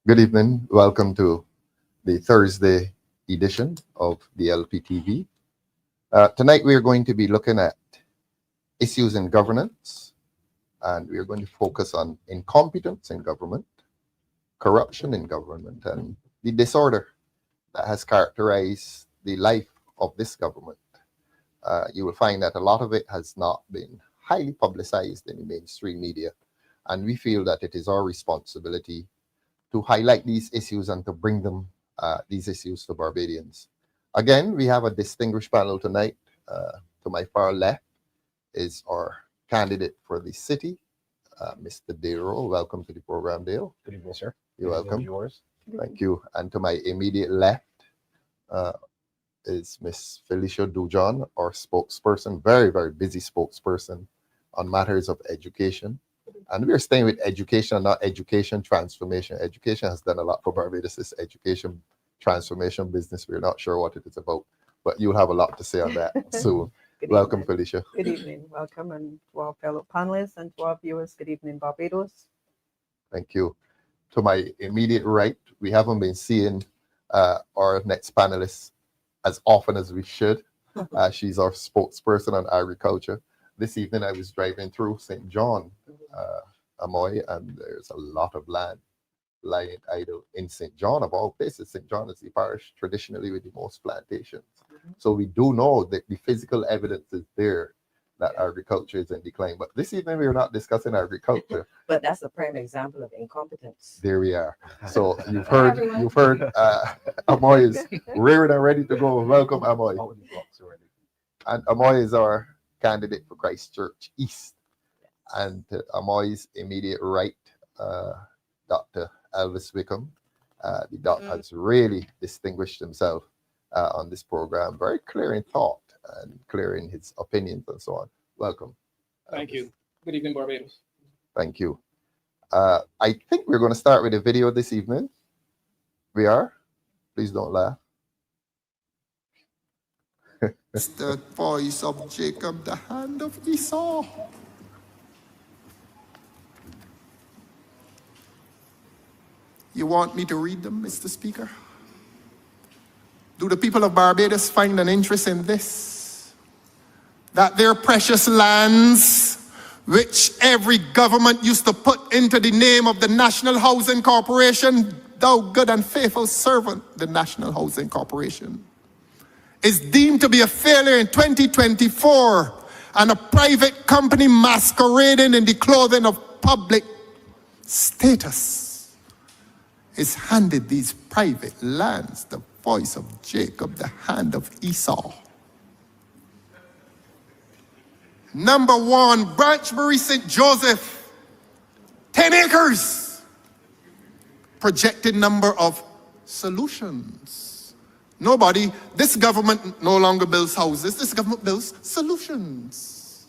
Good evening. Welcome to the Thursday edition of DLP TV. Tonight we are going to be looking at issues in governance, and we are going to focus on incompetence in government, corruption in government, and the disorder that has characterized the life of this government. You will find that a lot of it has not been highly publicized in the mainstream media, and we feel that it is our responsibility to highlight these issues and to bring them, these issues to Barbadians. Again, we have a distinguished panel tonight. To my far left is our candidate for the city, Mr. Dale Rowe. Welcome to the program, Dale. Good evening, sir. You're welcome. Yours. Thank you. And to my immediate left is Miss Felicia Dujon, our spokesperson, very, very busy spokesperson on matters of education. And we are staying with education and not education transformation. Education has done a lot for Barbados. This education transformation business, we're not sure what it is about, but you'll have a lot to say on that soon. Welcome, evening. Felicia. Good evening. Welcome, and to our fellow panelists and to our viewers, good evening, Barbados. Thank you. To my immediate right, we haven't been seeing our next panelist as often as we should. She's our spokesperson on agriculture. This evening, I was driving through St. John, Amoy, and there's a lot of land lying idle in St. John. Of all places, St. John is the parish traditionally with the most plantations. So we do know that the physical evidence is there that agriculture is in decline. But this evening, we are not discussing agriculture. But that's a prime example of incompetence. There we are. So you've heard, Amoy is reared and ready to go. Welcome, Amoy. And Amoy is our candidate for Christchurch East. And to Amoy's immediate right, Dr. Elvis Wickham. The doctor has really distinguished himself on this program, very clear in thought and clear in his opinions and so on. Welcome. Thank you. Good evening, Barbados. Thank you. I think we're going to start with a video this evening. We are? Please don't laugh. It's the voice of Jacob, the hand of Esau. You want me to read them, Mr. Speaker? Do the people of Barbados find an interest in this? That their precious lands, which every government used to put into the name of the National Housing Corporation, thou good and faithful servant, the National Housing Corporation, is deemed to be a failure in 2024, and a private company masquerading in the clothing of public status is handed these private lands, the voice of Jacob, the hand of Esau. Number one, Branchbury St. Joseph, 10 acres. Projected number of solutions. Nobody, this government no longer builds houses, this government builds solutions.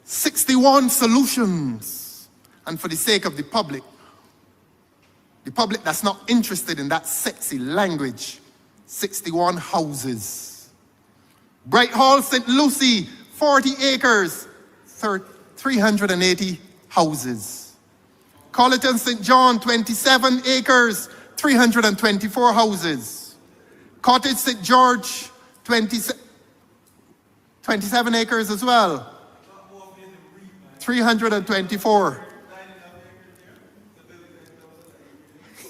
61 solutions. And for the sake of the public that's not interested in that sexy language, 61 houses. Bright Hall, St. Lucie, 40 acres, 380 houses. Colleton St. John, 27 acres, 324 houses. Cottage St. George, 27 acres as well, 324.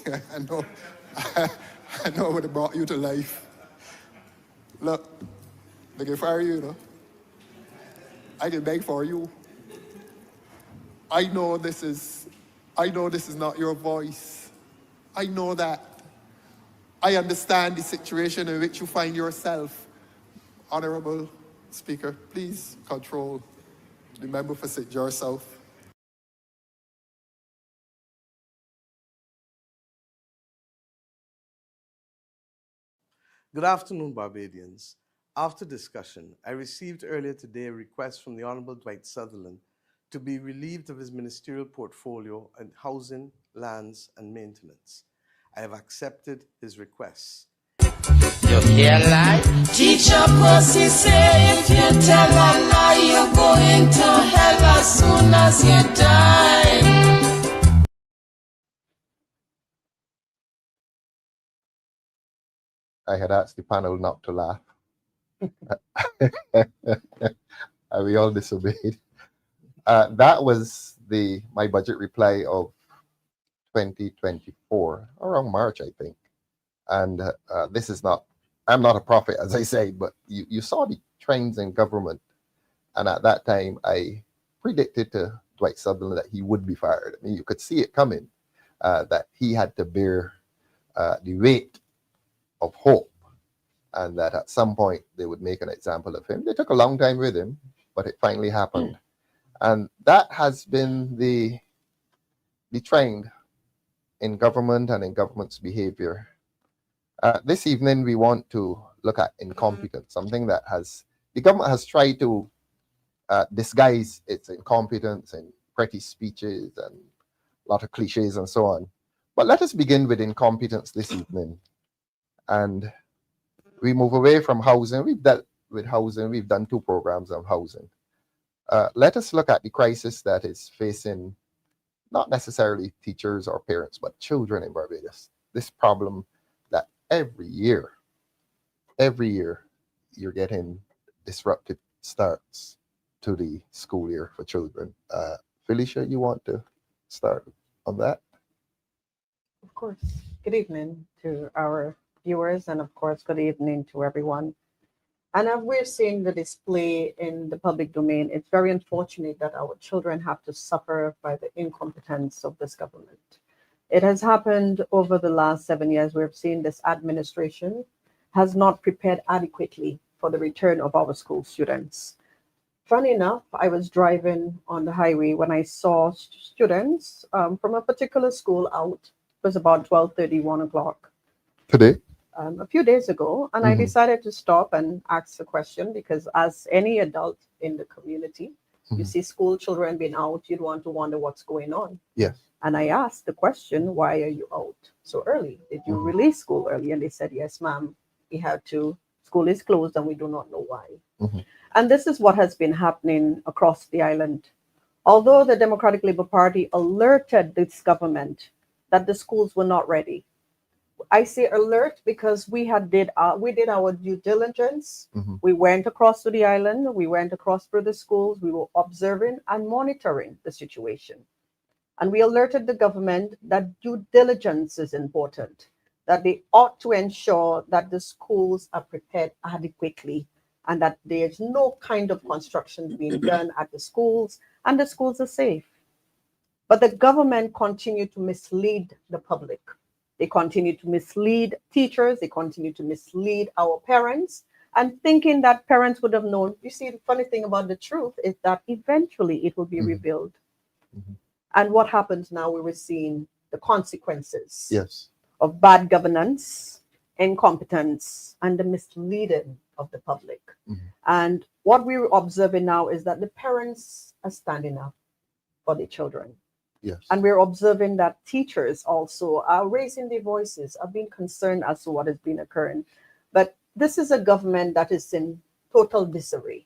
I know, I know what brought you to life. Look, they can fire you, you know. I can beg for you. I know this is not your voice. I know that. I understand the situation in which you find yourself. Honorable Speaker, please control the member for St. George South. Good afternoon, Barbadians. After discussion, I received earlier today a request from the Honorable Dwight Sutherland to be relieved of his ministerial portfolio in housing, lands, and maintenance. I have accepted his request. You can't lie. Teacher Pussy say if you tell a lie, you're going to hell as soon as you die. I had asked the panel not to laugh. And we all disobeyed. That was my budget reply of 2024, around March, I think. And this is not, I'm not a prophet, as I say, but you saw the trends in government. And at that time, I predicted to Dwight Sutherland that he would be fired. I mean, you could see it coming, that he had to bear the weight of hope, and that at some point they would make an example of him. They took a long time with him, but it finally happened. And that has been the trend in government and in government's behavior. This evening, we want to look at incompetence, something that the government has tried to disguise its incompetence in pretty speeches and a lot of cliches and so on. But let us begin with incompetence this evening. And we move away from housing. We've dealt with housing. We've done 2 programs on housing. Let us look at the crisis that is facing not necessarily teachers or parents, but children in Barbados. This problem that every year, you're getting disrupted starts to the school year for children. Felicia, you want to start on that? Of course. Good evening to our viewers, and of course, good evening to everyone. And as we're seeing the display in the public domain, it's very unfortunate that our children have to suffer by the incompetence of this government. It has happened over the last 7 years. We've seen this administration has not prepared adequately for the return of our school students. Funny enough, I was driving on the highway when I saw students from a particular school out. It was about 12:30, 1 o'clock. Today? A few days ago, and I decided to stop and ask the question, because as any adult in the community, you see school children being out, you'd want to wonder what's going on. Yes. And I asked the question, why are you out so early? Did you release school early? And they said, yes, ma'am, we had to. School is closed and we do not know why. And this is what has been happening across the island. Although the Democratic Labour Party alerted this government that the schools were not ready, I say alert because we did our due diligence. We went across to the island. We went across through the schools. We were observing and monitoring the situation. And we alerted the government that due diligence is important, that they ought to ensure that the schools are prepared adequately and that there's no kind of construction being done at the schools and the schools are safe. But the government continued to mislead the public. They continue to mislead teachers. They continue to mislead our parents, and thinking that parents would have known. You see, the funny thing about the truth is that eventually it will be revealed. And what happens now, we were seeing the consequences of bad governance, incompetence, and the misleading of the public. And what we're observing now is that the parents are standing up for the children. And we're observing that teachers also are raising their voices, are being concerned as to what has been occurring. But this is a government that is in total disarray,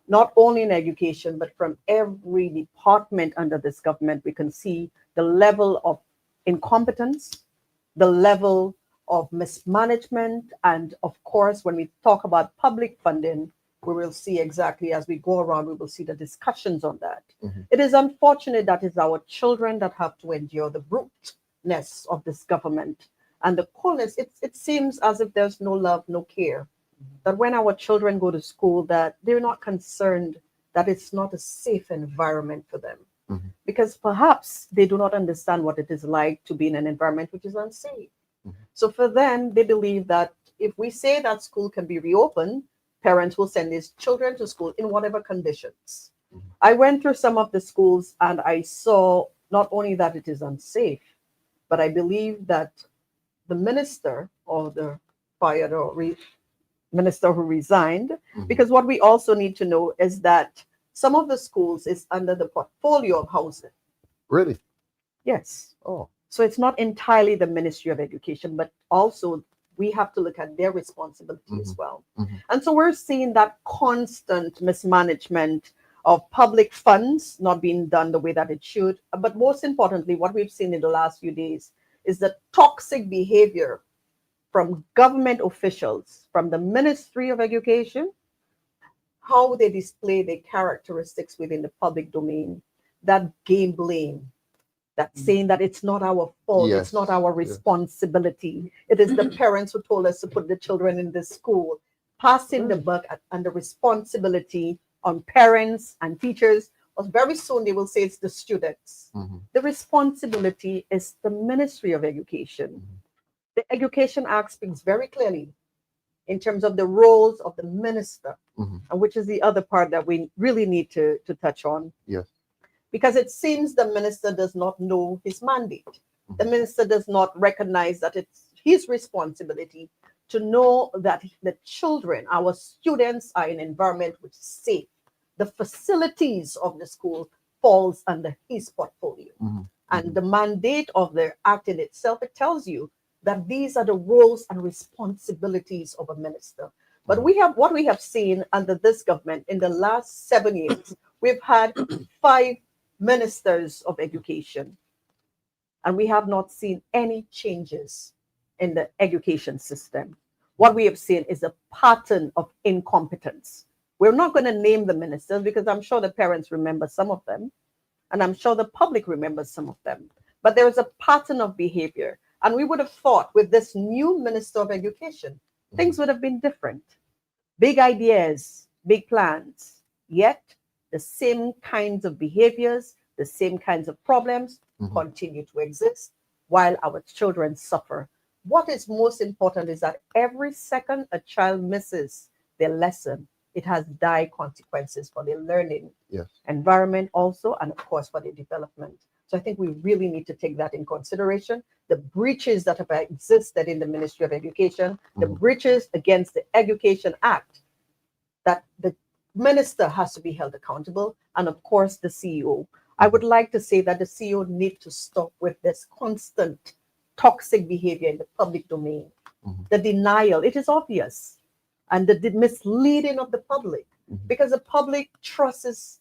not only in education, but from every department under this government. We can see the level of incompetence, the level of mismanagement. And of course, when we talk about public funding, we will see exactly as we go around, we will see the discussions on that. It is unfortunate that it's our children that have to endure the bruteness of this government and the coolness. It seems as if there's no love, no care. That when our children go to school, that they're not concerned, that it's not a safe environment for them. Because perhaps they do not understand what it is like to be in an environment which is unsafe. So for them, they believe that if we say that school can be reopened, parents will send these children to school in whatever conditions. I went through some of the schools and I saw not only that it is unsafe, but I believe that the minister or the fired or minister who resigned, because what we also need to know is that some of the schools is under the portfolio of housing. Really? Yes. So it's not entirely the Ministry of Education, but also we have to look at their responsibility as well. And so we're seeing that constant mismanagement of public funds not being done the way that it should. But most importantly, what we've seen in the last few days is the toxic behavior from government officials, from the Ministry of Education, how they display their characteristics within the public domain, that game blame, that saying that it's not our fault, it's not our responsibility. It is the parents who told us to put the children in this school, passing the buck and the responsibility on parents and teachers. Or very soon they will say it's the students. The responsibility is the Ministry of Education. The Education Act speaks very clearly in terms of the roles of the minister, and which is the other part that we really need to touch on. Yes. Because it seems the minister does not know his mandate. The minister does not recognize that it's his responsibility to know that the children, our students, are in an environment which is safe. The facilities of the school falls under his portfolio. And the mandate of the act in itself, it tells you that these are the roles and responsibilities of a minister. But what we have seen under this government in the last 7 years, we've had 5 ministers of education, and we have not seen any changes in the education system. What we have seen is a pattern of incompetence. We're not going to name the ministers because I'm sure the parents remember some of them, and I'm sure the public remembers some of them. But there is a pattern of behavior, and we would have thought with this new minister of education, things would have been different. Big ideas, big plans, yet the same kinds of behaviors, the same kinds of problems continue to exist while our children suffer. What is most important is that every second a child misses their lesson, it has dire consequences for their learning environment also, and of course for their development. So I think we really need to take that in consideration. The breaches that have existed in the Ministry of Education, the breaches against the Education Act, that the minister has to be held accountable, and of course the CEO. I would like to say that the CEO needs to stop with this constant toxic behavior in the public domain. The denial, it is obvious, and the misleading of the public, because the public trusts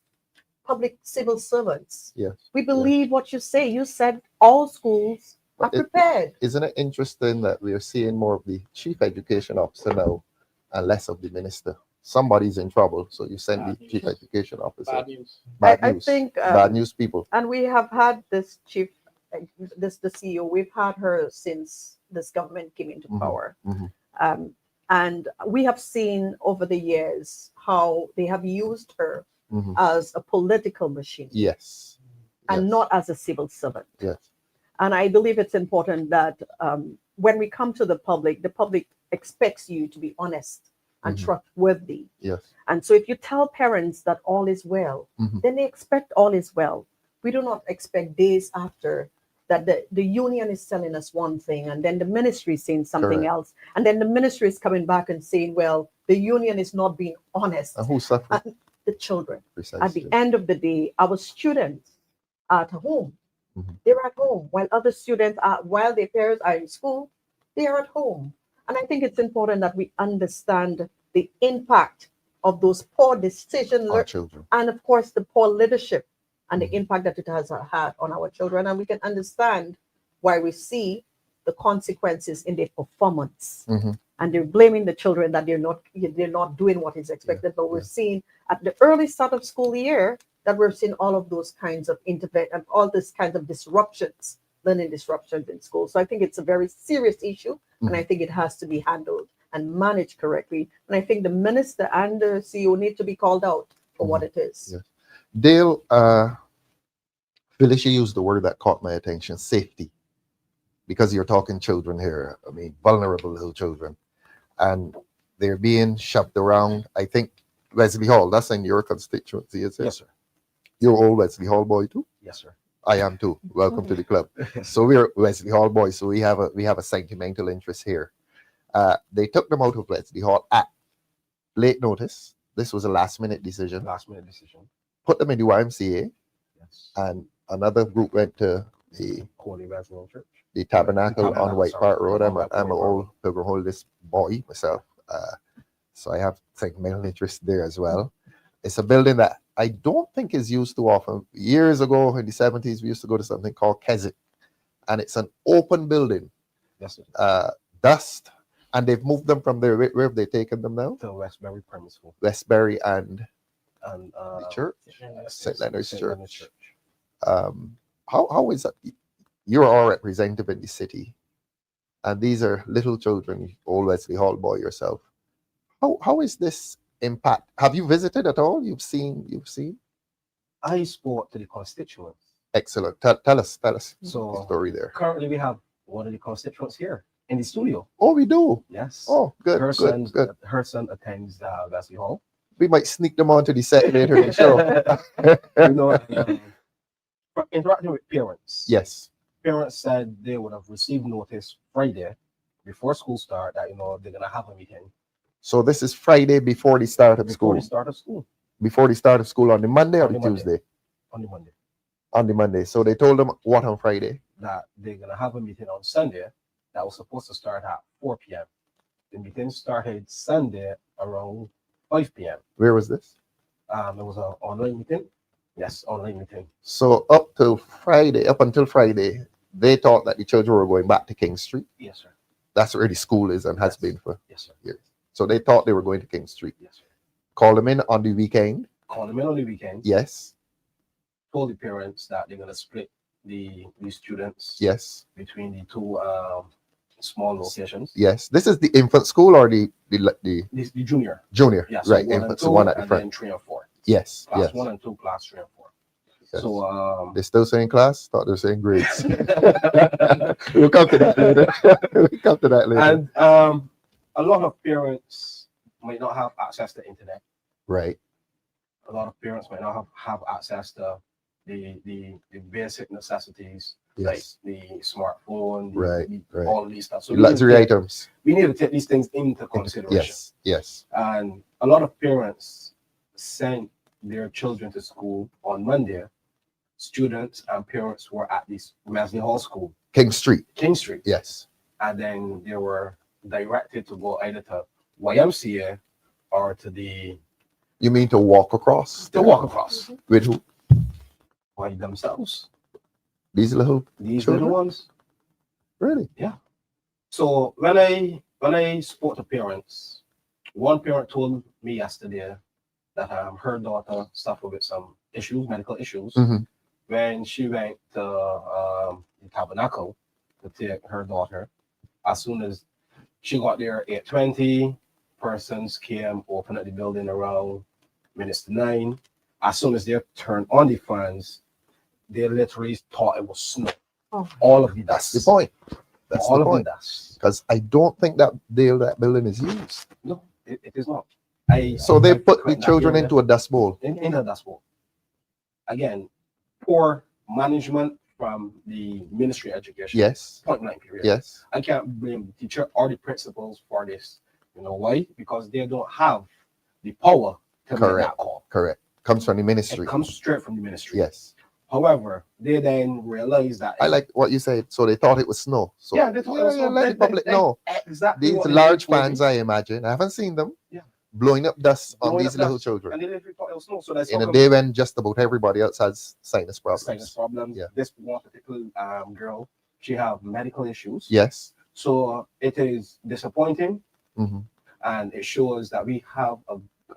public civil servants. We believe what you say. You said all schools are prepared. Isn't it interesting that we are seeing more of the chief education officer now and less of the minister? Somebody's in trouble, so you send the chief education officer. Bad news. Bad I news. think Bad news, people. and we have had this chief, the CEO, we've had her since this government came into power. And we have seen over the years how they have used her as a political machine Yes. and not as a civil servant. Yes. And I believe it's important that when we come to the public expects you to be honest and trustworthy. Yes. And so if you tell parents that all is well, then they expect all is well. We do not expect days after that the union is telling us one thing, and then the ministry is saying something else. And then the ministry is coming back and saying, well, the union is not being honest. And who's suffering? And the children. Precisely. At the end of the day, our students are at home. They're at home, while other students are, while their parents are in school, they are at home. And I think it's important that we understand the impact of those poor decisions Our children. and, of course, the poor leadership and the impact that it has had on our children. And we can understand why we see the consequences in their performance. And they're blaming the children that they're not doing what is expected. But we're seeing at the early start of school year that we're seeing all of those kinds of and all these kinds of disruptions, learning disruptions in school. So I think it's a very serious issue, and I think it has to be handled and managed correctly. And I think the minister and the CEO need to be called out for what it is. Yes. Dale, Felicia used the word that caught my attention, safety. Because you're talking children here, I mean, vulnerable little children. And they're being shoved around. I think Wesley Hall, that's in your constituency, is it? Yes, sir. You're all Wesley Hall boy too? Yes, sir. I am too. Welcome to the club. So we're Wesley Hall boys, so we have a sentimental interest here. They took them out of Wesley Hall at late notice. This was a last-minute decision. Last minute decision. Put them in the YMCA, Yes. and another group went to the Holy Resident Church. Tabernacle on Tabernacle, White sorry. Park Road. I'm White an Park old Pilgrim Holiness boy myself, so I have sentimental interest there as well. It's a building that I don't think is used too often. Years ago in the 70s, we used to go to something called Keswick, and it's an open building. Yes, sir. Dust And they've moved them from there. Where have they taken them now? To Westbury Primary School. Westbury and And the church, St. Leonard's St. Church. Leonard's Church. How is that? You're our representative in the city, and these are little children. Old Wesley Hall boy yourself. How is this impact? Have you visited at all? You've seen. I spoke to the constituents. Excellent. Tell us the So story there. currently we have one of the constituents here in the studio. Oh, we do. Yes. Oh, good. her son, Good. her son attends Wesley Hall. We might sneak them onto the set later in the show. You know, interacting with parents. Yes. Parents said they would have received notice Friday before school start that they're gonna have a meeting So this is Friday before the start of before school. the start of school Before the start of school on the Monday or On the the Monday. Tuesday? on the Monday. On the Monday. So they told them what on Friday? That they're gonna have a meeting on Sunday that was supposed to start at 4 p.m. The meeting started Sunday around 5 p.m. Where was this? It was an online meeting. Yes, online meeting. So up until Friday, they thought that the children were going back to King Street. Yes, sir. That's where the school is and has Yes. been for Yes, sir. years. So they thought they were going to King Street. Yes, sir. Called them in on the weekend. Called them in on the weekend. Yes. Told the parents that they're gonna split the students Yes. between the two small locations. Yes. This is the infant school or the The junior. junior. Yes. So Right. one and Infant. two, The one at the and front. then 3 and 4. Yes. Class Yes. 1 and 2, class 3 and 4. Yes. So They still saying class? Thought they were saying grades. We'll come to that later. We'll come to that later. and a lot of parents might not have access to internet. Right. A lot of parents might not have access to the basic necessities Yes. like the smartphone, Right, right. all these stuff. So Luxury items. we need to take these things into consideration. Yes. Yes. And a lot of parents sent their children to school on Monday. Students and parents were at this Wesley Hall School, King Street. King Street, Yes. and then they were directed to go either to YMCA or to the You mean to walk across? to walk across With who? by themselves. These little These Children? little ones. really? So when I spoke to parents, one parent told me yesterday that her daughter suffered with some issues, medical issues. Mhm. When she went to the Tabernacle to take her daughter, as soon as she got there, 8:20, persons came, opened up the building around minutes to 9. As soon as they turned on the fans, they literally thought it was snow. Oh. All of the That's dust. the point. That's all the of point. the dust. Because I don't think that building is used. No, it is not. So they put the frequent that children area into a dust bowl. in a dust bowl. Again, poor management from the Ministry of Education. Yes. Point blank period. Yes. I can't blame the teacher or the principals for this. You know why? Because they don't have the power to make Correct. that call. Correct. Comes from the ministry. It comes straight from the ministry. Yes. However, they then realize that I like what you said. So they thought it was snow. So yeah, they thought it was yeah, let the public know. exactly These what they large told me. fans, I imagine. I haven't seen them. Yeah. Blowing up dust on Blowing these up little dust. children. And they literally thought it was snow. So that's In a day when just about everybody else has sinus sinus problems. problems. Yeah. This one particular girl, she have medical issues. Yes. So it is disappointing, Mhm. and it shows that we have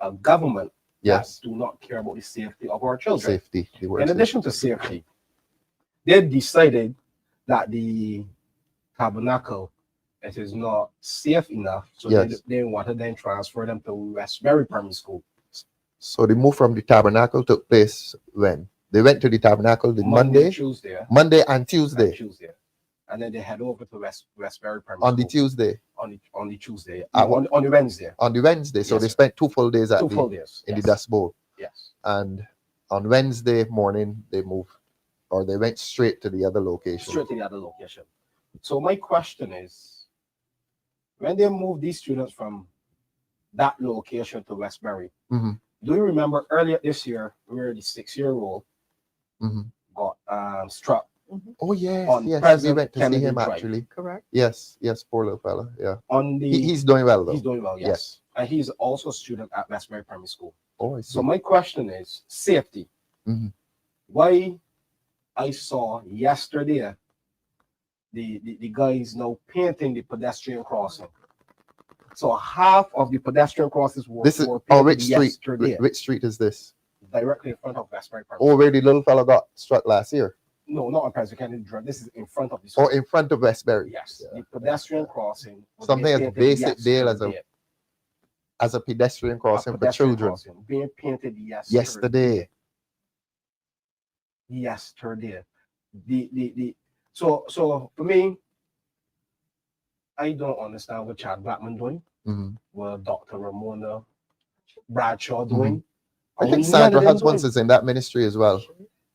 a government Yes. that do not care about the safety of our children. Safety. The word In safety. addition to safety, they decided that the Tabernacle it is not safe enough, so Yes. they want to then transfer them to Westbury Primary School. So the move from the tabernacle took place when? They went to the tabernacle the Monday Tuesday, and Tuesday. and Tuesday, and then they head over to Westbury Primary On the School Tuesday, on the Tuesday, Ah, on the Wednesday, on the Wednesday. So Yes, they sir. spent 2 full days at 2 full the, days in yes. the dust bowl. Yes. And on Wednesday morning, they moved, or they went straight to the other location. Straight to the other location. So my question is, when they move these students from that location to Westbury, Mhm. do you remember earlier this year where the 6-year-old Mhm. got struck Oh yes, On yes. We President went to Kennedy see him Drive. actually. Correct. Yes, yes. Poor little fella. Yeah, on the? he's doing well though. He's doing well, yes. Yes. And he's also a student at Westbury Primary School. Oh, I see. So my question is safety. Mhm. Why I saw yesterday the guys now painting the pedestrian crossing. So half of the pedestrian crosses were This is were oh, painted which street? yesterday, Which street is this? directly in front of Westbury Park. Oh, where the little fellow got struck last year. No, not on President Kennedy Drive. This is in front of the school. Or in front of Westbury. Yes, the pedestrian crossing. was Something being as painted basic, Dale, yesterday. as a pedestrian crossing for Pedestrian children. crossing being painted Yesterday. Yesterday. So for me, I don't understand what Chad Blackman doing, Mhm. what Dr. Ramona Bradshaw Mm-hmm. doing. I Or think none Sandra of them Husbands doing. is in that ministry as well.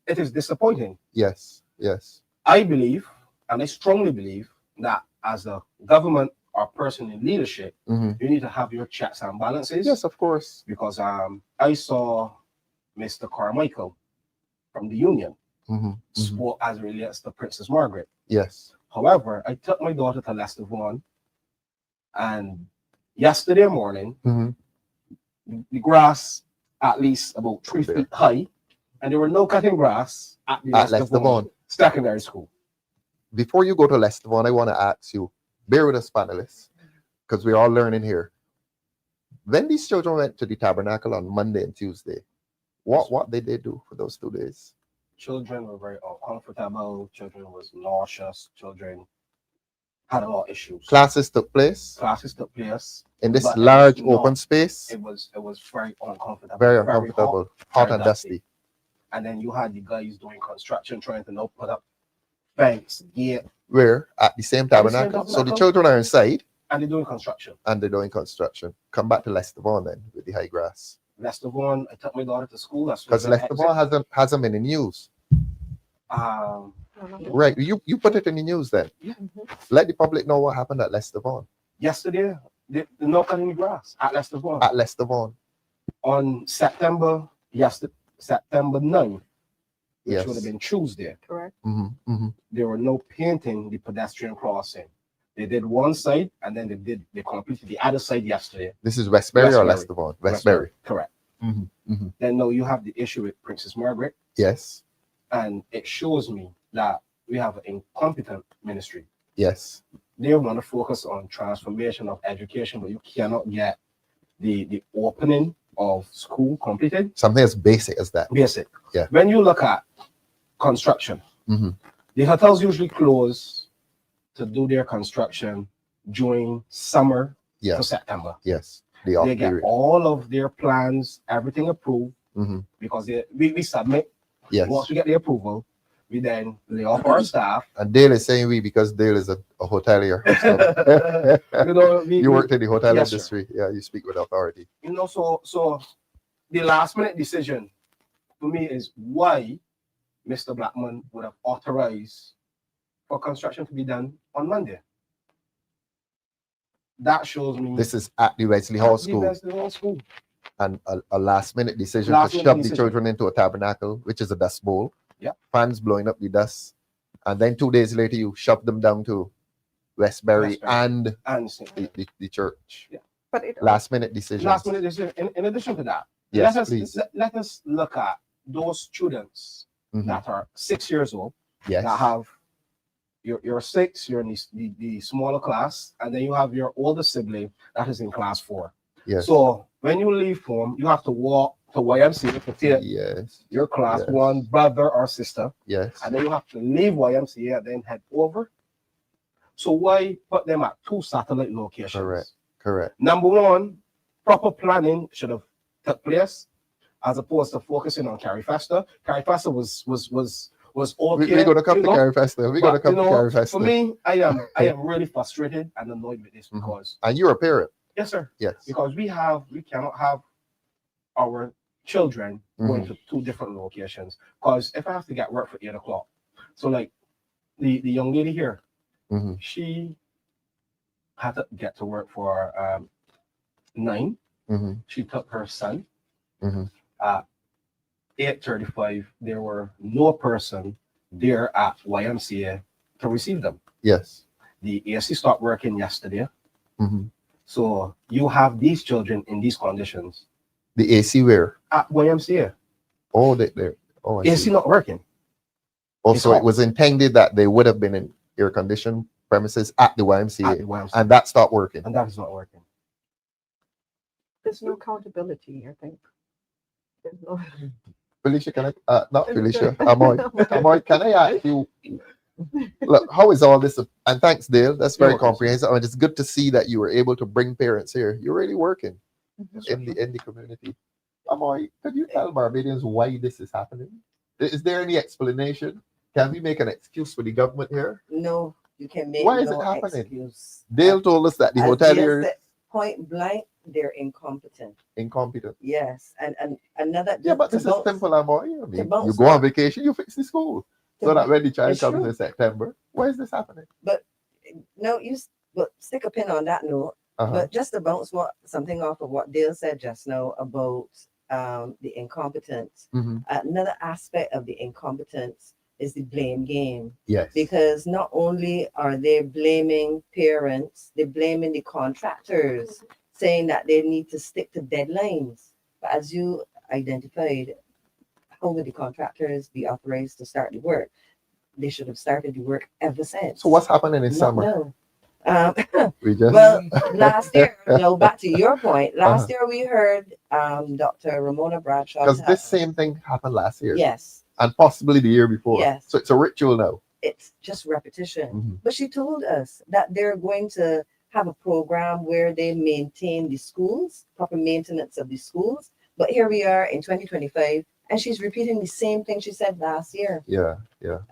It is disappointing. Yes, yes. I believe, and I strongly believe, that as a government or person in leadership, Mhm. you need to have your checks and balances. Yes, of course. Because I saw Mr. Carmichael from the union Mhm, mhm. spoke as it relates to Princess Margaret. Yes. However, I took my daughter to Leicester Vaughan, and yesterday morning, Mhm. the grass at least about 3 There. feet high, and there were no cutting grass at the At Leicester Vaughan. Secondary School. Before you go to Leicester Vaughan, I want to ask you, bear with us, panelists, because we're all learning here. When these children went to the tabernacle on Monday and Tuesday, what did they do for those 2 days? Children were very uncomfortable. Children was nauseous. Children had a lot of issues. Classes took place Classes took place. in this But it large was not- open space, It was very uncomfortable. very hot, uncomfortable, hot very and dusty. And then you had the guys doing construction, trying to now put up fence, gate, Where at the same At the same tabernacle. So the tabernacle. children are inside and they're doing construction. and they're doing construction. Come back to Leicester Vaughan then with the high grass. Leicester Vaughan, I took my daughter to school. Because Leicester Vaughan hasn't been in the news. Um, Right. You put it in the news then. Yeah. Let the public know what happened at Leicester Vaughan. yesterday, they're not cutting the grass at Leicester Vaughan. At Leicester Vaughan. On September 9th, which Yes. would have been Tuesday, Correct. Mm-hmm. there were no painting the pedestrian crossing. They did one side and then they completed the other side yesterday. This is Westbury or Westbury. Leicester Vaughan? Westbury. Correct. Mm-hmm. Then now you have the issue with Princess Margaret, Yes. and it shows me that we have an incompetent ministry. Yes. They want to focus on transformation of education, but you cannot get the opening of school completed. Something as basic as that. Basic. Yeah. When you look at construction, Mhm. the hotels usually close to do their construction during summer to Yes. September. Yes. The off They get period. all of their plans, everything approved, Mhm. because we submit. Yes. Once we get the approval, we then lay off our staff. And Dale is saying we because Dale is a hotelier. So You know, you worked in the hotel Yes, sir. industry. Yeah, you speak with authority. you know, so the last minute decision for me is why Mr. Blackman would have authorized for construction to be done on Monday. That shows me This is at the Wesley Hall the School, Wesley Hall School. and a last minute decision Last to minute shove the decision. children into a tabernacle, which is a dust bowl. Yeah. Fans blowing up the dust. And then 2 days later, you shove them down to Westbury Westbury. and And the church. But it Last minute decisions. last minute decision. In addition to that, Yes, let us please. let us look at those students Mhm. that are 6 years old Yes. that have you're 6, you're in the smaller class, and then you have your older sibling that is in class 4. Yes. So when you leave home, you have to walk to YMCA to take Yes. your class Yes. 1 brother or sister, Yes. and then you have to leave YMCA and then head over. So why put them at 2 satellite locations? Correct. Correct. Number one, proper planning should have took place as opposed to focusing on Carifesta. Carifesta was okay. We're gonna come you to know, Carrie Fester. We're gonna but, come you to know, Carrie Fester. For me, I am really frustrated and annoyed with this Mhm. because And you're a parent. yes, sir. Yes. Because we cannot have our children going Mm-hmm. to 2 different locations. Because if I have to get work for 8 o'clock, so like the young lady here, Mhm. she had to get to work for 9. Mhm. She took her son. Mhm. At 8:35, there were no person there at YMCA to receive them. Yes. The AC stopped working yesterday. Mhm. So you have these children in these conditions The AC where? at YMCA. Oh, they. Oh, I AC see. not working. Also, it's it was intended that they would have been in air conditioned premises at the YMCA, At the YMCA. and that stopped working. And that is not working. There's no accountability, I think. There's no. Felicia, can I? Not Felicia. Amoy. Amoy, can I ask you? Look, how is all this? And thanks, Dale. That's very comprehensive. And it's good to see that you were able to bring parents here. You're really working in the community. Amoy, could you tell Barbadians why this is happening? Is there any explanation? Can we make an excuse for the government here? No, you can make Why is no it happening? excuse. Dale told us that the As Dale hoteliers said, point blank, they're incompetent. incompetent. Yes, and another. Yeah, but to this is bounce- simple, Amoy. I mean, bounce you go on back- vacation, you fix the school. to So that when the child It's comes true. in September, why is this happening? No, but stick a pin on that note. Uh-huh. But just to bounce something off of what Dale said just now about the incompetence. Mhm. Another aspect of the incompetence is the blame game, Yes. because not only are they blaming parents, they're blaming the contractors, saying that they need to stick to deadlines. But as you identified, how would the contractors be authorized to start the work? They should have started the work ever since. So what's happening in Not summer? now. We just Well, last year, back to your point, last Uh-huh. year we heard Dr. Ramona Bradshaw. because tell- this same thing happened last year Yes, and possibly the year before. Yes. So it's a ritual now. it's just repetition. Mhm. But she told us that they're going to have a program where they maintain the schools, proper maintenance of the schools. But here we are in 2025, and she's repeating the same thing she said last year Yeah.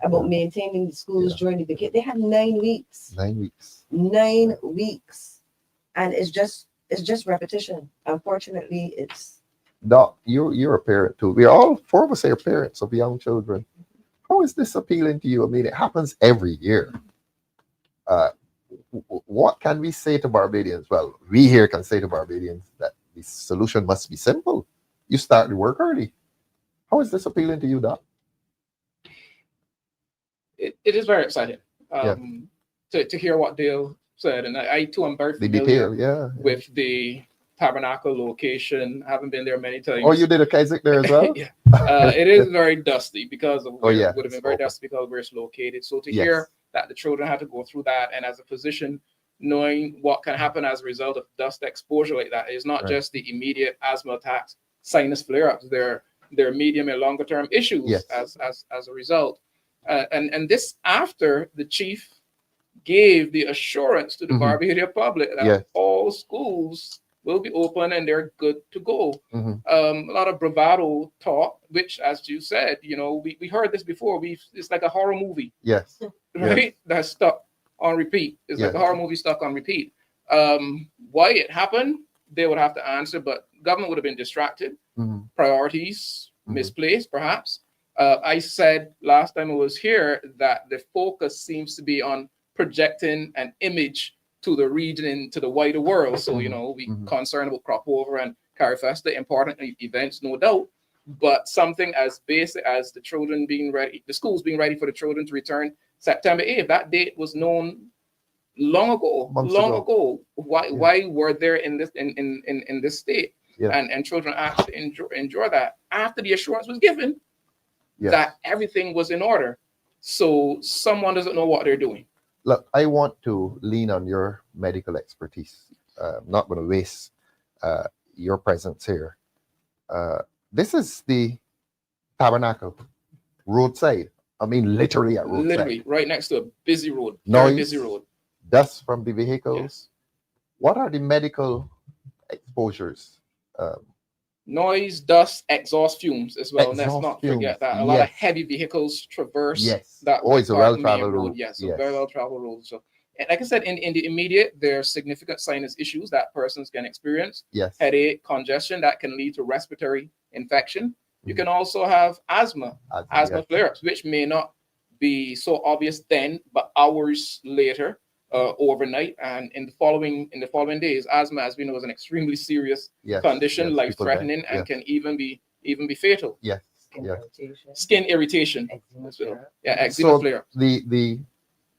about maintaining the schools Yeah. during the vacation. They had 9 weeks. 9 weeks. 9 weeks, and it's just repetition. Unfortunately, it's Doc, you're a parent too. We're all 4 of us are parents of young children. How is this appealing to you? I mean, it happens every year. What can we say to Barbadians? Well, we here can say to Barbadians that the solution must be simple. You start the work early. How is this appealing to you, Doc? It is very exciting Yeah. to hear what Dale said. And I too am very The familiar detail, yeah. with the Tabernacle location. I haven't been there many times. Oh, you did a Keswick there as well? Yeah. It is very dusty because of where yeah, it would have been it's very open. dusty because of where it's located. So to Yes. hear that the children had to go through that, and as a physician, knowing what can happen as a result of dust exposure like that is not Right. just the immediate asthma attacks, sinus flare-ups. They're medium and longer term issues Yes. as a result. And this after the chief gave the assurance to the Mhm. Barbadian public that Yes. all schools will be open and they're good to go. Mhm. A lot of bravado talk, which, as you said, we heard this before. It's like a horror movie, Yes. right? That's stuck on repeat. It's like a Yes. horror movie stuck on repeat. Why it happened, they would have to answer, but government would have been distracted, Mhm. priorities Mhm. misplaced, perhaps. I said last time I was here that the focus seems to be on projecting an image to the region and to the wider world. So, we Mhm. concerned about crop over and Carifesta, important events, no doubt. But something as basic as the children being ready, the schools being ready for the children to return September 8th, that date was known long ago. Months long ago. ago. Why were there in this state? Yeah. And children actually enjoy that after the assurance was given Yes. that everything was in order. So someone doesn't know what they're doing. Look, I want to lean on your medical expertise. I'm not going to waste your presence here. This is the Tabernacle roadside. I mean, literally at roadside. Literally right next to a busy road. Noise. Very busy road. Dust from the vehicles. Yes. What are the medical exposures? Noise, dust, exhaust fumes as well. Let's Exhaust not fumes, forget that. A lot of yes. heavy vehicles traverse Yes. that. Oh, it's a part of the main well-traveled road. Yes, Yes. a very well-traveled road. So, and like I said, in the immediate, there are significant sinus issues that persons can experience. Yes. Headache, congestion that can lead to respiratory infection. You Mhm. can also have asthma Asthma, yes. flare-ups, which may not be so obvious then, but hours later, overnight, and in the following days, asthma, as we know, is an extremely serious Yes. condition, Yes. life-threatening, People die. and can even be fatal. Yes. skin Yes. irritation, Skin irritation, eczema as well. flare. Yeah, eczema So flare. the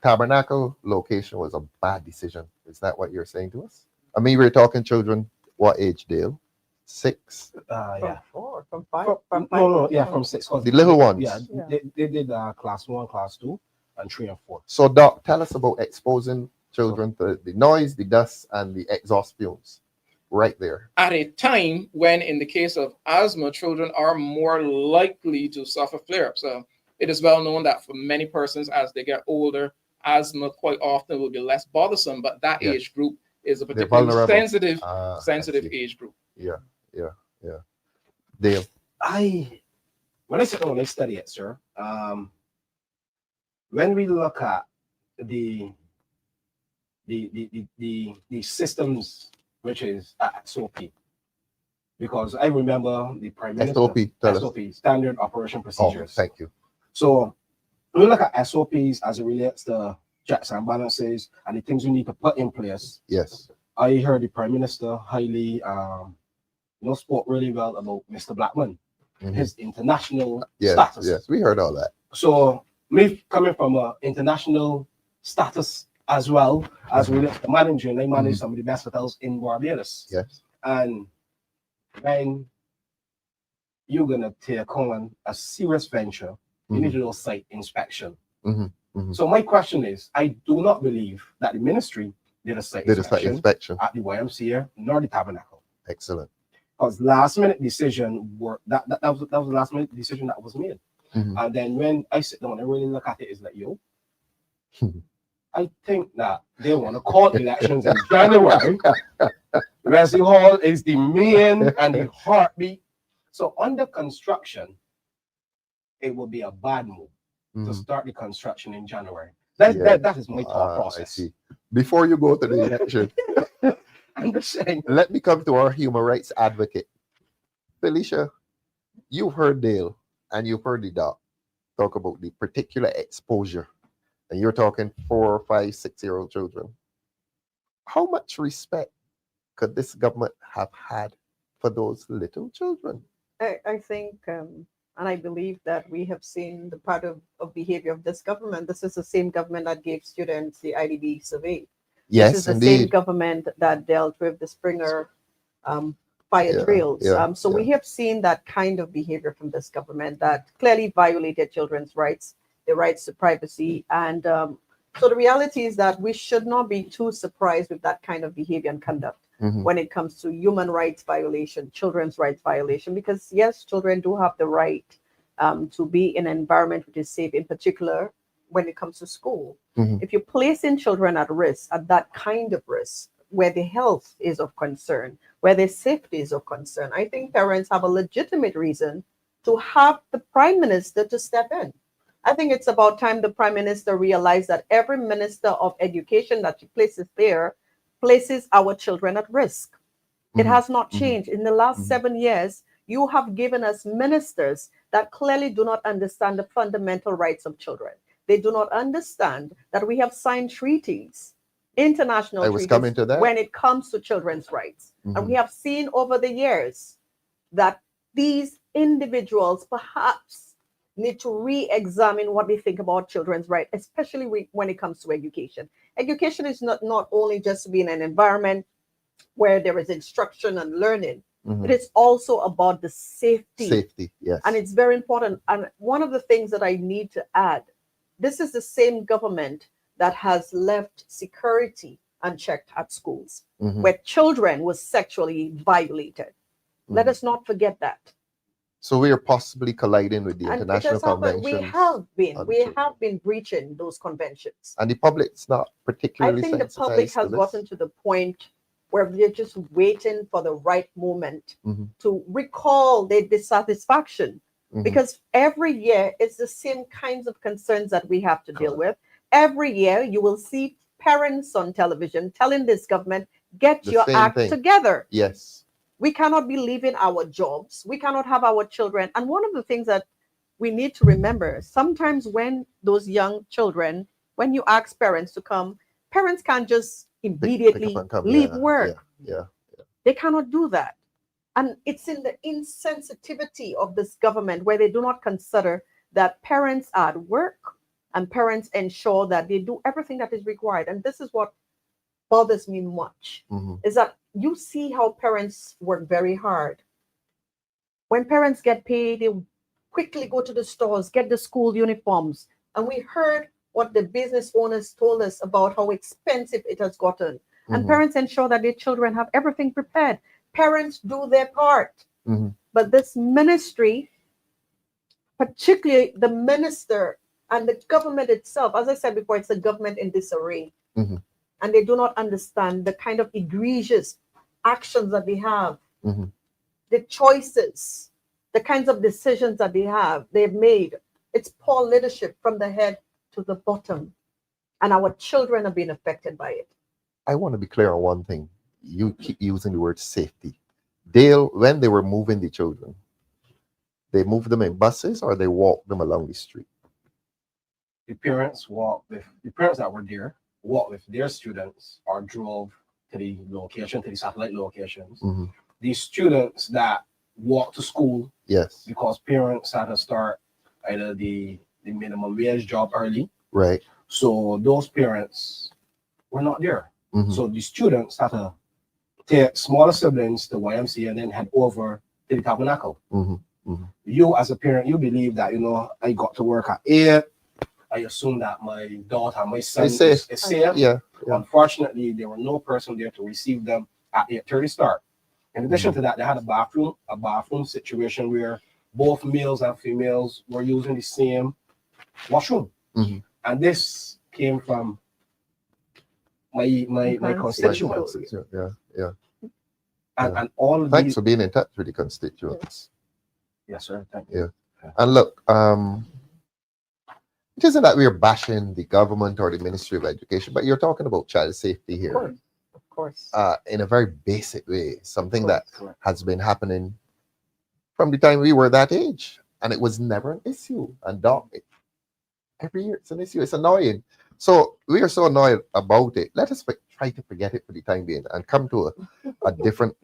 Tabernacle location was a bad decision. Is that what you're saying to us? I mean, we're talking children. What age, Dale? 6. Yeah. From 4, from 5, From, from 5. no, yeah, from 6. 'cause The little ones. Yeah, Yeah. they did class 1, class 2, and 3 and 4. So, Doc, tell us about exposing children to the noise, the dust, and the exhaust fumes. right there. At a time when, in the case of asthma, children are more likely to suffer flare-ups. It is well known that for many persons, as they get older, asthma quite often will be less bothersome, but that Yes. age group is a They're particularly vulnerable. sensitive I sensitive see. age group. Yeah. Dale. When I sit down and study it, sir, when we look at the systems, which is SOP, because I remember the Prime Minister, SOP, tell us. SOP, Standard Operation Oh, Procedures. thank you. So we look at SOPs as it relates to checks and balances and the things we need to put in place. Yes. I heard the Prime Minister highly, spoke really well about Mr. Blackman, Mhm. his international Yes, status. yes, we heard all that. So me coming from an international status as well as relates to managing, I manage some of the best hotels in Barbados. Yes. And when you're gonna take on a serious venture, you need to do a site inspection. So my question is, I do not believe that the ministry did a site inspection at the YMCA nor the Tabernacle. Excellent. Because last minute decision that was the last minute decision that was made. And then when I sit down and really look at it, it's like, I think that they want to call elections in January. Wesley Hall is the main and the heartbeat. So under construction, it will be a bad move to start the construction in January. That is my thought process. I see. Before you go to the election, I'm just saying. Let me come to our human rights advocate. Felicia, you've heard Dale and you've heard the doc talk about the particular exposure. And you're talking 4, 5, 6-year-old children. How much respect could this government have had for those little children? I think, and I believe that we have seen the part of behavior of this government. This is the same government that gave students the IDB survey. Yes, this is the indeed. same government that dealt with the Springer fire trails. So we have seen that kind of behavior from this government that clearly violated children's rights, their rights to privacy. And so the reality is that we should not be too surprised with that kind of behavior and conduct when it comes to human rights violation, children's rights violation, because yes, children do have the right to be in an environment which is safe, in particular when it comes to school. If you're placing children at risk, at that kind of risk, where the health is of concern, where their safety is of concern, I think parents have a legitimate reason to have the Prime Minister to step in. I think it's about time the Prime Minister realized that every Minister of Education that she places there places our children at risk. It has not changed. In the last 7 years, you have given us ministers that clearly do not understand the fundamental rights of children. They do not understand that we have signed treaties, international treaties, when it comes to children's rights. And we have seen over the years that these individuals perhaps need to re-examine what they think about children's rights, especially when it comes to education. Education is not only just to be in an environment where there is instruction and learning. It is also about the safety. Safety, yes. And it's very important. And one of the things that I need to add, this is the same government that has left security unchecked at schools, where children were sexually violated. Let us not forget that. So we are possibly colliding with the international conventions. We have been breaching those conventions. And the public's not particularly I think the public has gotten to the point where they're just waiting for the right moment to recall their dissatisfaction. Because every year it's the same kinds of concerns that we have to deal with. Every year you will see parents on television telling this government, get your act together. Yes. We cannot be leaving our jobs. We cannot have our children. And one of the things that we need to remember, sometimes when those young children, when you ask parents to come, parents can't just immediately leave work. They cannot do that. And it's in the insensitivity of this government where they do not consider that parents are at work and parents ensure that they do everything that is required. And this is what bothers me much, is that you see how parents work very hard. When parents get paid, they quickly go to the stores, get the school uniforms. And we heard what the business owners told us about how expensive it has gotten. And Mhm. parents ensure that their children have everything prepared. Parents do their part. Mhm. But this ministry, particularly the minister and the government itself, as I said before, it's a government in disarray. Mhm. And they do not understand the kind of egregious actions that they have, Mhm. the choices, the kinds of decisions that they've made. It's poor leadership from the head to the bottom. And our children are being affected by it. I want to be clear on one thing. You keep using the word safety. Dale, when they were moving the children, they moved them in buses or they walked them along the street? The parents that were there walked with their students or drove to the location, to the satellite locations. Mhm. The students that walked to school Yes. because parents had to start either the minimum wage job early. Right. So those parents were not there. Mhm. So the students had to take smaller siblings to YMCA and then head over to the tabernacle. Mhm. You as a parent, you believe that, I got to work at 8. I assume that my daughter, my son It's safe. is safe. Yeah. Yeah. Unfortunately, there were no person there to receive them at 8:30 start. In addition to that, they had a bathroom situation where both males and females were using the same washroom. Mhm. And this came from my constituents. Yeah. Yeah. And all of Thanks these. for being in touch with the constituents. Yes, sir. Thank you. And look, it isn't that we're bashing the government or the Ministry of Education, but you're talking about child safety here. Of course. In a very basic way, something that Correct. has been happening from the time we were that age, and it was never an issue. And every year it's an issue. It's annoying. So we are so annoyed about it. Let us try to forget it for the time being and come to a different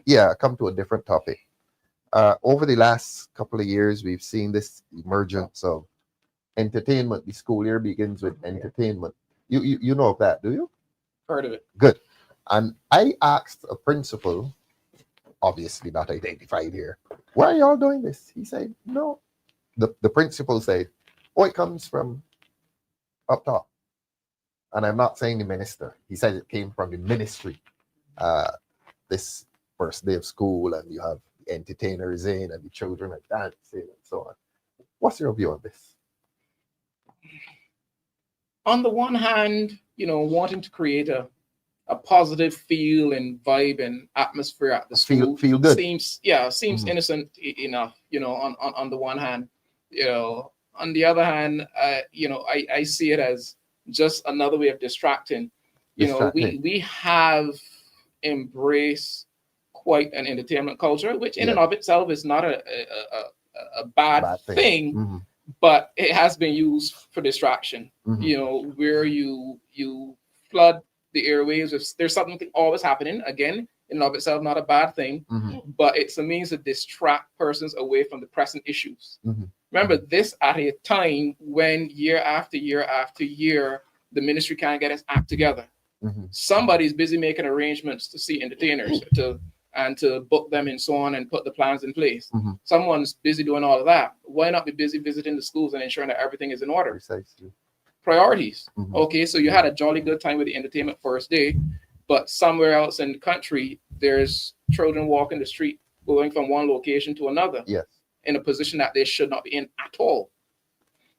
topic. Over the last couple of years, we've seen this emergence of entertainment. The school year begins with entertainment. You know of that, do you? Heard of it. Good. And I asked a principal, obviously not identified here, why are y'all doing this? He said, no. The principal said, oh, it comes from up top. And I'm not saying the minister. He said it came from the ministry. This first day of school, and you have entertainers in, and the children are dancing, and so on. What's your view on this? On the one hand, wanting to create a positive feel and vibe and atmosphere at the school Feel good. seems Mhm. innocent enough, on the one hand. On the other hand, I see it as just another way of distracting. We have embraced quite an entertainment culture, which in and of itself is not a bad thing. Mhm. But it has been used for distraction. Mhm. Where you flood the airwaves. If there's something always happening, again, in and of itself, not a bad thing, Mhm. but it's a means to distract persons away from the present issues. Mhm. Remember, this at a time when year after year after year, the ministry can't get its act together. Mhm. Somebody's busy making arrangements to see entertainers and to book them and so on and put the plans in place. Mhm. Someone's busy doing all of that. Why not be busy visiting the schools and ensuring that everything is in order? Precisely. Priorities. Mhm. Okay, so you had a jolly good time with the entertainment first day, but somewhere else in the country, there's children walking the street going from one location to another Yes. in a position that they should not be in at all.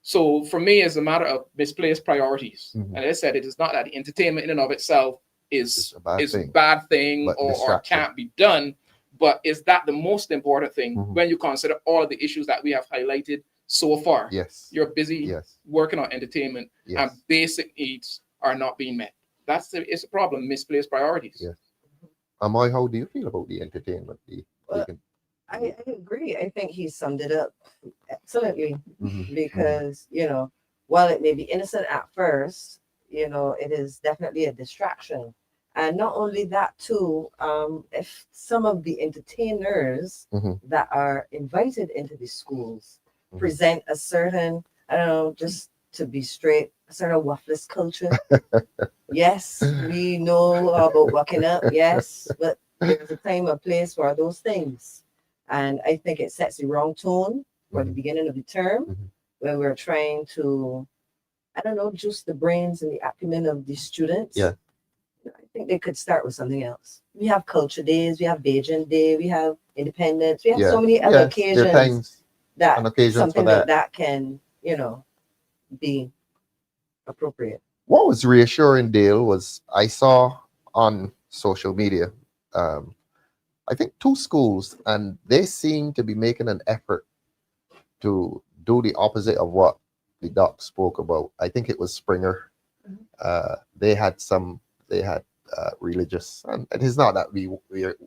So for me, it's a matter of misplaced priorities. Mhm. And as I said, it is not that the entertainment in and of itself is It's a bad thing. bad thing But or distraction. can't be done, but is that the most important thing Mhm. when you consider all of the issues that we have highlighted so far? Yes. You're busy Yes. working on entertainment Yes. and basic needs are not being met. It's a problem, misplaced priorities. Yes. Amoy, how do you feel about the entertainment? Well, I agree. I think he summed it up excellently Mhm. because, while it may be innocent at first, it is definitely a distraction. And not only that, too, if some of the entertainers Mhm. that are invited into the schools Mhm. present a certain, I don't know, just to be straight, a certain worthless culture. Yes, we know about walking up, yes, but there's a time and place for those things. And I think it sets the wrong tone for the Mhm. beginning of the term Mhm. when we're trying to, I don't know, juice the brains and the acumen of the students. Yeah. I think they could start with something else. We have culture days, we have Beijing Day, we have Independence, we have Yeah. so many other There are occasions times that and occasions something for like that. that can, be appropriate. What was reassuring, Dale, was I saw on social media, I think 2 schools, and they seem to be making an effort to do the opposite of what the doc spoke about. I think it was Springer. They had religious, and it is not that we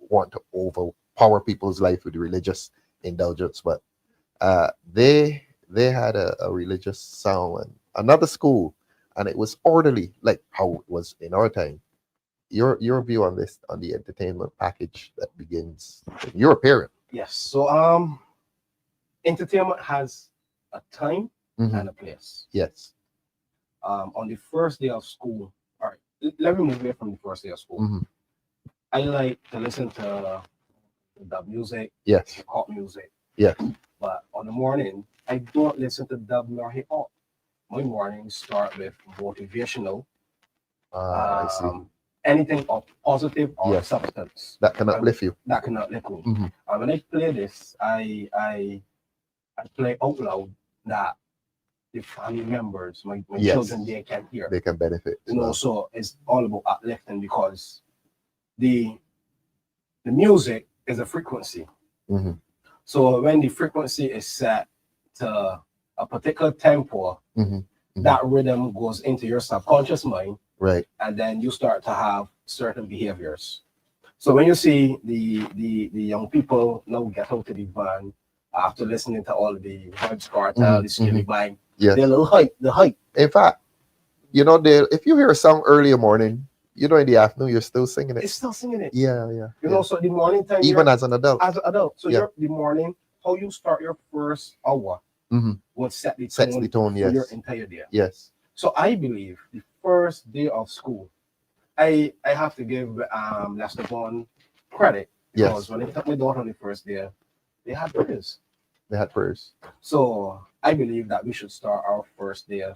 want to overpower people's life with religious indulgence, but they had a religious sound, and another school, and it was orderly, like how it was in our time. Your view on this, on the entertainment package that begins. You're a parent. Yes. So entertainment has a time and a place. Yes. On the first day of school, all right, let me move away from the first day of school. Mhm. I like to listen to dub music, Yes. hip hop music. Yes. But on the morning, I don't listen to dub nor hip hop. My mornings start with motivational, I see. anything of positive or Yes. substance That can uplift you. that can uplift me. Mhm. And when I play this, I play out loud that the family members, my Yes. children, they can hear. They can benefit. as You know, well. so it's all about uplifting because the music is a frequency. Mhm. So when the frequency is set to a particular tempo, Mhm. that rhythm goes into your subconscious mind, Right. and then you start to have certain behaviors. So when you see the young people now get out to the van after listening to all the Vibes Cartel, Mhm, the Skilly Bang, Yes. they're a little hype, the hype. In fact, Dale, if you hear a song early in the morning, in the afternoon, you're still singing It's it. still singing it. Yeah. You know, so the morning time, Even as an adult. as an adult. So Yeah. you're the morning, how you start your first hour Mhm. will set the Sets tone, the tone, for your yes. entire day. Yes. So I believe the first day of school, I have to give Lester Thorne credit because Yes. when I took my daughter on the first day, they had prayers. They had prayers. So I believe that we should start our first day,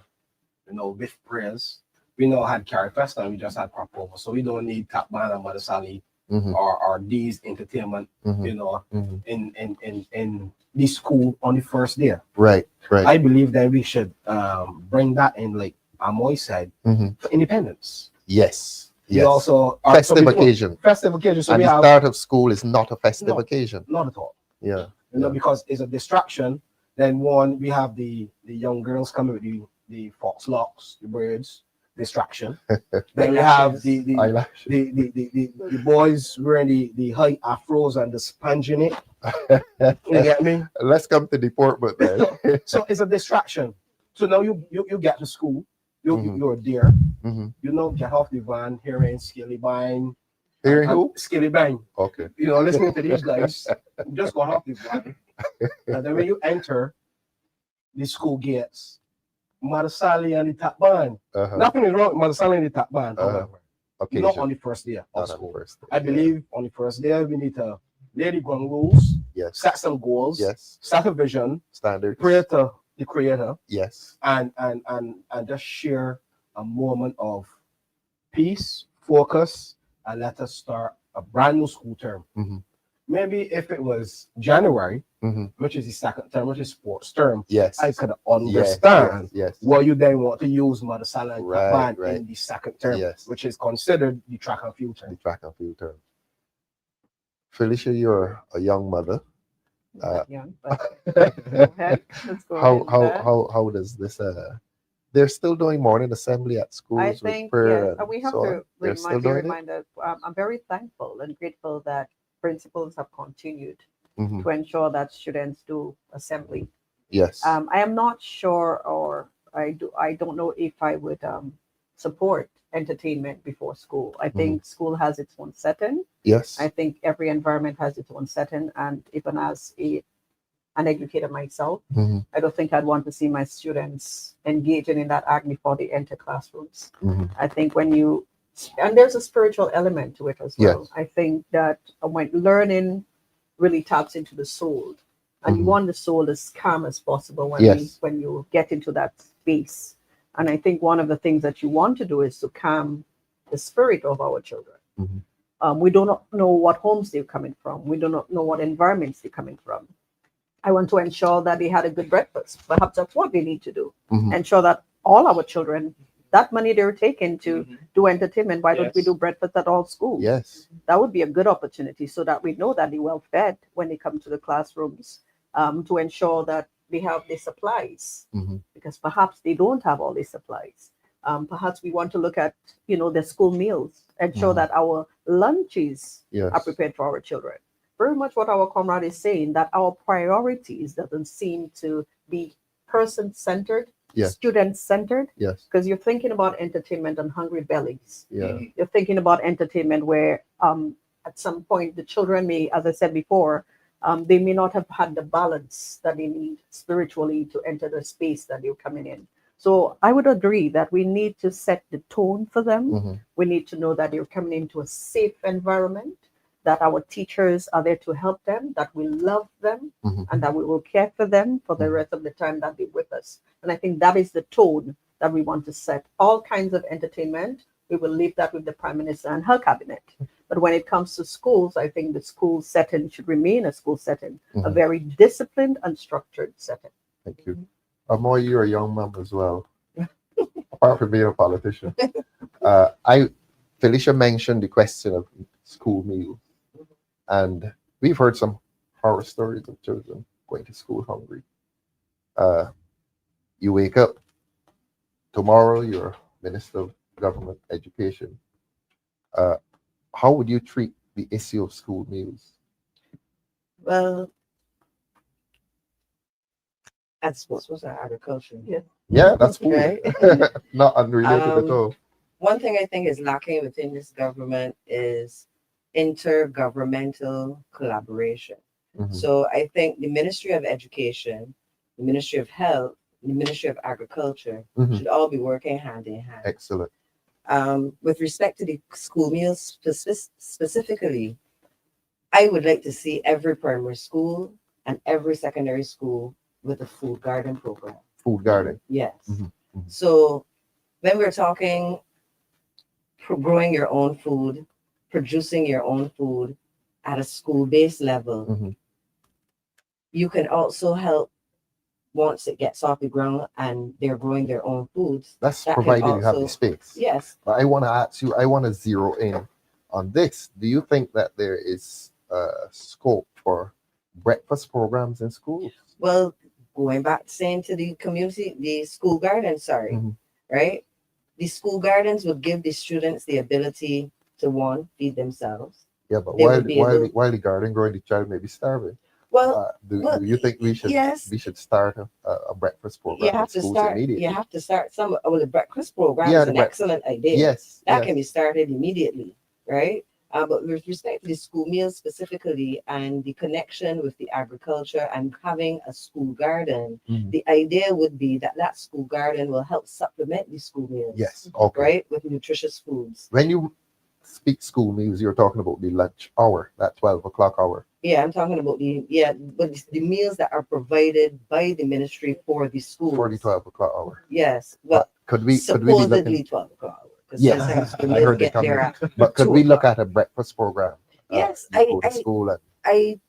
with prayers. We now had Carrie Fest and we just had crop over, so we don't need Tap Band and Mother Sally Mhm. or these entertainment, Mhm. in Mhm. the school on the first day. Right. Right. I believe that we should bring that in, like Amoy said, Mhm. for independence. Yes. We Yes. also Festive occasion. Festive occasion. So And we the have start of school is not a festive No. occasion. not at all. Yeah. Because it's a distraction. Then one, we have the young girls coming with the fox locks, the braids, distraction. Then we have the Eyelash. the boys wearing the high afros and the sponge in it. You get me? Let's come to deportment then. So it's a distraction. So now you get to school, Mhm. you're there, Mhm. get off the van, hearing Skilly Bang. Hearing who? Skilly Bang. Okay. Listening to these guys. You just got off the van. And then when you enter the school gates, Mother Sally and the Tap Band. Uh-huh. Nothing is wrong with Mother Sally and the Tap Band, Uh-huh. however. Occasion. Not on the first day Not of on school. the first day, I yeah. believe on the first day we need to lay the ground rules, Yes. set some goals, Yes. set a vision, Standards. pray to the creator, Yes. and just share a moment of peace, focus, and let us start a brand new school term. Mhm. Maybe if it was January, Mhm. which is the second term, which is sports term, Yes. I could Yes. understand Yes. why you then want to use Mother Salah and Right, Taban right. in the second term, Yes. which is considered the track and field The term. track and field term. Felicia, you're a young mother. Not young, but go ahead. Let's go ahead with that. How does this they're still doing morning assembly at schools I with think prayer yes, and we have so to on? They're still be doing it? reminded. I'm very thankful and grateful that principals have continued Mhm. to ensure that students do assembly. Yes. I am not sure, or I don't know if I would support entertainment before school. I think school has its own setting. Yes. I think every environment has its own setting, and even as an educator myself, Mhm. I don't think I'd want to see my students engaging in that act before they enter classrooms. Mhm. I think and there's a spiritual element to it as well. Yes. I think that when learning really taps into the soul, and you Mhm. want the soul as calm as possible Yes. when you get into that space. And I think one of the things that you want to do is to calm the spirit of our children. Mhm. We do not know what homes they're coming from. We do not know what environments they're coming from. I want to ensure that they had a good breakfast. Perhaps that's what they need to do. Mhm. Ensure that all our children, that money they're taking to Mhm. do entertainment, why don't we Yes. do breakfast at all schools? Yes. That would be a good opportunity so that we know that they're well fed when they come to the classrooms, to ensure that they have the supplies, Mhm. because perhaps they don't have all these supplies. Perhaps we want to look at, the school meals, ensure Mhm. that our lunches Yes. are prepared for our children. Very much what our comrade is saying, that our priorities doesn't seem to be person-centered, Yes. student-centered, Yes. because you're thinking about entertainment and hungry bellies. Yeah. You're thinking about entertainment where at some point the children may, as I said before, they may not have had the balance that they need spiritually to enter the space that they're coming in. So I would agree that we need to set the tone for them. Mhm. We need to know that they're coming into a safe environment, that our teachers are there to help them, that we love them, Mhm. and that we will care for them for the rest of the time that they're with us. And I think that is the tone that we want to set. All kinds of entertainment, we will leave that with the Prime Minister and her cabinet. But when it comes to schools, I think the school setting should remain a school setting, a Mhm. very disciplined and structured setting. Thank you. Amoy, you're a young mom as well, apart from being a politician. Felicia mentioned the question of school meals, and we've heard some horror stories of children going to school hungry. You wake up tomorrow, you're Minister of Government Education. How would you treat the issue of school meals? Well, that's supposed to agriculture. Yeah. Yeah, that's food. Right. Not unrelated at all. One thing I think is lacking within this government is intergovernmental collaboration. Mhm. So I think the Ministry of Education, the Ministry of Health, the Ministry of Agriculture Mhm. should all be working hand in hand. Excellent. With respect to the school meals specifically, I would like to see every primary school and every secondary school with a food garden program. Food garden. Yes. Mhm, mhm. So when we're talking growing your own food, producing your own food at a school-based level, Mhm. you can also help once it gets off the ground and they're growing their own foods. That's that can provided you have the also- space. Yes. But I want to ask you, I want to zero in on this. Do you think that there is scope for breakfast programs in schools? Well, going back saying to the community, the school gardens, Mhm. right? The school gardens will give the students the ability to one, feed themselves. Yeah, but They while would be able- while the garden growing, the child may be starving. Well, Do well, you think we should yes. start a breakfast program you in have to schools start. immediately? You have to start some. Well, the breakfast program Yeah, is the an breakfast. excellent idea. Yes, That yes. can be started immediately, right? But with respect to the school meals specifically and the connection with the agriculture and having a school garden, Mhm. the idea would be that that school garden will help supplement the school meals. Yes. Okay. Right, with nutritious foods. When you speak school meals, you're talking about the lunch hour, that 12 o'clock hour. Yeah, I'm talking about the meals that are provided by the ministry for the schools. For the 12 o'clock hour. Yes, But well, could we be supposedly looking? 12 o'clock. Because Yeah, sometimes the I meals heard they get come there in. at But could 2 we look o'clock. at a breakfast program? Yes, you go to school and I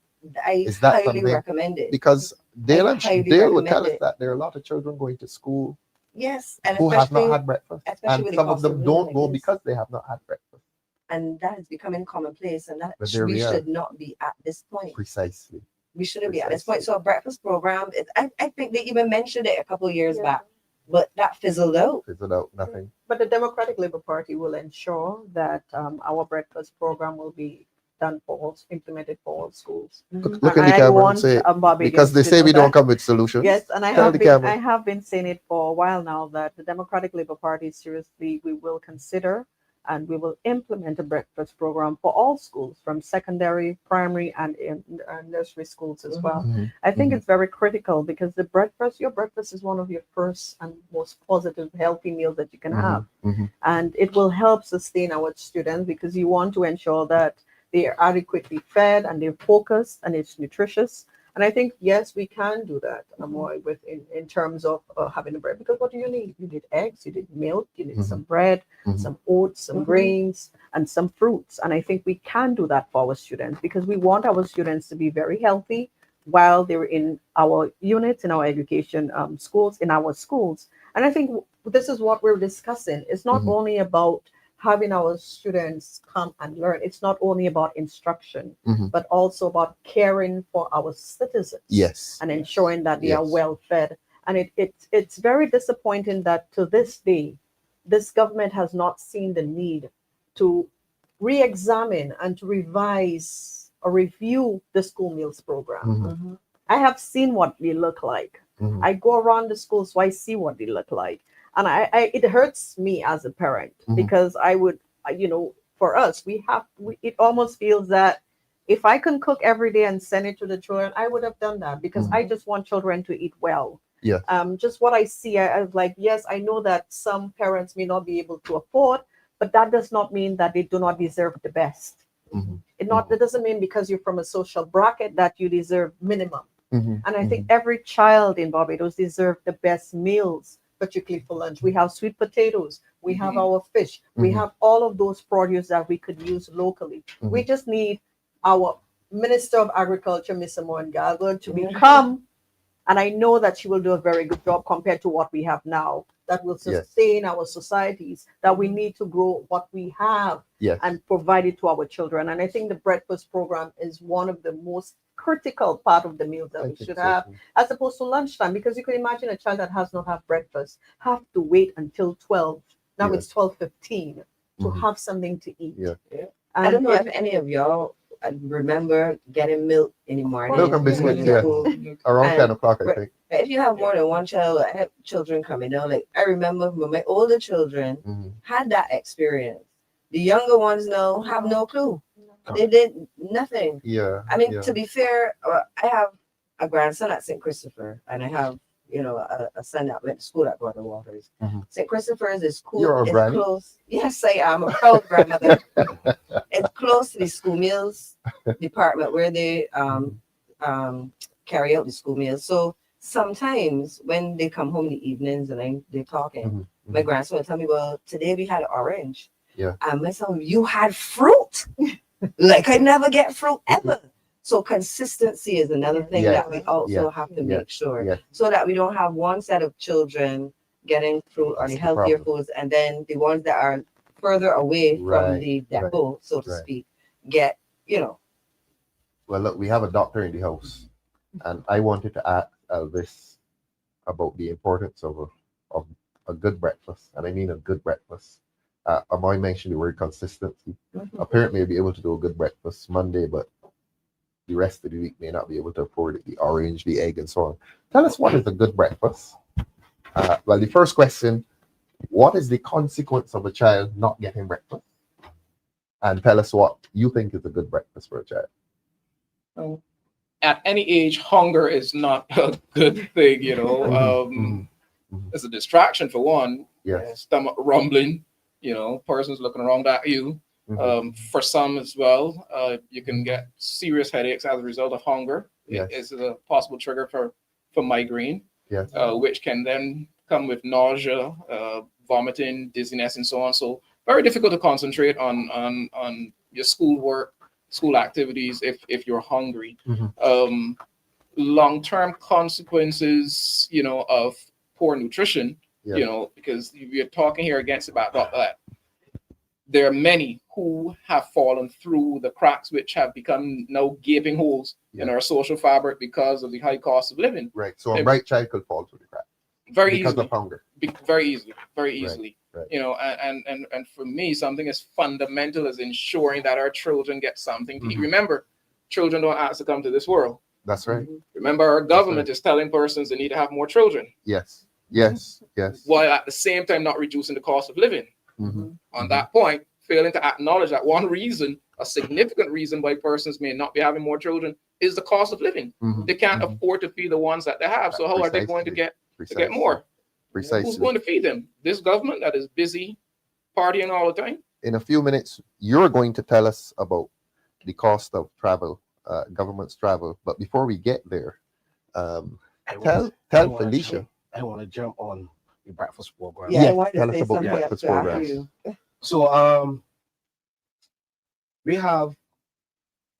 Is that highly something- recommend it. because Dale highly will tell recommend us it. that there are a lot of children going to school Yes, and who have especially not had breakfast, especially and with the some of cost of them living don't like go this. because they have not had breakfast. and that is becoming commonplace, and that But there we we are. should not be at this point. Precisely. We shouldn't be at this point. Precisely. So a breakfast program, I think they even mentioned it a couple years Yeah. back, but that fizzled out. Fizzled out, nothing. But the Democratic Labour Party will ensure that our breakfast program will be done for all, implemented for all schools. Look And in the I camera and want say, Barbadians because they to say know we don't that. come with solutions. Yes, and Tell the camera. I have been saying it for a while now that the Democratic Labour Party, seriously, we will consider and we will implement a breakfast program for all schools, from secondary, primary, and in nursery schools as well. Mhm. I think Mhm. it's very critical because your breakfast is one of your first and most positive, healthy meals that you can have. Mhm. And it will help sustain our students because you want to ensure that they are adequately fed and they're focused and it's nutritious. And I think, yes, we can do that, Amoy, with in terms of having the bread. Because what do you need? You need eggs, you need milk, you need some bread, some oats, some grains, and some fruits. And I think we can do that for our students because we want our students to be very healthy while they're in our units, in our education schools, in our schools. And I think this is what we're discussing. It's not only about having our students come and learn. It's not only about instruction, but also about caring for our citizens. Yes. And ensuring that they are Yes. well fed. And it's very disappointing that to this day, this government has not seen the need to re-examine and to revise or review the school meals program. I have seen what they look like. I go around the schools, so I see what they look like. And it hurts me as a parent because I would, for us, it almost feels that if I can cook every day and send it to the children, I would have done that because I just want children to eat well. Yeah. Just what I see, I was like, yes, I know that some parents may not be able to afford, but that does not mean that they do not deserve the best. It doesn't mean because you're from a social bracket that you deserve minimum. And I think every child in Barbados deserves the best meals, particularly for lunch. We have sweet potatoes, we have our fish, we have all of those produce that we could use locally. We just need our Minister of Agriculture, Ms. Amoy Galgo, to become, and I know that she will do a very good job compared to what we have now, that will sustain our societies, that we need to grow what we have and provide it to our children. And I think the breakfast program is one of the most critical part of the meal that we should have, as opposed to lunchtime, because you can imagine a child that has not had breakfast have to wait until 12. Now it's 12:15 to have something to eat. I don't know if any of y'all remember getting milk in the morning. Milk and biscuits, around And 10 o'clock, I think. If you have more than one child, I have children coming down. Like I remember when my older children had that experience. The younger ones now have no clue. They did nothing. I mean, to be fair, I have a grandson at St. Christopher, and I have, a son that went to school at Gordon Waters. St. Christopher's is cool. You're a it's granny? close. Yes, I am a proud grandmother. It's close to the school meals department where they carry out the school meals. So sometimes when they come home in the evenings and they're talking, my grandson will tell me, well, today we had an orange. And my son, you had fruit. Like I never get fruit ever. So consistency is another thing that we also have to make sure, so that we don't have one set of children getting fruit or the healthier foods, and then the ones that are further away from the depot, so to speak, get, Well, look, we have a doctor in the house, and I wanted to ask Elvis about the importance of a good breakfast, and I mean a good breakfast. Amoy mentioned the word consistency. Apparently, you'll be able to do a good breakfast Monday, but the rest of the week may not be able to afford it, the orange, the egg, and so on. Tell us, what is a good breakfast? Well, the first question, what is the consequence of a child not getting breakfast? And tell us what you think is a good breakfast for a child. At any age, hunger is not a good thing, It's a distraction for one. Stomach rumbling, persons looking around at you. For some as well, you can get serious headaches as a result of hunger. It is a possible trigger for migraine, which can then come with nausea, vomiting, dizziness, and so on. So very difficult to concentrate on your schoolwork, school activities if you're hungry. Long-term consequences, of poor nutrition, because we're talking here about that. There are many who have fallen through the cracks, which have become now gaping holes in our social fabric because of the high cost of living. Right. So a bright child could fall through the cracks because of hunger. Very easily. Right. And for me, something as fundamental as ensuring that our children get something to eat. Remember, children don't ask to come to this world. That's right. Remember, our government is telling persons they need to have more children. Yes. While at the same time not reducing the cost of living. On that point, failing to acknowledge that one reason, a significant reason why persons may not be having more children, is the cost of living. They can't afford to feed the ones that they have. So how are they going to get more? Who's going to feed them? This government that is busy partying all the time? In a few minutes, you're going to tell us about the cost of travel government's travel. But before we get there, I tell wanna Felicia. jump- I want to jump on the breakfast program. Yeah, I Yes, wanted to tell us say about something breakfast after programs. you. So we have A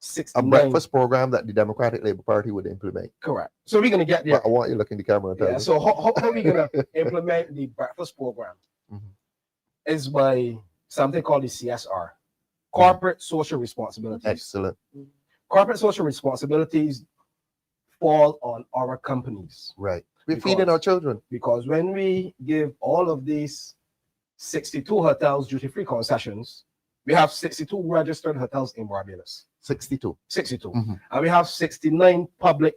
69. breakfast program that the Democratic Labour Party would implement. Correct. So we're gonna get there. But I want you to look in the camera and tell Yeah. me. So how are we gonna implement the breakfast program? Mhm. Is by something called the CSR, corporate social responsibilities. Excellent. Corporate social responsibilities fall on our companies, Right. We're Because- feeding our children. because when we give all of these 62 hotels duty-free concessions, we have 62 registered hotels in Barbados. 62. 62. Mhm. And we have 69 public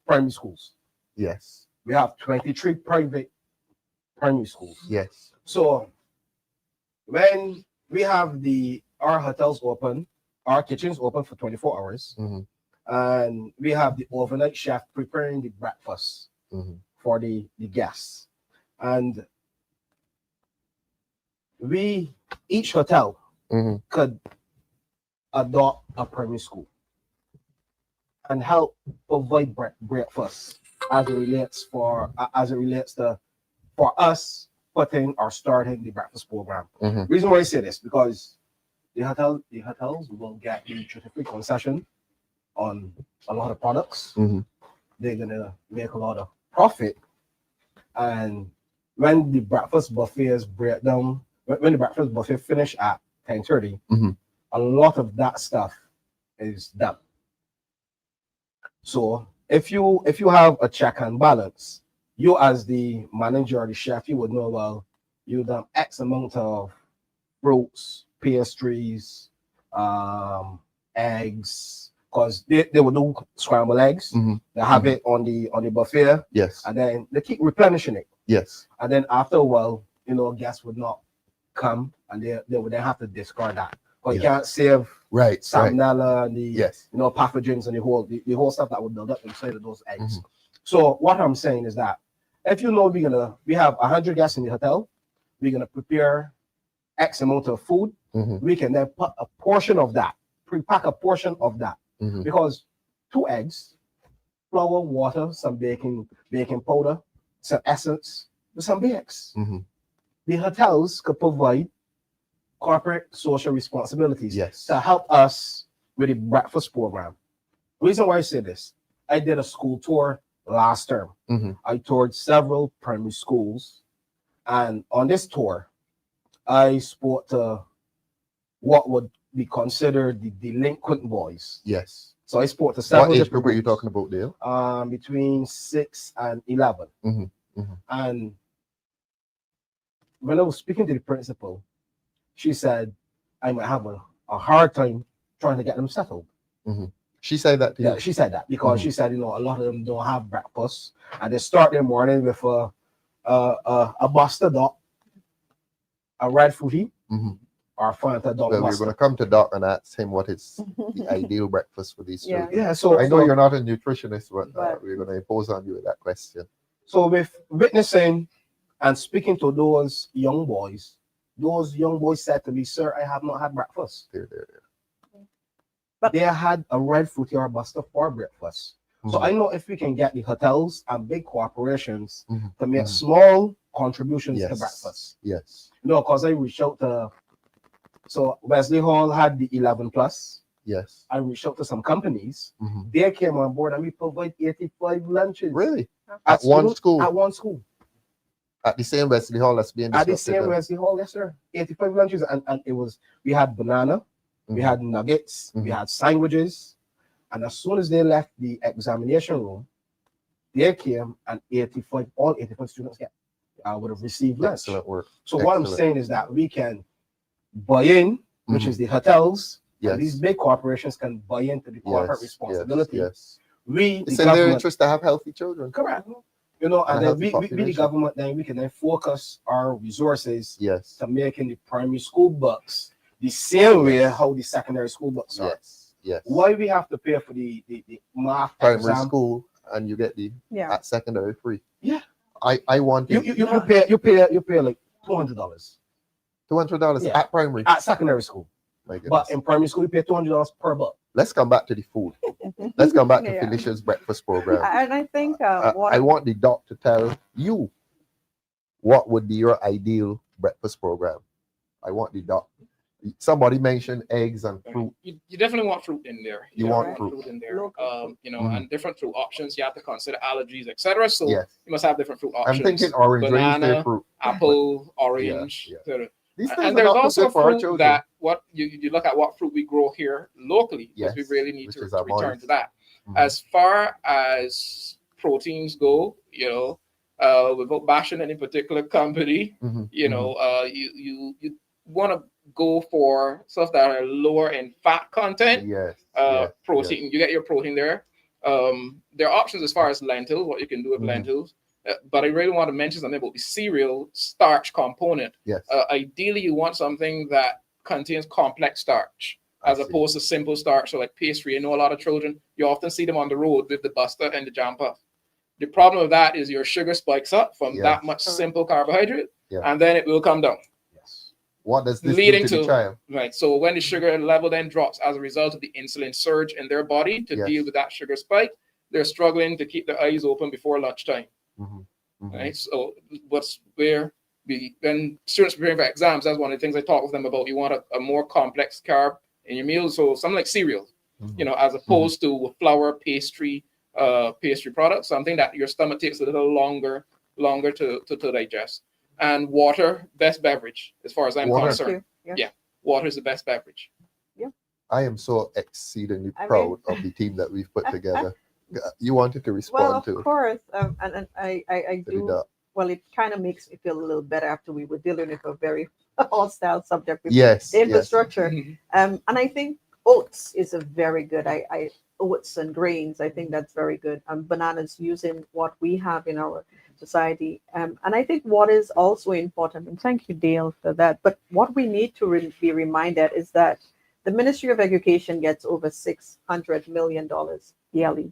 primary schools. Yes. We have 23 private primary schools. Yes. So when we have our hotels open, our kitchens open for 24 hours, Mhm. and we have the overnight chef preparing the breakfast Mhm. for the guests. And each hotel Mhm. could adopt a primary school and help provide breakfast as it relates to for us putting or starting the breakfast program. Mhm. Reason why I say this because the hotels will get the duty-free concession on a lot of products. Mhm. They're gonna make a lot of profit, and when the breakfast buffets break down, when the breakfast buffet finish at 10:30, Mhm. a lot of that stuff is done. So if you have a check and balance, you as the manager or the chef, you would know, well, you done X amount of fruits, pastries, eggs, because they will do scrambled eggs. Mhm. They have it on the buffet, Yes. and then they keep replenishing it. Yes. And then after a while, guests would not come, and they would then have to discard that. Because you Yeah. can't save Right. Right. salmonella and the Yes. pathogens and the whole stuff that would build up inside of those eggs. Mhm. So what I'm saying is that if we have 100 guests in the hotel, we're gonna prepare X amount of food. Mhm. We can then put a portion of that, pre-pack a portion of that, Mhm. because 2 eggs, flour, water, some baking powder, some essence, with some bakes. Mhm. The hotels could provide corporate social responsibilities Yes. to help us with the breakfast program. Reason why I say this, I did a school tour last term. Mhm. I toured several primary schools, and on this tour, I spoke to what would be considered the delinquent boys. Yes. So I spoke to several What age different group are you groups, talking about, Dale? between 6 and 11. Mhm. Mhm. And when I was speaking to the principal, she said I might have a hard time trying to get them settled. She said that to you. Yeah, she said that because she said, a lot of them don't have breakfast, and they start their morning with a Buster Dot, a red fruity, Mhm. or Fanta Dot Well, we're Buster. going to come to Doc and ask him what is the ideal breakfast for these Yeah. children. Yeah, so I know you're not a nutritionist, but But- we're going to impose on you with that question. So with witnessing and speaking to those young boys said to me, "Sir, I have not had breakfast." There. But- They had a red fruity or Buster for breakfast. So Mhm. I know if we can get the hotels and big corporations Mhm. to make Mhm. small contributions to Yes. breakfast. Yes. Because I reached out to, so Wesley Hall had the 11 plus. Yes. I reached out to some companies. Mhm. They came on board and we provide 85 lunches. Really? At one school? At one school. At the same Wesley Hall that's being At the discussed. same Wesley Hall, yes, sir. 85 lunches. And we had banana, we had nuggets, we Mhm. had sandwiches. And as soon as they left the examination room, they came and all 85 students would have received lunch. Excellent work. So what I'm Excellent. saying is that we can buy in, which Mhm. is the hotels. Yes. And these big corporations can buy into the corporate responsibility. Yes. We, the It's in their government, interest to have healthy children. correct. And And a then healthy we the population. government, then we can then focus our resources Yes. to making the primary school books the same way Yes. how the secondary school books are. Yes. Yes. Why we have to pay for the math Primary exam? school and you get the Yeah. at secondary free. Yeah. I want You pay like $200 $200 Yeah. at primary. at secondary school. My goodness. But in primary school, you pay $200 per book. Let's come back to the food. Let's come back to Yeah. Felicia's breakfast program. And I think what I want the doc to tell you what would be your ideal breakfast program. I want the doc. Somebody mentioned eggs and fruit. You definitely want fruit in there. You definitely want fruit. in there. Local You know, Mhm. and different fruit options. You have to consider allergies, etc. So Yes. you must have different fruit I'm options. thinking orange. Raise their banana, fruit. apple, orange. yeah. etc. These things And are there's not too also good for our fruit children. that what you look at what fruit we grow here locally, because we Yes, really need which to is return Amoy. to that. Mhm. As far as proteins go, you know, without bashing any particular company, Mhm, you know, you want to go for stuff that are lower in fat content. Yes. Protein. yes. You get your protein there. There are options as far as lentils, what you can do with Mhm. lentils. But I really want to mention something about the cereal starch component. Yes. Ideally, you want something that contains complex starch I as see. opposed to simple starch. So like pastry, you know, a lot of children, you often see them on the road with the buster and the jam puff. The problem with that is your sugar spikes up from Yes. that much simple carbohydrate, Yeah. and then it will come down. Yes. What does this Leading do to the to- child? Right. So when the sugar level then drops as a result of the insulin surge in their body to Yes. deal with that sugar spike, they're struggling to keep their eyes open before lunchtime. Mhm, mhm. Right. So what's where when students preparing for exams, that's one of the things I talk with them about. You want a more complex carb in your meals. So something like cereal, Mhm. you know, as opposed to flour, pastry products, something that your stomach takes a little longer to digest. And water, best beverage, as far as I'm Water. concerned. Yeah. Water is the best beverage. I am so exceedingly I mean- proud of the team that we've put together. You wanted to well, respond of to course, and I the do. doc. Well, it kind of makes me feel a little better after we were dealing with a very hostile subject with Yes. the Yes. infrastructure. And I think oats is a very good. I oats and grains. I think that's very good. Bananas using what we have in our society. And I think what is also important. And thank you, Dale, for that. But what we need to be reminded is that the Ministry of Education gets over $600 million yearly.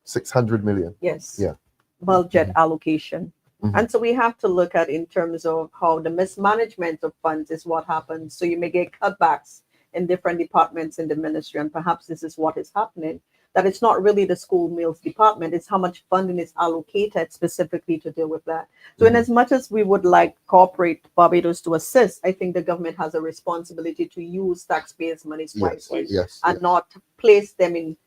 600 million. Yes. Yeah. Budget allocation. Mhm. And so we have to look at in terms of how the mismanagement of funds is what happens. So you may get cutbacks in different departments in the ministry, and perhaps this is what is happening. That it's not really the school meals department, it's how much funding is allocated specifically to deal with that. So in Mhm. as much as we would like corporate Barbados to assist, I think the government has a responsibility to use taxpayers' money Yes. wisely Yes. and yes. not place them in,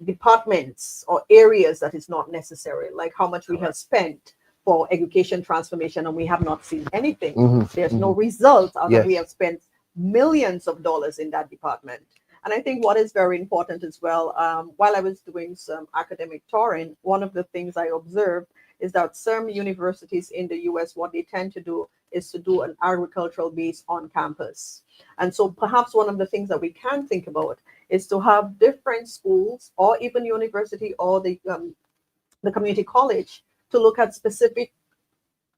departments or areas that is not necessary, like how much we have spent for education transformation and we have not seen anything. Mhm, There's no mhm. result out Yes. of we have spent millions of dollars in that department. And I think what is very important as well, while I was doing some academic touring, one of the things I observed is that some universities in the US, what they tend to do is to do an agricultural base on campus. And so perhaps one of the things that we can think about is to have different schools or even university or the community college to look at specific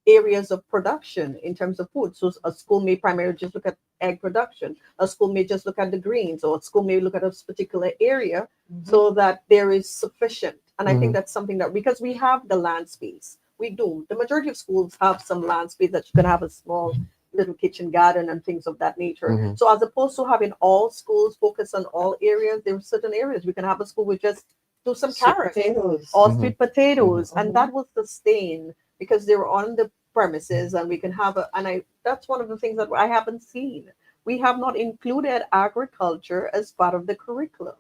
areas of production in terms of food. So a school may primarily just look at egg production. A school may just look at the greens, or a school may look at a particular area so that there is sufficient. And I think that's something that, because we have the land space, we do. The majority of schools have some land space that you can have a small little kitchen garden and things of that nature. Mhm. So as opposed to having all schools focus on all areas, there are certain areas we can have a school with just do some Sweet carrots potatoes. or Mhm. sweet potatoes, and Mhm. that will sustain because they were on the premises, and we can have that's one of the things that I haven't seen. We have not included agriculture as part of the curriculum.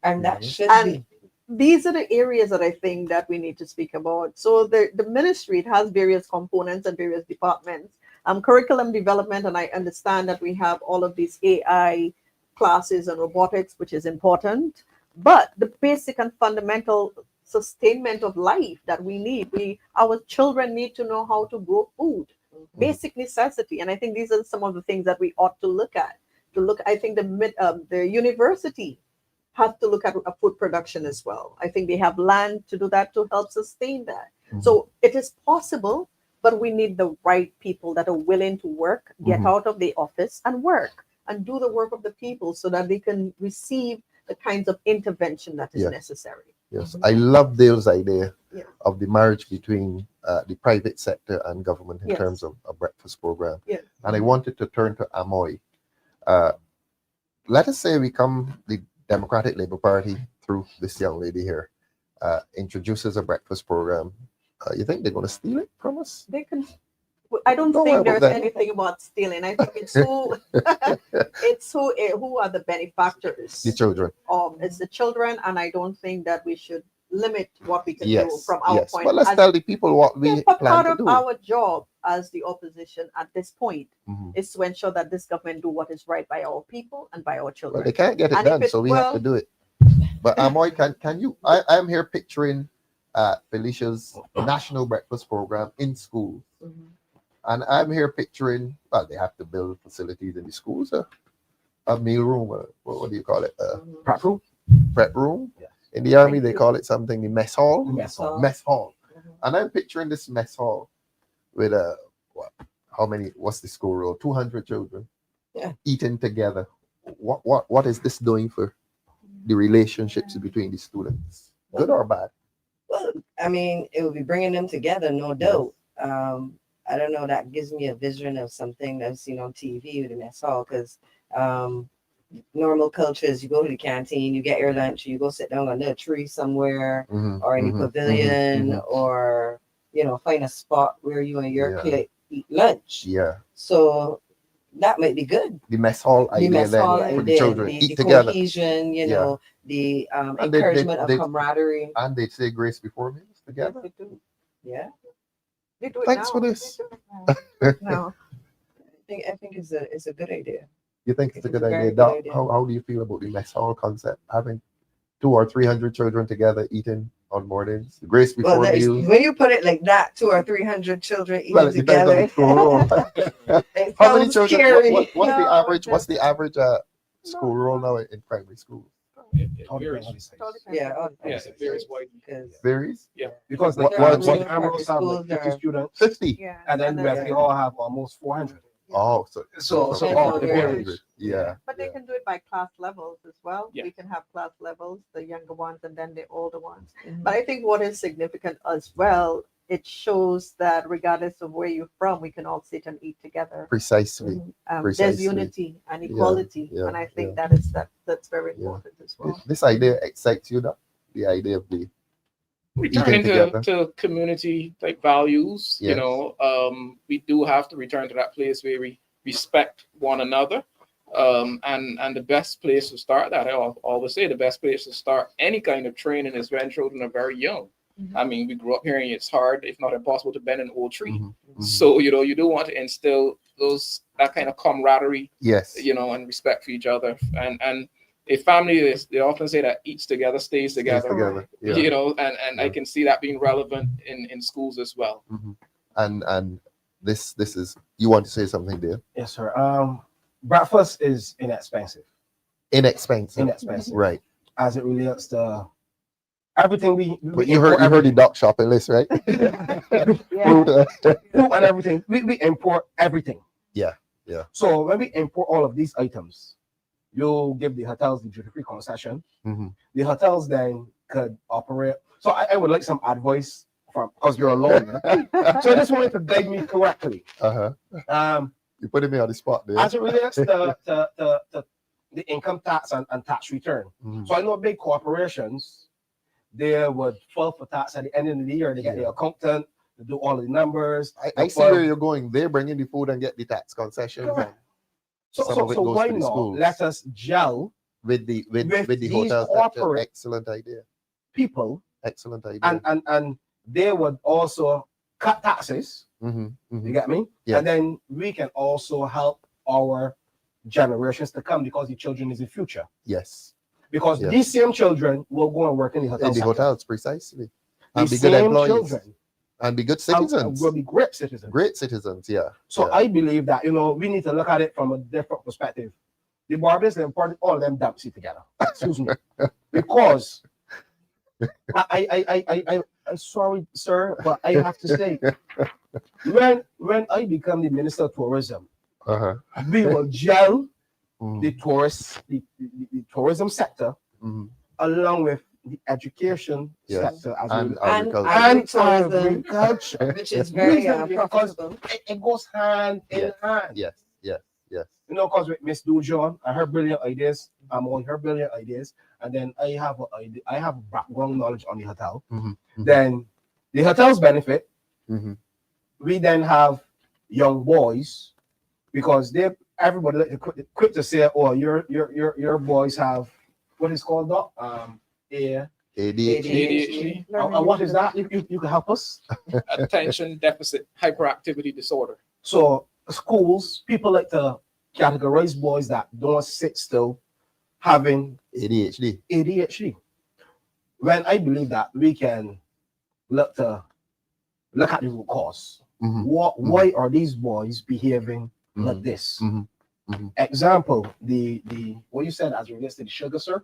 And that should And be. these are the areas that I think that we need to speak about. So the ministry, it has various components and various departments. Curriculum development, and I understand that we have all of these AI classes and robotics, which is important. But the basic and fundamental sustainment of life that we need, our children need to know how to grow food, basic necessity. And I think these are some of the things that we ought to look at. I think the university have to look at food production as well. I think they have land to do that to help sustain that. So it is possible, but we need the right people that are willing to work, get out of the office and work and do the work of the people so that they can receive the kinds of intervention that is Yes. necessary. Yes, I love Dale's idea Yeah. of the marriage between the private sector and government in Yes. terms of a breakfast program. Yes. And I wanted to turn to Amoy. Let us say the Democratic Labour Party, through this young lady here, introduces a breakfast program. You think they're going to steal it from us? They can. I don't Don't worry think about there's that. anything about stealing. I think it's who it's who are the benefactors. The children. It's the children, and I don't think that we should limit what we can do Yes. from our Yes. point. But let's as- tell the people what we Yeah, but plan part to of do. our job as the opposition at this point Mhm. is to ensure that this government do what is right by our people and by our Well, children. they can't get it And if done, it- so we have well- to do it. But Amoy, can you? I'm here picturing Felicia's national breakfast program in school, Mhm. and I'm here picturing. Well, they have to build facilities in the schools, a meal room, what do you call it? Mhm. Prep room? Prep room. Yeah. In the army, Thank they you. call it something the mess hall. Mess hall. Mess hall. Mhm. And I'm picturing this mess hall with how many? What's the school rule? 200 children, Yeah. eating together. What is this doing for the relationships between the students? Good or bad? Well, I mean, it will be bringing them together, no doubt. I don't know. That gives me a vision of something that I've seen on TV with the mess hall. Because normal cultures, you go to the canteen, you get your lunch, you go sit down under a tree somewhere, Mhm, or in mhm, a pavilion, mhm. or find a spot where you and your Yeah. clique eat lunch. Yeah, So that might be good. the mess hall The idea mess then hall for the idea, children the eat together, cohesion, Yeah. the And they- encouragement they- of camaraderie. and they say grace before meals Yes, together. they do. Yeah, They do it Thanks now. for this. They do it now. I think it's a good idea. You think it's a It's good a very idea? good Doc, idea. how do you feel about the mess hall concept? Having 200 or 300 children together eating on mornings, grace before Well, meals. when you put it like that, 200 or 300 children eating Well, it depends on together, the school roll. it How many sounds children? scary. What's the No, average? it What's the average school roll now in primary school? It All varies. depends on the size. It all depends Yeah, on the Yeah, size. it varies widely. Because Varies. Because What- like what- what what- Ambrose have like schools 50 are- students, 50. Yeah. and then then- we all have almost 400. Oh, so So from all 50 to varies. 400. Yeah. But they can do it by class levels as well. Yeah. We can have class levels, the younger ones and then the older ones. Mhm. But I think what is significant as well, it shows that regardless of where you're from, we can all sit and eat together. Precisely. There's Precisely. unity and equality, yeah, and I think yeah. that's very Yeah. important as well. This idea excites you, Doc? The idea of the Returning together. to community type values, Yes. we do have to return to that place where we respect one another. And the best place to start that, I always say the best place to start any kind of training is when children are very young. Mhm. I mean, we grew up hearing it's hard, if not impossible, to bend an old tree. Mhm, mhm. So, you do want to instill that kind of camaraderie, Yes. and respect for each other. And a family they often say that eats together, stays Stays together. together. Yeah. And I Yeah. can see that being relevant in schools as well. Mhm. And this is, you want to say something there? Yes, sir. Breakfast is inexpensive. Inexpensive. Right. As it relates to everything we But you heard the doc shopping list, right? Yeah. Food, food and everything. We import everything. Yeah, yeah. So when we import all of these items, you give the hotels the duty-free concession. Mhm. The hotels then could operate. So I would like some advice from, because you're a lawyer. So I just wanted to guide me correctly. Uh-huh. You're putting me on the spot there. As it relates to the income tax and tax return. Mhm. So I know big corporations, they would file for tax at the end of the year. They get Yeah. their accountant to do all the numbers. I see where you're going. They're bringing the food and get the tax concessions. Correct. Some of it So goes why to the not schools. let us gel with the with the these hotel sector. corporate- Excellent idea. people Excellent idea. and they would also cut taxes. Mhm, mhm. You get me? Yeah. And then we can also help our generations to come because the children is the future. Yes. Because Yeah. these same children will go and work in the hotel In the sector. hotels, precisely. The And be good same employees. children And be good are- citizens. will be great citizens. Great citizens, yeah. So yeah. I believe that we need to look at it from a different perspective. The Barbados, they imported all of them damn shit together. Excuse me, because I'm sorry, sir, but I have to say, when I become the minister of tourism, Uh-huh. we will gel Mhm, the tourism sector mhm. along with the education Yes. sector as And well. agriculture. And agritourism, agriculture. which is very Reason because profitable. it goes hand in Yes. hand. Yes, yes. Yes. You know, because with Miss Dujon and her brilliant ideas, Amoy, her brilliant ideas, and then I have background knowledge on the hotel. Then the hotels benefit. We then have young boys because everybody like quick to say, oh, your boys have what is called that ADHD. And what is that? You can help us. Attention deficit hyperactivity disorder. So schools, people like to categorize boys that don't sit still having ADHD. When I believe that we can look at the root cause. Why are these boys behaving like this? Example, the what you said as it relates to the sugar, sir.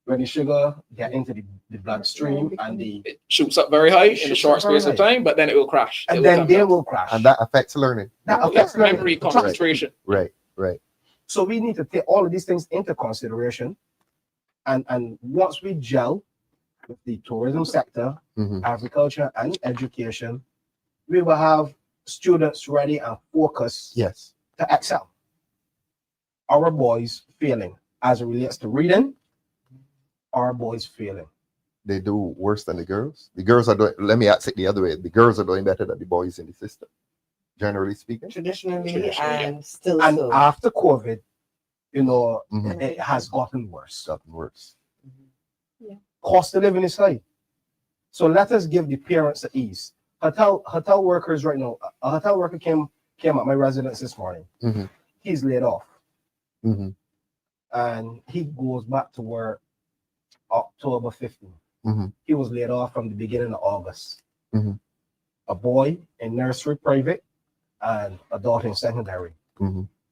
When the sugar get into the bloodstream and it shoots up very high in a short space of time, but then it will crash. And then they will crash. And that affects learning. That affects memory, concentration. Right. So we need to take all of these things into consideration. And once we gel with the tourism sector, agriculture, and education, we will have students ready and focused Yes. to excel. Our boys failing as it relates to reading, our boys failing. They do worse than the girls. The girls are doing, let me ask it the other way. The girls are doing better than the boys in the system, generally speaking. Traditionally, and still And so. after COVID, you know, it has gotten worse. Cost of living is high. So let us give the parents the ease. Hotel workers right now, a hotel worker came at my residence this morning. He's laid off. And he goes back to work October 15th. He was laid off from the beginning of August. A boy in nursery private and a daughter in secondary.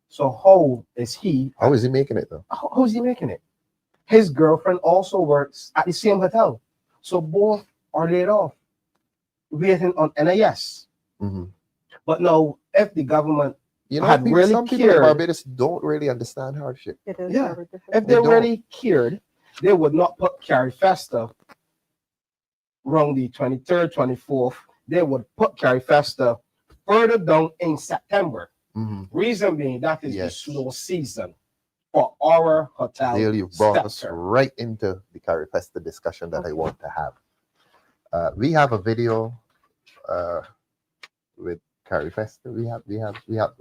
So how is he making it though? How is he making it? His girlfriend also works at the same hotel. So both are laid off, waiting on NIS. But now, if the government had really some people in cared, Barbados don't really understand hardship. It is yeah, very difficult. if they really cared, they would not put Carrie Festa around the 23rd, 24th. They would put Carrie Festa further down in September. Reason being that is the slow season for our hotel. Dale, you've brought us sector. right into the Carrie Festa discussion that I want to have. We have a video with Carrie Festa. We have.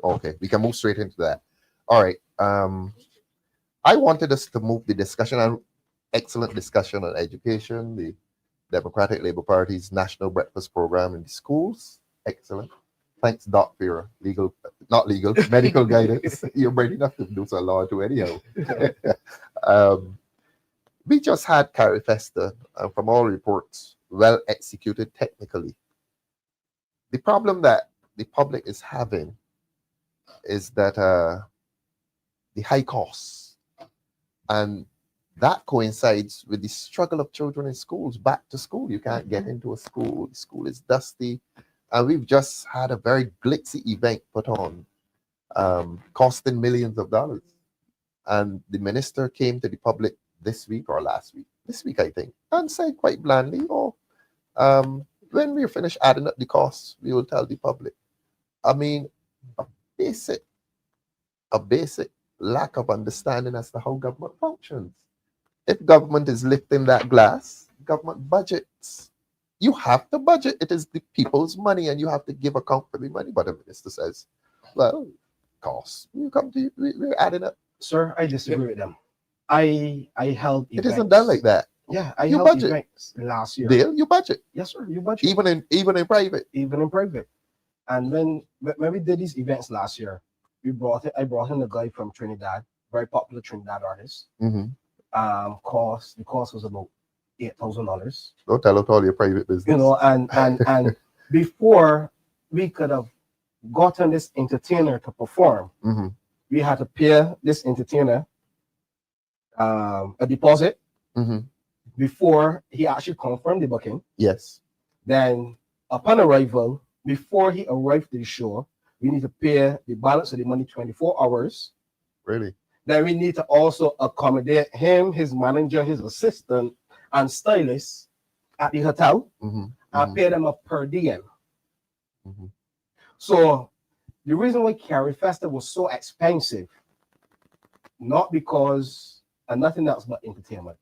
Okay, we can move straight into that. All right. I wanted us to move the discussion on excellent discussion on education, the Democratic Labour Party's National Breakfast Program in the schools. Excellent. Thanks, Doc, for your medical guidance. You're bright enough to do so law to anyhow. We just had Carrie Festa, and from all reports, well executed technically. The problem that the public is having is that the high costs, and that coincides with the struggle of children in schools. Back to school, you can't get into a school. The school is dusty. And we've just had a very glitzy event put on, costing millions of dollars. And the minister came to the public this week or last week, this week, I think, and said quite blandly, when we're finished adding up the costs, we will tell the public. I mean, a basic lack of understanding as to how government functions. If government is lifting that glass, government budgets. You have to budget. It is the people's money, and you have to give account for the money. But the minister says, well, costs. You come to we're adding up. Sir, I disagree with them. I held events. It isn't done like that. Yeah, I You held budget. events last year. Dale, you budget. Yes, sir, you budget. Even in private. Even in private. And when we did these events last year, I brought in a guy from Trinidad, very popular Trinidad artist. The cost was about $8,000. Don't tell us all your private business. You know, and before we could have gotten this entertainer to perform, we had to pay this entertainer a deposit before he actually confirmed the booking. Yes. Then upon arrival, before he arrived to the show, we need to pay the balance of the money 24 hours. Really? Then we need to also accommodate him, his manager, his assistant, and stylist at the hotel and pay them a per diem. So the reason why Carry Festa was so expensive, not because and nothing else but entertainment.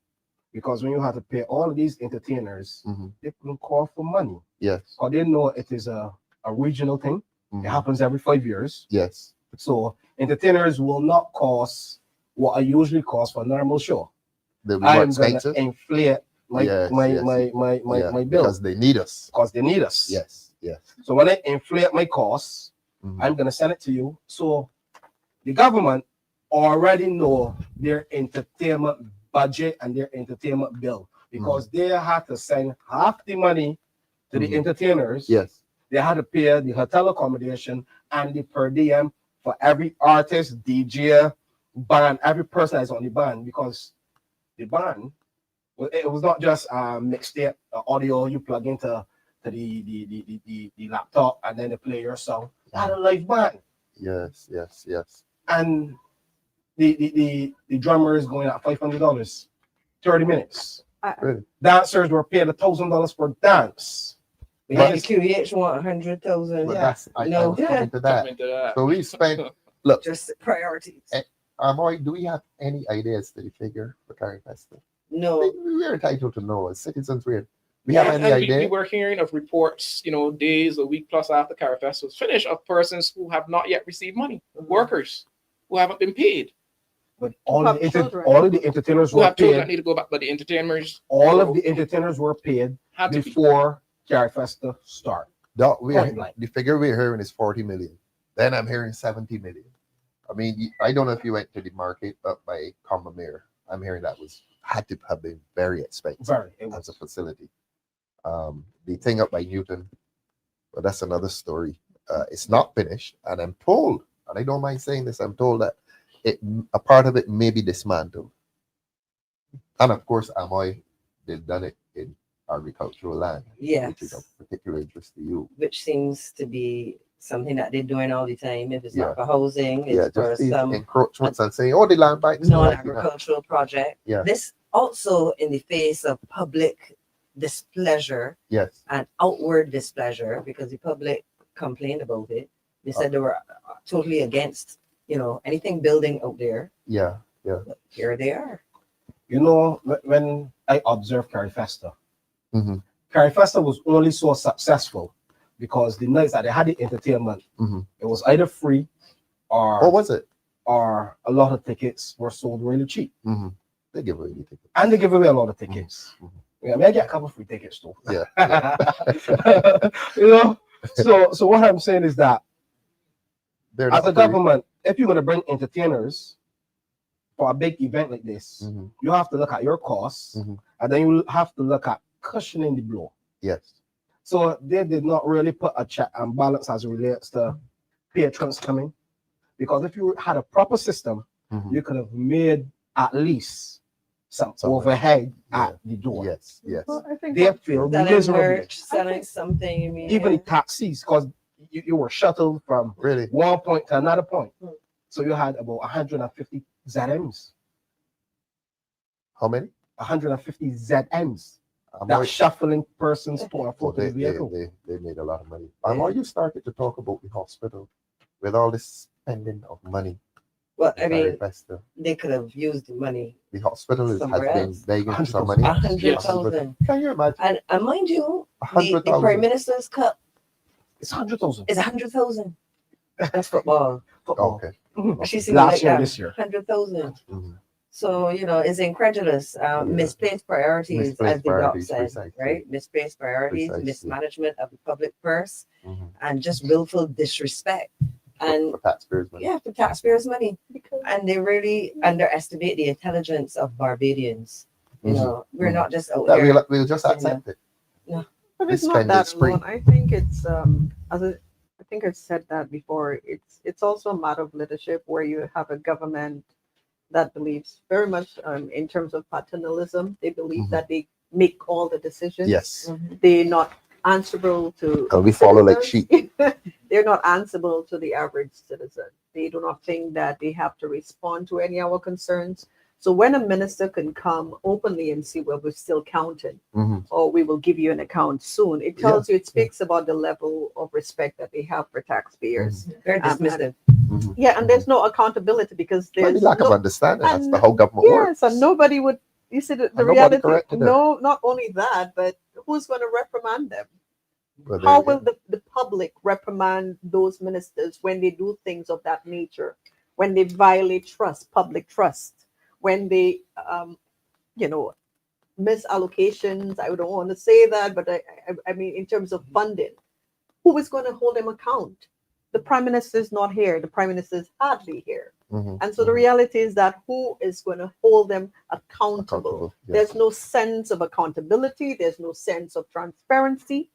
Because when you have to pay all of these entertainers, they couldn't call for money. Yes. Because they know it is a regional thing. It happens every 5 years. Yes. So entertainers will not cost what I usually cost for a normal show. They'll be more I'm gonna expensive. inflate my my bill because they need us. because they need us. Yes. Yes. So when I inflate my costs, I'm gonna send it to you. So the government already know their entertainment budget and their entertainment bill because they had to send half the money to the entertainers. Yes. They had to pay the hotel accommodation and the per diem for every artist, DJ, band, every person that's on the band because the band, it was not just mixtape audio you plug into the laptop and then they play your song. They had a live band. Yes. Yes. Yes. And the drummer is going at $500, 30 minutes. Really? Dancers were paid $1,000 per dance. And the QEH want 100,000. But Yeah. that's I was coming to that. Coming to that. So we spent. Look, Just priorities. Amoy, do we have any ideas to the figure for Carry Festa? No. We're entitled to know as citizens. We Yeah, have any And we idea? were hearing of reports, days, a week plus after Carifest was finished, of persons who have not yet received money, workers who haven't been paid, But all of, Have children. all of the entertainers who were have children that paid. need to go back, but the entertainers All of the entertainers were paid had to be. before Carry Festa start. Point blank. The figure we're hearing is 40 million. Then I'm hearing 70 million. I mean, I don't know if you went to the market up by Combermere. I'm hearing that had to have been very expensive It as a was. facility. The thing up by Newton, well, that's another story. It's not finished, and I'm told, and I don't mind saying this, I'm told that a part of it may be dismantled. And of course, Amoy, they've done it in agricultural land, Yes. which is of particular interest to you. Which seems to be something that they're doing all the time. If it's Yeah. not for housing, Yeah, it's for just these some encroachments and saying, oh, the land rights. non-agricultural project. Yeah. This also in the face of public displeasure Yes. and outward displeasure because the public complained about it. They said they were totally against, anything building out there. Yeah. But here they are. When I observed Carry Festa, Mhm. Carry Festa was only so successful because the nights that they had the entertainment, Mhm. it was either free What was it? or a lot of tickets were sold really cheap. They give away the tickets. And they give away a lot of tickets. Mhm. Yeah, I mean, I get a couple free tickets too. Yeah. So what I'm saying is that They're as not a free. government, if you're going to bring entertainers for a big event like this, Mhm. you have to look at your costs Mhm. and then you have to look at cushioning the blow. Yes. So they did not really put a check and balance as it relates to patrons coming. Because if you had a proper system, Mhm. you could have made at least some Something. overhead Yeah. at the door. Yes. Yes. Well, I think They what- feel Selling miserably. merch, selling something, you mean? Even the yeah. taxis, because you were shuttled from Really? one point to another point. Hmm. So you had about 150 ZMs. How many? 150 ZMs. Amoy, That shuffling persons to and oh, fro to the vehicle. they made a lot of money. Amoy, you started to talk about the hospital with all this spending of money. Well, I Carry mean, Festa. they could have used the money. The hospital has Somewhere been else. begging for some 100,000. money. 100,000. Can you imagine? And mind you, the 100,000. Prime Minister's Cup It's 100,000. is 100,000. That's football. Football. Okay. She's saying Last like year, that. this year. 100,000. Mhm. So, it's incredulous. Misplaced priorities, Misplaced as the doc priorities, said, precisely. right? Misplaced priorities, Precisely. mismanagement of the public purse, Mhm. and just willful disrespect. And For taxpayers' money. yeah, for taxpayers' money. because And they really underestimate the intelligence of Barbadians. Mhm. We're not just out That there. we'll just accept it. But They it's not spend that it spree. alone. I think it's I think I've said that before. It's also a matter of leadership where you have a government that believes very much in terms of paternalism. They believe Mhm. that they make all the decisions. Yes. Mhm. They're not answerable to And we follow like citizens. sheep. They're not answerable to the average citizen. They do not think that they have to respond to any of our concerns. So when a minister can come openly and say, well, we're still counting, or we will give you an account soon, it tells you, it speaks about the level of respect that they have for taxpayers. Very And- dismissive. Yeah, and there's no accountability because Maybe there's lack of no, understanding as to and- how government works. yes, and nobody would, you see, the nobody reality, corrected them. no, not only that, but who's going to reprimand them? Well, there How you go. will the public reprimand those ministers when they do things of that nature, when they violate trust, public trust, when they, misallocations? I don't want to say that, but I mean, in terms of funding, who is going to hold them account? The prime minister is not here. The prime minister is hardly here. And so the reality is that who is going to hold them accountable? Yes. There's no sense of accountability. There's no sense of transparency.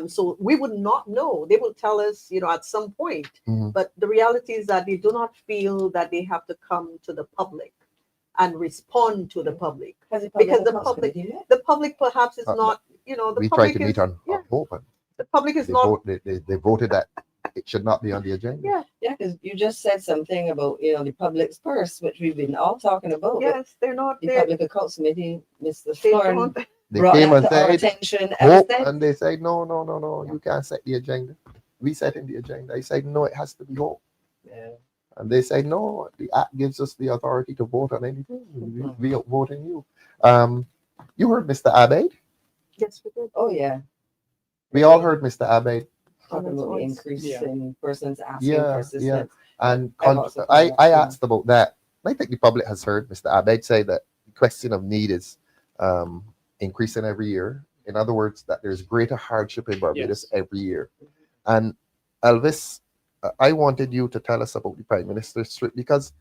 So we would not know. They will tell us, at some point. But the reality is that they do not feel that they have to come to the public and respond to the public. Because the public perhaps is not, the we public tried to is, meet on open. the public is They, not, they voted that it should not be on the agenda. yeah, Yeah, because you just said something about, the public's purse, which we've been all talking about. yes, they're not, The they're, Public Accounts Committee, Mr. they Thorne, don't, They brought came that and to our said, attention. vote, And and they said, no, you can't set the agenda. We setting the agenda. I said, no, it has to be hope. yeah. And they say, no, the act gives us the authority to vote on anything. We are voting you. You heard Mr. Abaid? yes, we did. Oh, yeah. We all heard Mr. Abaid. Talking about the voice. increase Yeah. in persons asking Yeah, for yeah. assistance. And I've also I heard that, yeah. asked about that. I think the public has heard Mr. Abaid say that the question of need is increasing every year. In other words, that there's greater hardship in Barbados every year. And Elvis, I wanted you to tell us about the Prime Minister's trip because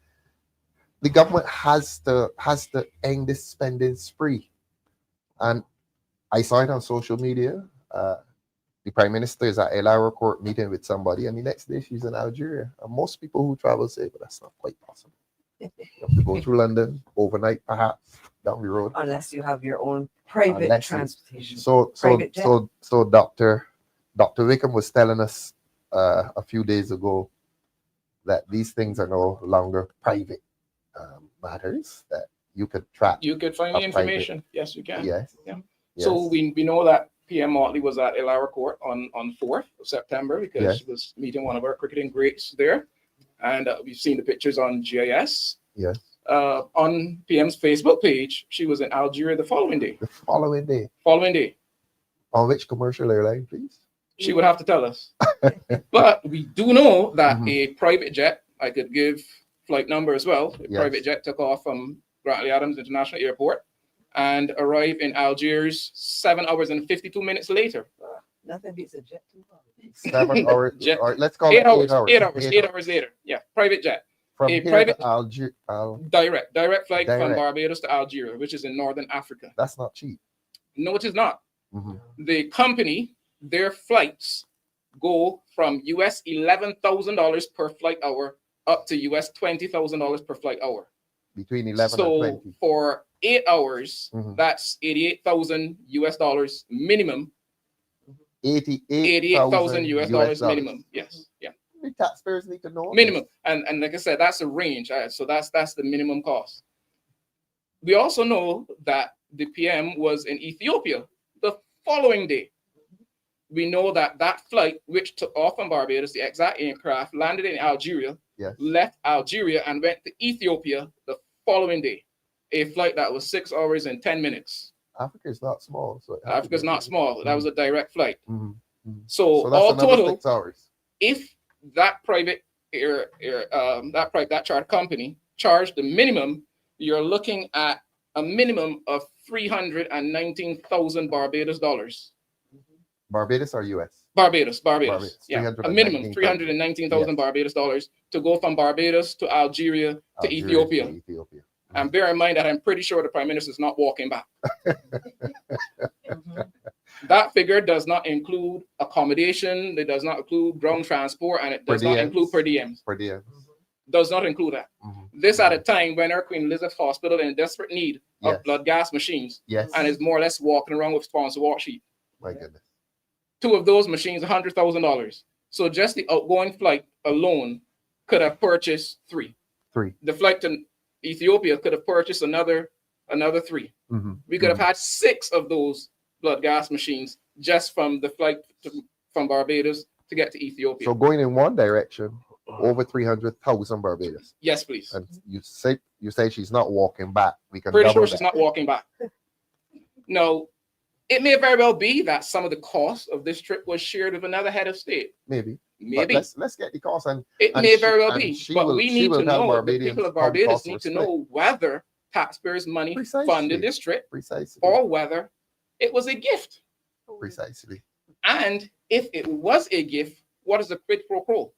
the government has to end this spending spree. And I saw it on social media. The Prime Minister is at Elira Court meeting with somebody, and the next day she's in Algeria. And most people who travel say, but that's not quite possible. You have to go through London overnight, perhaps down the road. Unless you have your own private Unless you- transportation. So Private jet. Dr. Wickham was telling us a few days ago that these things are no longer private matters, that you could track. You could find A the information. Yes, you can. Yes. Yeah. Yes. So we know that PM Motley was at Elira Court on 4th of September because Yes. she was meeting one of our cricketing greats there. And we've seen the pictures on GIS. Yes. On PM's Facebook page, she was in Algeria the following day. The following day. On which commercial airline, please? She would have to tell us. But we do know that Mhm. a private jet, I could give flight number as well. A Yes. private jet took off from Grantley Adams International Airport and arrived in Algiers 7 hours and 52 minutes later. Nothing beats a jet. 7 hours. Jet- Or let's call 8 it hours. 8 hours. 8 hours later. Yeah, private jet. From A here private- to Algiers. Direct flight from Direct. Barbados to Algeria, which is in Northern Africa. That's not cheap. No, it is not. Mhm. The company, their flights go from US $11,000 per flight hour up to US $20,000 per flight hour. Between 11 So and 20. for 8 hours, Mhm. that's $88,000 US dollars minimum. 88,000 US dollars minimum. Yes, yeah, The taxpayers need to know. minimum. And like I said, that's a range. So that's the minimum cost. We also know that the PM was in Ethiopia the following day. We know that that flight, which took off from Barbados, the exact aircraft landed in Algeria, Yes. left Algeria and went to Ethiopia the following day. A flight that was 6 hours and 10 minutes. Africa is not small. So it has to Africa's be- not small. That was a direct flight. Mhm. So, So that's all another total, 6 hours. if that private that charter company charged the minimum, you're looking at a minimum of 319,000 Barbados dollars. Barbados or US? Barbados. Barbados, Yeah, a 319,000. minimum 319,000 Yes. Barbados dollars to go from Barbados to Algeria to Algeria Ethiopia. to Ethiopia. And bear in mind that I'm pretty sure the Prime Minister is not walking back. That figure does not include accommodation, it does not include ground transport, and it does not diems. include per diems. Per diem. Does not include that. Mhm. This at a time when our Queen Elizabeth Hospital in desperate need of Yes. blood gas machines Yes. and is more or less walking around with sponsor walk sheet. My goodness. 2 of those machines, $100,000. So just the outgoing flight alone could have purchased 3. 3. The flight to Ethiopia could have purchased another 3. We could have had 6 of those blood gas machines just from the flight from Barbados to get to Ethiopia. So going in one direction, over 300,000 Barbados. Yes, please. And you say she's not walking back. We can Pretty double sure she's that. not walking back. No, it may very well be that some of the cost of this trip was shared with another head of state. Maybe. Maybe. But let's get the cost and It and may she- very well and be. she But will- we she need will to tell know, the Barbadians people of how the Barbados costs need were to split. know whether taxpayers' money Precisely. funded this trip Precisely. or whether it was a gift. Precisely. And if it was a gift, what is the quid pro quo?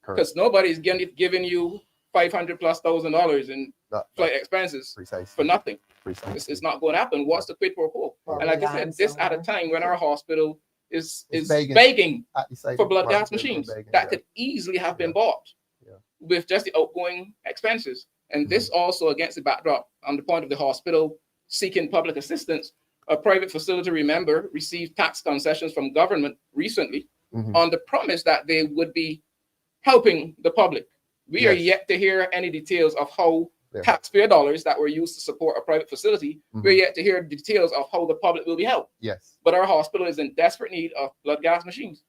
Correct. Because nobody's giving you $500,000+ in flight expenses Precisely. for nothing. Precisely. It's not going to happen. What's the quid pro quo? Or And like I said, land this at a somewhere. time when our hospital is It's begging At the site for of blood gas Barbados, we're machines begging, that yeah. could easily have been Yeah. bought Yeah. with just the outgoing expenses. And this also against the backdrop on the point of the hospital seeking public assistance. A private facility, remember, received tax concessions from government recently on the promise that they would be helping the public. We are Yes. yet to hear any details of how Yeah. taxpayer dollars that were used to support a private facility, we're yet to hear details of how the public will be helped. Yes. But our hospital is in desperate need of blood gas machines.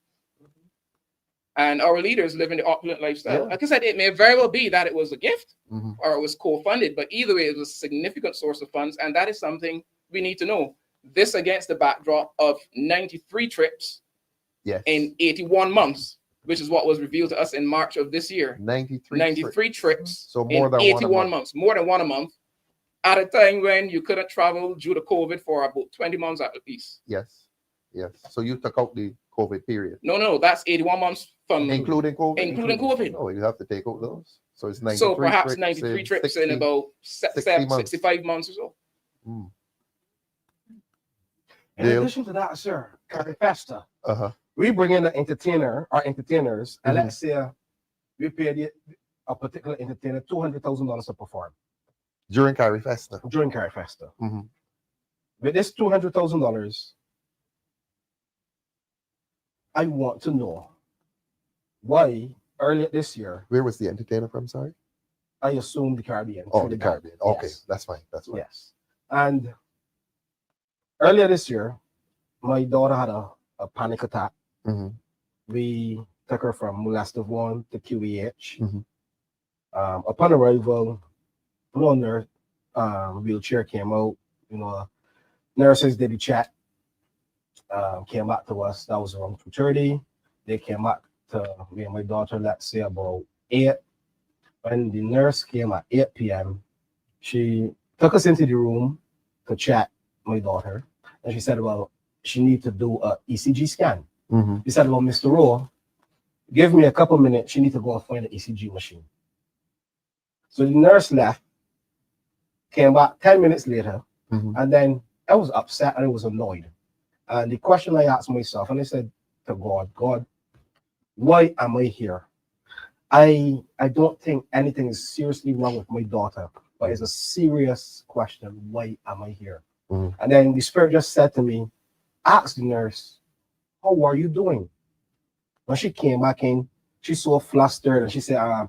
And our leaders live in the opulent lifestyle. Yeah. Like I said, it may very well be that it was a gift Mhm. or it was co-funded, but either way, it was a significant source of funds. And that is something we need to know. This against the backdrop of 93 trips Yes. in 81 months, which is what was revealed to us in March of this year. 93 trips So more in than 81 one a month. months, more than one a month, at a time when you couldn't travel due to COVID for about 20 months at least. Yes. Yes. So you took out the COVID period. No, that's 81 months from Including COVID? including COVID. Oh, you have to take out those. So it's 93 So perhaps trips 93 in trips 60 in about 60 months. 65 months or so. Mm. In Dale? addition to that, sir, Carrie Festa, Uh-huh. we bring in an entertainer, our entertainers, and Mhm. let's say we pay a particular entertainer $200,000 to perform During Carrie Festa. during Carrie Festa. Mhm. With this $200,000, I want to know why earlier this year Where was the entertainer from? Sorry. I assumed the Caribbean. Oh, through the bank. Caribbean. Okay, Yes. that's fine. That's fine. Yes. And earlier this year, my daughter had a panic attack. Mhm. We took her from molestive 1 to QEH. Mhm. Upon arrival, nurse wheelchair came out. Nurses did the chat. Came back to us. That was around 2:30. They came back to me and my daughter, let's say about 8. When the nurse came at 8 p.m., she took us into the room to chat my daughter. And she said, well, she needs to do a ECG scan. Mhm. She said, well, Mr. Rowe, give me a couple minutes. She needs to go and find the ECG machine. So the nurse left, came back 10 minutes later, Mhm. and then I was upset and I was annoyed. And the question I asked myself, and I said to God, why am I here? I don't think anything is seriously wrong with my daughter, but it's a serious question. Why am I here? Mhm. And then the spirit just said to me, ask the nurse, how are you doing? When she came back in, she's so flustered and she said, Ma'am,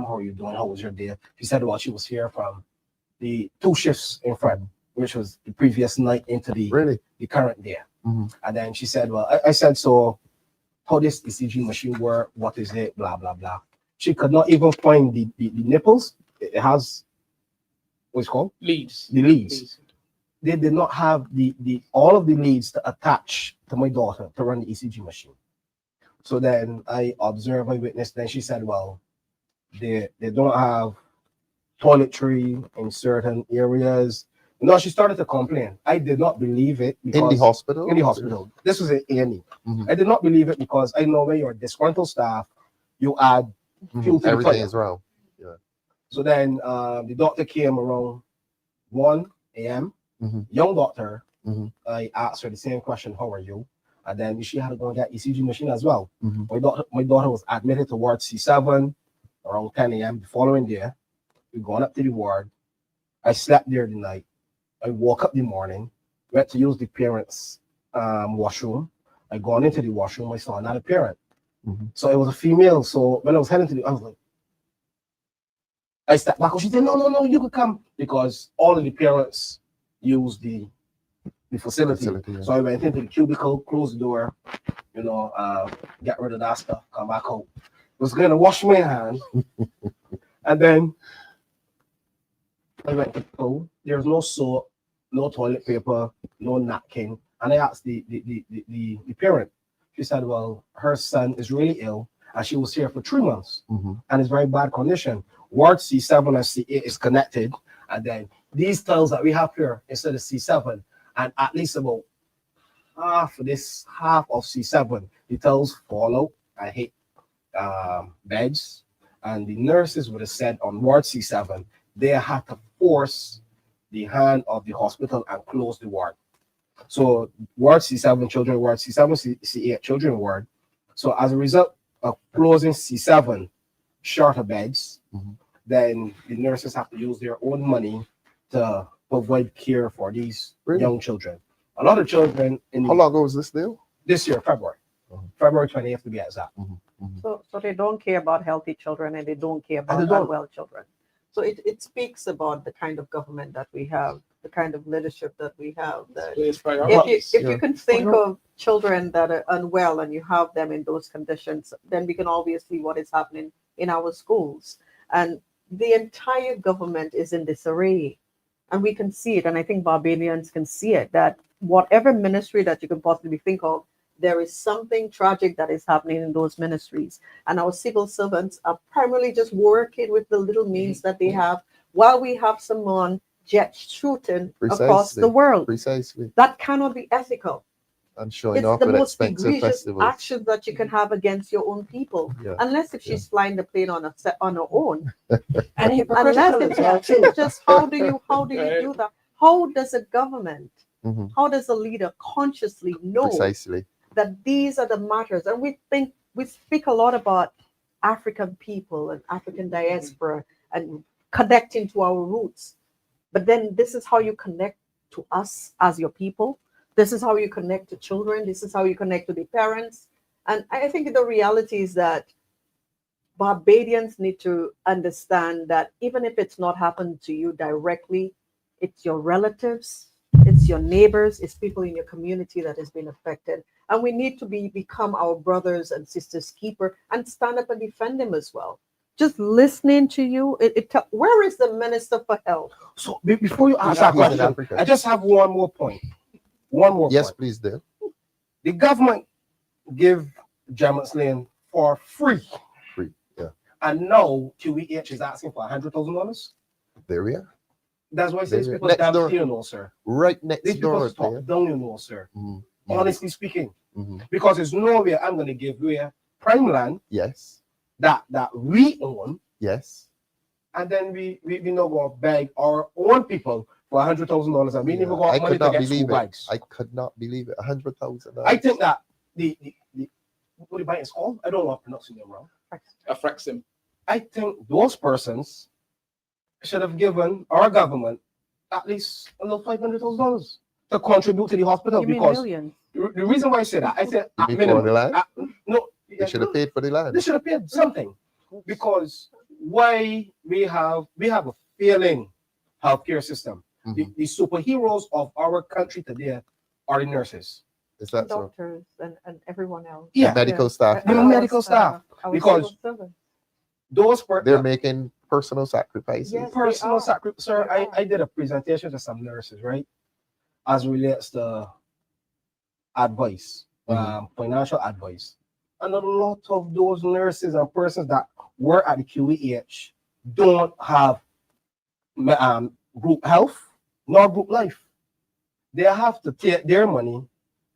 how are you doing? How was your day? She said, well, she was here from the 2 shifts in front, which was the previous night into the Really? current day. Mhm. And then she said, well, I said, so how this ECG machine work? What is it? Blah, blah, blah. She could not even find the nipples. It has, what's it called? Leads. The leads. They did not have the all of the leads to attach to my daughter to run the ECG machine. So then I observed, I witnessed, then she said, well, they don't have toiletry in certain areas. No, she started to complain. I did not believe it because In the hospital? in the hospital. This was in A&E. Mhm. I did not believe it because I know when you're disgruntled staff, you add fuel to the Everything fire. is wrong. So then the doctor came around 1 a.m. Mhm. Young doctor. Mhm. I asked her the same question, how are you? And then she had to go and get ECG machine as well. Mhm. My daughter was admitted to ward C7 around 10 a.m. the following day. We gone up to the ward. I slept there the night. I woke up the morning, went to use the parents' washroom. I gone into the washroom. I saw another parent. Mhm. So it was a female. So when I was heading to I was like, I stepped back. She said, no, you could come because all of the parents use the facility. Yeah. So I went into the cubicle, closed the door, get rid of that stuff, come back out. Was going to wash my hand, and then I went to go. There's no soap, no toilet paper, no napkin. And I asked the parent. She said, well, her son is really ill, and she was here for 3 months, and it's very bad condition. Ward C7 and C8 is connected, and then these tiles that we have here instead of C7, and at least about half of C7, the tiles fall out and hit beds, and the nurses would have said on Ward C7 they had to force the hand of the hospital and close the ward. So Ward C7 children ward, C7 C8 children ward. So as a result of closing C7 shorter beds, then the nurses have to use their own money to provide care for these young children. A lot of children in How long ago was this deal? this year, February. February 20th to be exact. So they don't care about healthy children and they don't care about they don't. unwell children. So it speaks about the kind of government that we have, the kind of leadership that we have. That if you can think of children that are unwell and you have them in those conditions, then we can obviously what is happening in our schools. And the entire government is in disarray. And we can see it. And I think Barbadians can see it, that whatever ministry that you can possibly think of, there is something tragic that is happening in those ministries. And our civil servants are primarily just working with the little means that they have, while we have someone jet shooting across the world. Precisely. That cannot be ethical. And showing It's off the with most expensive egregious festivals. action that you can have against your own people. Yeah. Unless if she's flying the plane on her own. And Unless it's just how do you do that? How does a government, how does a leader consciously know Precisely. that these are the matters? And we speak a lot about African people and African diaspora and connecting to our roots. But then this is how you connect to us as your people. This is how you connect to children. This is how you connect to the parents. And I think the reality is that Barbadians need to understand that even if it's not happened to you directly, it's your relatives, it's your neighbors, it's people in your community that has been affected. And we need to become our brothers and sisters keeper and stand up and defend them as well. Just listening to you, where is the Minister for Health? So before you ask that question, I just have one more point. Yes, please do. The government give Gemma's Lane for free. Free, yeah. And now QEH is asking for $100,000. There we are. That's why these people Next down door. you know, sir. Right next These people door. talk down, you know, sir. Honestly speaking. Mhm. Because there's no way I'm going to give away prime land Yes. that we own, Yes. and then we not going to beg our own people for $100,000, and we Yeah. never got I money could to not get believe school it. bags. I could not believe it. $100,000. I think that the what the bank is called, I don't know if I'm pronouncing them wrong. Frexim. I think those persons should have given our government at least a little $500,000 to contribute to the hospital. You mean Because millions? the reason why I say that, I said at Before minimum, the land? no, They should have paid for the land. they should have paid something, because why we have a failing healthcare system. The superheroes of our country today are the nurses. Is that so? Doctors and everyone else. Yeah. Medical staff. The medical staff, our because civil servants. those They're making personal sacrifices. Yes. personal are. sacrifice. Sir, They are. I did a presentation to some nurses, right, as relates to advice, financial advice, and a lot of those nurses and persons that work at the QEH don't have group health nor group life. They have to take their money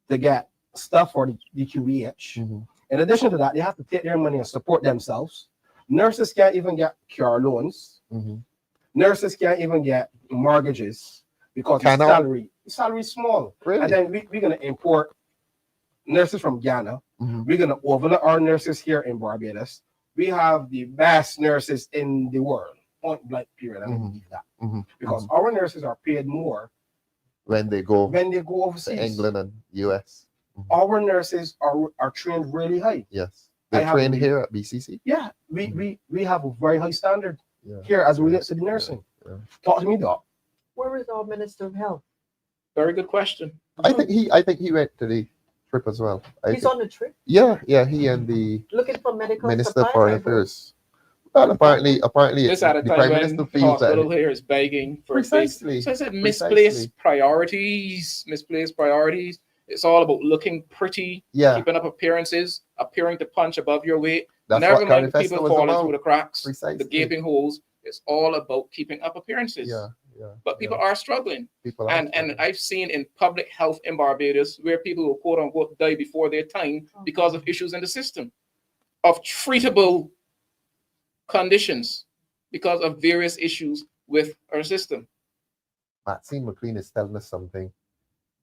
to get stuff for the QEH. In addition to that, they have to take their money and support themselves. Nurses can't even get cure loans. Nurses can't even get mortgages because the salary is small. Really? And then we're going to import nurses from Ghana. We're going to overlook our nurses here in Barbados. We have the best nurses in the world. Point blank period. I don't believe that. Because our nurses are paid more when they go overseas. to England and US. Our nurses are trained really high. Yes. I They have train a- here at BCC. Yeah, we have a very high standard. Yeah. here as it relates to the nursing. Yeah. Talk to me, Doc. Where is our Minister of Health? Very good question. I think he went to the trip as well. He's on the trip Yeah, he and the looking for medical Minister of supplies, Foreign I heard. Affairs. Well, apparently, This at a the time Prime when Minister the feels that hospital here is begging for Precisely. So I said Precisely. misplaced priorities. Misplaced priorities. It's all about looking pretty, yeah, keeping up appearances, appearing to punch above your weight. that's Never what mind Carifesta people was falling about. through the cracks, Precisely. the gaping holes. It's all about keeping up appearances. Yeah. But people are struggling. People are And struggling. I've seen in public health in Barbados where people will quote unquote die before their time because of issues in the system, of treatable conditions because of various issues with our system. Maxine McLean is telling us something.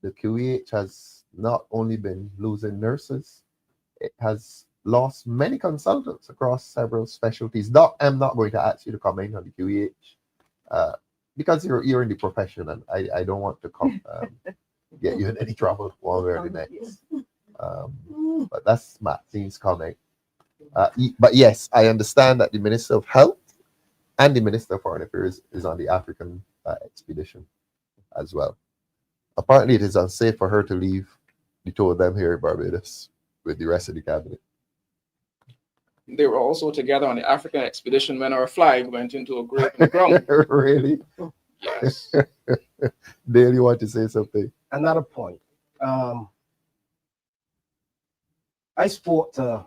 The QEH has not only been losing nurses, it has lost many consultants across several specialties. Doc, I'm not going to ask you to comment on the QEH because you're in the profession, and I don't want to get you in any trouble one way or the next. But that's Maxine's comment. But yes, I understand that the Minister of Health and the Minister of Foreign Affairs is on the African expedition as well. Apparently, it is unsafe for her to leave the two of them here in Barbados with the rest of the cabinet. They were also together on the African expedition when our flag went into a grave in the ground. Really? Yes. Dale, you want to say something? Another point. I spoke to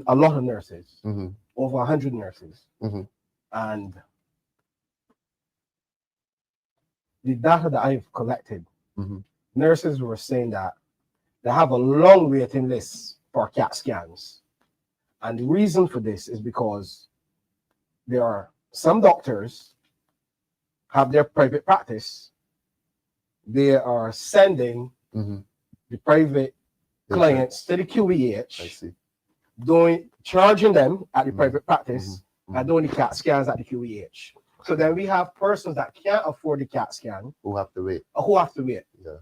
a lot of nurses, Mm-hmm. over 100 nurses, Mhm. and the data that I've collected, Mhm. nurses were saying that they have a long waiting list for CAT scans. And the reason for this is because there are some doctors have their private practice. They are sending Mm-hmm. the private clients to the I QEH, see. charging them at the Mhm. private practice and doing the CAT scans at the QEH. So then we have persons that can't afford the CAT scan Who have to wait? who have to wait. Yeah.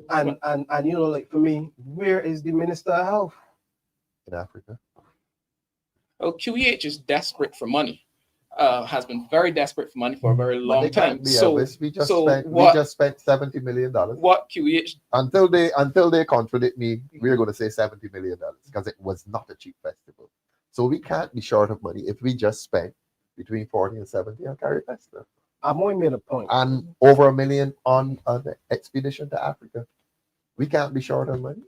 And you know, like for me, where is the Minister of Health? In Africa. Well, QEH is desperate for money. Has been very desperate for money for a very But long they time. can't be, So, Elvis. We just so spent what- $70 million. what QEH Until they contradict me, we're going to say $70 million because it was not a cheap festival. So we can't be short of money if we just spent between 40 and 70 on Carifesta Amoy made a point. and over $1 million on an expedition to Africa. We can't be short on money.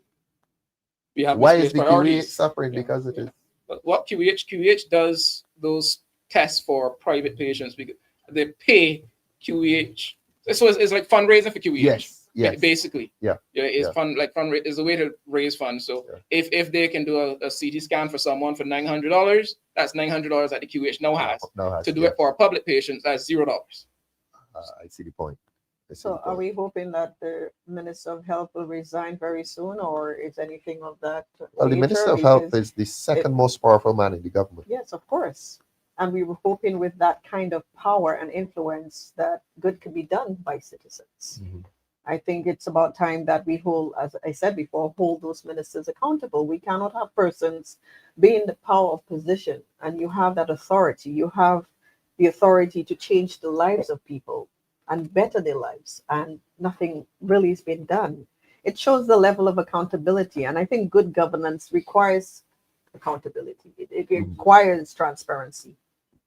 we have Why is misplaced the QEH priorities. suffering? Yeah. Because it is. But what QEH does those tests for private patients because they pay QEH. So it's like fundraising for QEH. Yes. Basically. Yeah. It's Yeah. fund is a way to raise funds. So Yeah. if they can do a CT scan for someone for $900, that's $900 that the QEH now has. To do it for public patients, that's $0. I see the point. So are we hoping that the Minister of Health will resign very soon, or is anything of that? Well, the nature? Minister of Health Because- is the second most powerful man in the government. Yes, of course. And we were hoping with that kind of power and influence that good could be done by citizens. Mhm. I think it's about time that we hold, as I said before, hold those ministers accountable. We cannot have persons be in the power of position and you have that authority. You have the authority to change the lives of people and better their lives, and nothing really has been done. It shows the level of accountability, and I think good governance requires accountability. It requires transparency.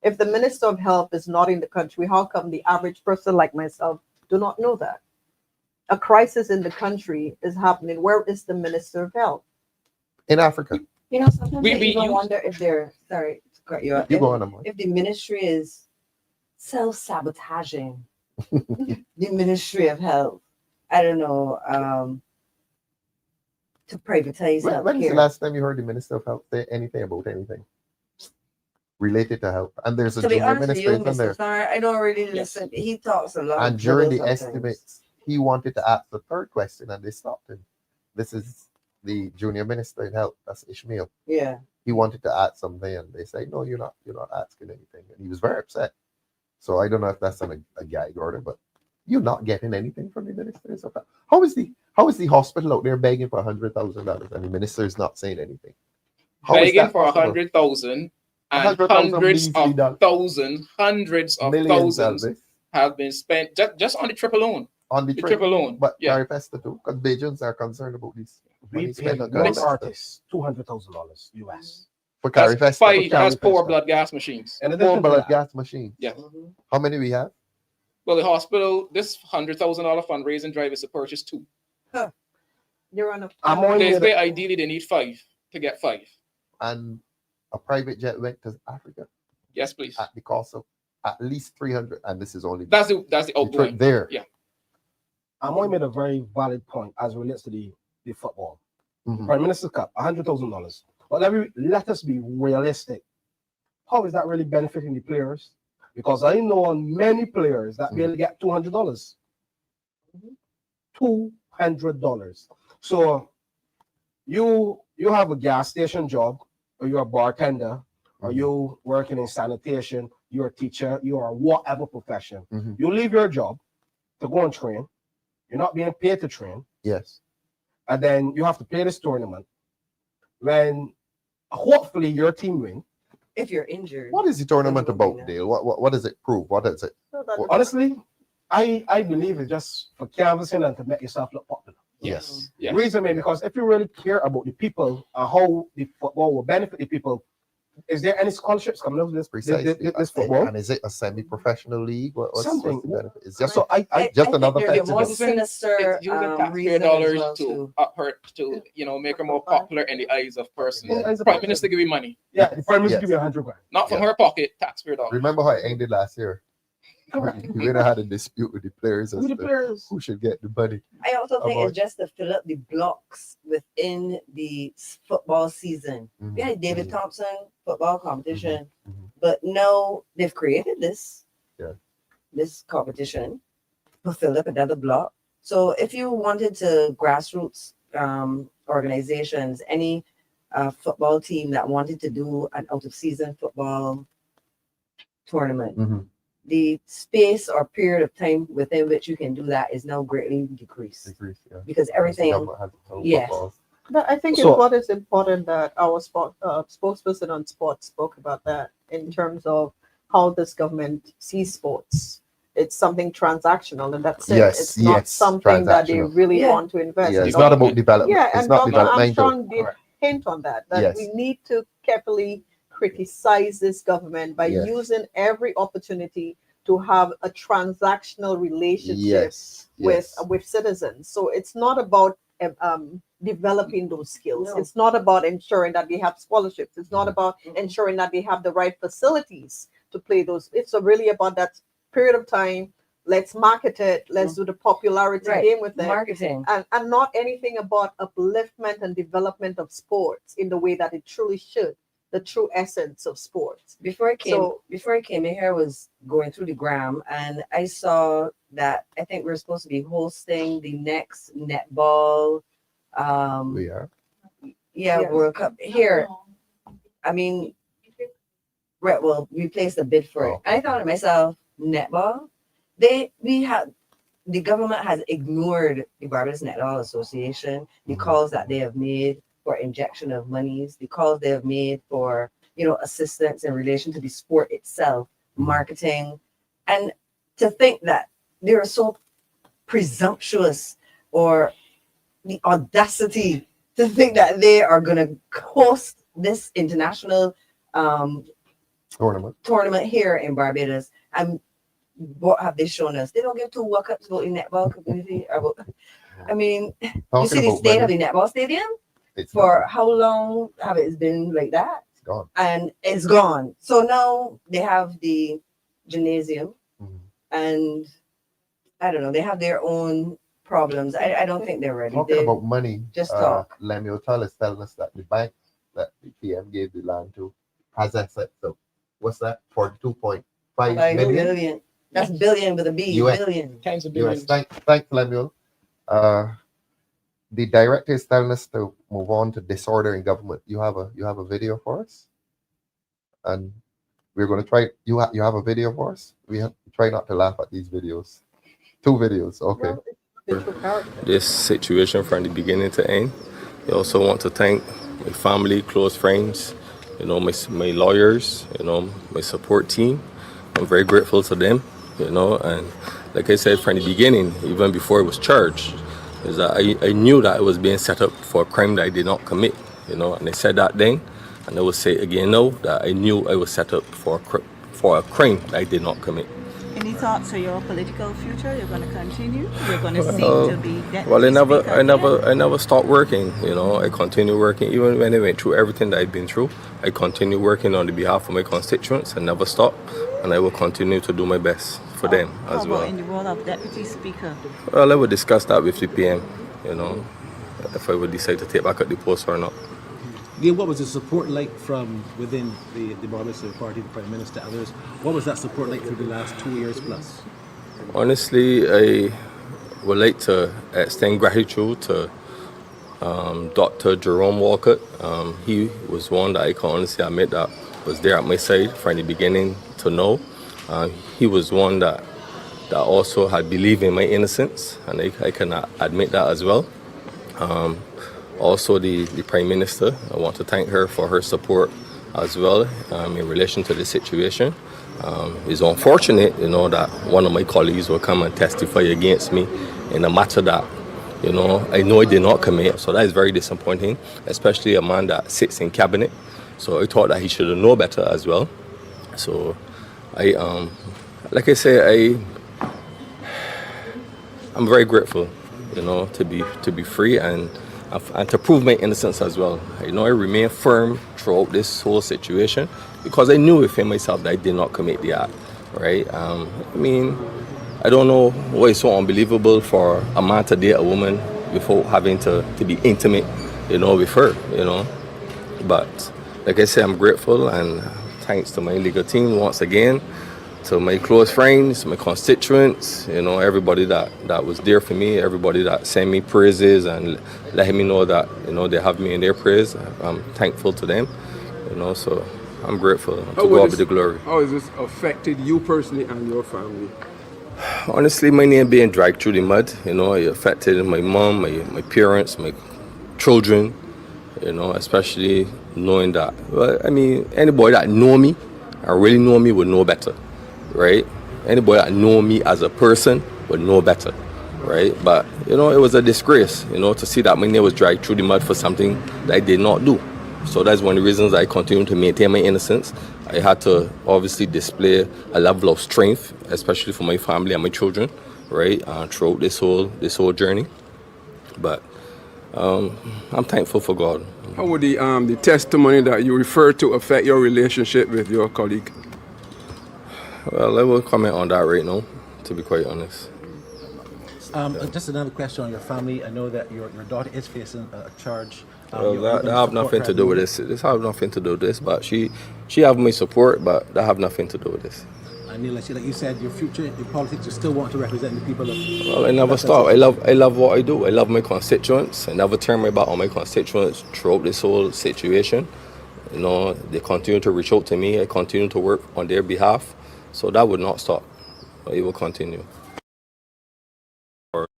If the Minister of Health is not in the country, how come the average person like myself do not know that? A crisis in the country is happening. Where is the Minister of Health? In Africa. You know, sometimes We- I we even use- wonder if they're sorry to cut you off. You go on, Amoy. If the ministry is self-sabotaging the Ministry of Health, I don't know, to privatize When is the healthcare. last time you heard the Minister of Health say anything about anything related to health? And there's a To be junior honest with minister you, in there. Mr. Starr, I don't really listen. He talks a lot. And of during the dribble sometimes. estimates, he wanted to ask the third question and they stopped him. This is the junior minister in health, that's Ishmael. Yeah. He wanted to add something and they say, no, you're not asking anything. And he was very upset. So I don't know if that's a gag order, but you're not getting anything from the ministers of health. How is the hospital out there begging for $100,000 and the minister is not saying anything? How is begging that for possible? 100,000 and 100,000 hundreds measly of dollars. thousands, hundreds of Millions, thousands Elvis, have been spent just on the trip alone. on the The trip. trip alone. But Yeah. Carrie Festa too, because Bajans are concerned about this. We Money spent paid on one Carrie Festa. artist $200,000 US. For Carrie That's Festa. five. That's Carrie four Festa. blood gas machines. In Four addition to blood that, gas machines. Yeah. How many we have? Well, the hospital, this $100,000 fundraising drive is to purchase 2. You're on a. Amoy They made say a, ideally they need 5 to get 5. And a private jet went to Africa Yes, please. at the cost of at least 300. And this is only That's the the trip outgoing. there. Yeah. Amoy made a very valid point as it relates to the football. Mhm. Prime Minister's Cup, $100,000. But let us be realistic. How is that really benefiting the players? Because I know on many players that barely get $200. $200. So you have a gas station job, or you're a bartender, or you working in sanitation, you're a teacher, you're a whatever profession. Mhm. You leave your job to go and train. You're not being paid to train, Yes. and then you have to play this tournament. When hopefully your team win. If you're injured. What is the tournament Then you will about, be Dale? What does it prove? What is it? So that- Well, Honestly, I believe it's just for canvassing and to make yourself look popular. Yes. The Yes. reason being because if you really care about the people and how the football will benefit the people, is there any scholarships coming out of this Precisely. this football? And is it a semi-professional league? What's Something. the benefit? It's just So I just another there's a festival. more sinister It's using taxpayer reason as dollars well, to too. make her more popular in the eyes of persons. In the eyes of Prime persons. Minister give you money, yeah, the prime minister Yes. give you $100,000. not from Yeah. her pocket, taxpayer dollars. Remember how it ended last year? We had a dispute with the players as Who the to players? who should get the money. I also think Amoy. it's just to fill up the blocks within the football season. Mhm. We had David Thompson football competition, Mhm. but now they've created this competition to fill up another block. So if you wanted to grassroots organizations, any football team that wanted to do an out of season football tournament, Mhm. the space or period of time within which you can do that is now greatly decreased Decrease, yeah. because everything. Government has its own Yes. football. But I think So- it's what is important that our spokesperson on sports spoke about that in terms of how this government sees sports. It's something transactional, and that's it. Yes, It's not yes, something that they transactional. really Yeah. want to invest Yeah, in. it's not about development. Yeah, It's and not Dr. developmental. Armstrong did hint on that Yes. we need to carefully criticize this government by Yes. using every opportunity to have a transactional relationship Yes. with citizens. So it's not about developing those skills. No. It's not about ensuring that they have scholarships. It's not Mhm. about Mhm. ensuring that they have the right facilities to play those. It's really about that period of time. Let's market it. Let's do the popularity Right. game with it. Marketing. And not anything about upliftment and development of sports in the way that it truly should, the true essence of sports. Before I So- came in here, I was going through the gram and I saw that I think we're supposed to be hosting the next netball We are. Yes. World Cup here. I mean, right, well, we placed a bid for it. Oh. I thought to myself, netball? The government has ignored the Barbados Netball Association, the Mhm. calls that they have made for injection of monies, the calls they have made for, assistance in relation to the sport itself, Mhm. marketing. And to think that they are so presumptuous, or the audacity to think that they are going to host this international Tournament. here in Barbados. And what have they shown us? They don't give two walk-ups about the netball community. I mean, you Talking see the about state of money, the netball stadium? it's For not- how long have it been like that? it's gone. And it's gone. So now they have the gymnasium, Mhm. and I don't know, they have their own problems. I don't think they're ready. Talking They- about money, just talk. Lemuel is telling us that the bank that the PM gave the land to has assets of, what's that, 42.5 5 million billion. That's billion with a B. US. Billion. Tens of US. billions. Thanks, Lemuel. The director is telling us to move on to disorder in government. You have a video for us, and we're going to try. You have a video for us. We have try not to laugh at these videos. 2 videos, okay. Well, it's the true character. this situation from the beginning to end. We also want to thank my family, close friends, you know, my lawyers, you know, my support team. I'm very grateful to them, you know, and like I said from the beginning, even before it was charged, is that I knew that it was being set up for a crime that I did not commit, you know, and I said that then, and I will say again now that I knew I was set up for a crime that I did not commit. Any thoughts for your political future? You're going to continue? You're going to seek to be deputy Well, speaker I never stopped working, you know. I continue working even when I went through everything that I've been through. I continue working on the behalf of my constituents. I never stop, and I will continue to do my best for them as well. How about in the role of deputy speaker? Well, I will discuss that with the PM, you know, if I would decide to take back up the post or not. Gail, what was the support like from within the Barbados Party, the Prime Minister, others? What was that support like through the last 2 years plus? Honestly, I would like to extend gratitude to Dr. Jerome Walcott. He was one that I can honestly admit that was there at my side from the beginning to now. He was one that also had believed in my innocence, and I can admit that as well. Also, the Prime Minister, I want to thank her for her support as well in relation to the situation. It's unfortunate, you know, that one of my colleagues will come and testify against me in a matter that, you know I did not commit. So that is very disappointing, especially a man that sits in cabinet. So I thought that he should have known better as well. So like I say, I'm very grateful, you know, to be free and to prove my innocence as well. You know, I remain firm throughout this whole situation because I knew within myself that I did not commit the act, right? I mean, I don't know why it's so unbelievable for a man to date a woman without having to be intimate, you know, with her, you know. But like I said, I'm grateful, and thanks to my legal team once again, to my close friends, my constituents, you know, everybody that was there for me, everybody that sent me praises and let me know that, you know, they have me in their praise. I'm thankful to them, you know, so I'm grateful. To God be the glory. How has this affected you personally and your family? Honestly, my name being dragged through the mud, you know, it affected my mom, my parents, my children, you know, especially knowing that, well, I mean, anybody that know me and really know me would know better. Right? Anybody that know me as a person would know better, right? But, you know, it was a disgrace, you know, to see that my name was dragged through the mud for something that I did not do. So that's one of the reasons I continue to maintain my innocence. I had to obviously display a level of strength, especially for my family and my children, right? Throughout this whole journey. But I'm thankful for God. How would the testimony that you refer to affect your relationship with your colleague? Well, I won't comment on that right now, to be quite honest. Just another question on your family. I know that your daughter is facing a charge. Well, that have nothing to do with this. This have nothing to do with this, but she have my support, but that have nothing to do with this. I mean, like you said, your future in politics, you still want to represent the people of... Well, I never stop. I love what I do. I love my constituents. I never turn my back on my constituents throughout this whole situation. You know, they continue to reach out to me. I continue to work on their behalf. So that would not stop. It will continue.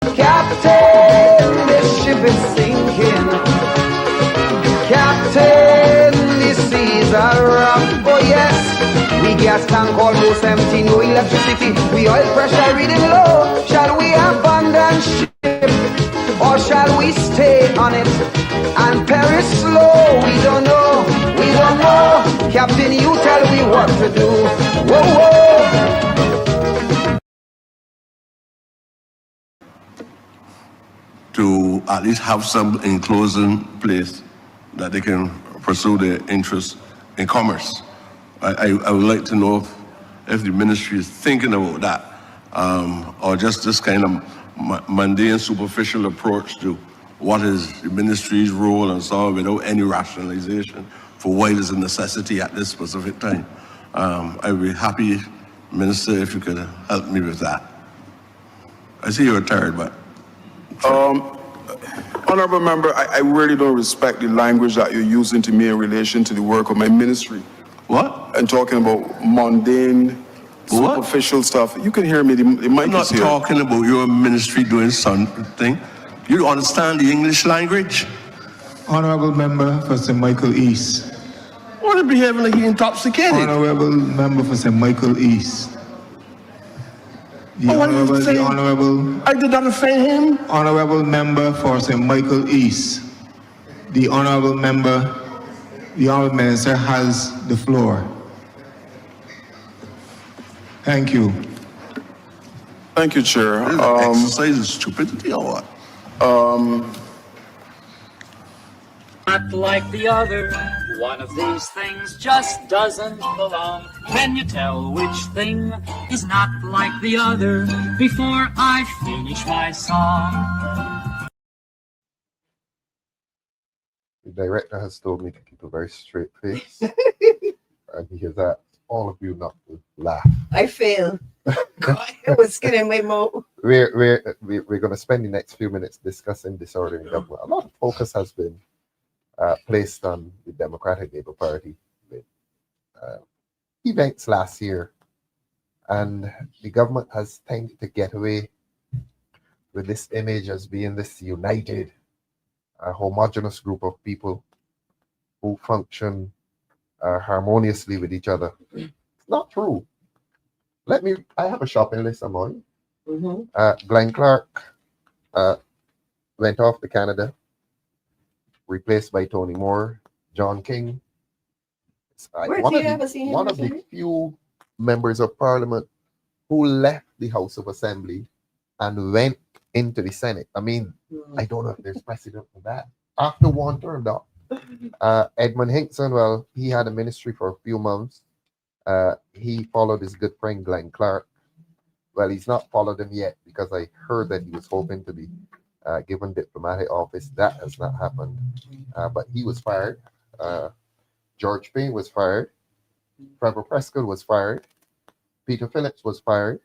Captain, this ship is sinking. Captain, this seas are rough. Oh yes, we gas tank almost empty, no electricity. We oil pressure reading low. Shall we abandon ship, or shall we stay on it and perish slow? We don't know, we don't know. Captain, you tell me what to do. Whoa, whoa. To at least have some enclosing place that they can pursue their interests in commerce. I would like to know if the ministry is thinking about that, or just this kind of mundane, superficial approach to what is the ministry's role and so on, without any rationalization for why there's a necessity at this specific time. I'd be happy, Minister, if you could help me with that. I see you're tired, but... Honorable Member, I really don't respect the language that you're using to me in relation to the work of my ministry. What? And talking about mundane, superficial stuff. You can hear me, the mic is here. I'm not talking about your ministry doing something. You understand the English language? Honorable member for St. Michael East. What is behaving like he intoxicated? Honorable member for St. Michael East. The Oh, what did you say? the honorable. I did not offend him. Honorable member for St. Michael East. The honorable member, the honorable minister has the floor. Thank you. Thank you, Chair. Exercise is stupidity or what? Not like the other. One of these things just doesn't belong. Can you tell which thing is not like the other before I finish my song? The director has told me to keep a very straight face, and he has asked all of you not to laugh. I failed. I was skinning my mouth. We're going to spend the next few minutes discussing disorder in government. A lot of focus has been placed on the Democratic Labour Party with events last year, and the government has tended to get away with this image as being this united, homogeneous group of people who function harmoniously with each other. It's not true. I have a shopping list, Amoy. Glenn Clark went off to Canada, replaced by Tony Moore. John King, one of the few members of parliament who left the House of Assembly and went into the Senate. I mean, I don't know if there's precedent for that. After one term, though. Edmund Hinkson, well, he had a ministry for a few months. He followed his good friend Glenn Clark. Well, he's not followed him yet because I heard that he was hoping to be given diplomatic office. That has not happened. But he was fired. George Payne was fired. Trevor Prescott was fired. Peter Phillips was fired.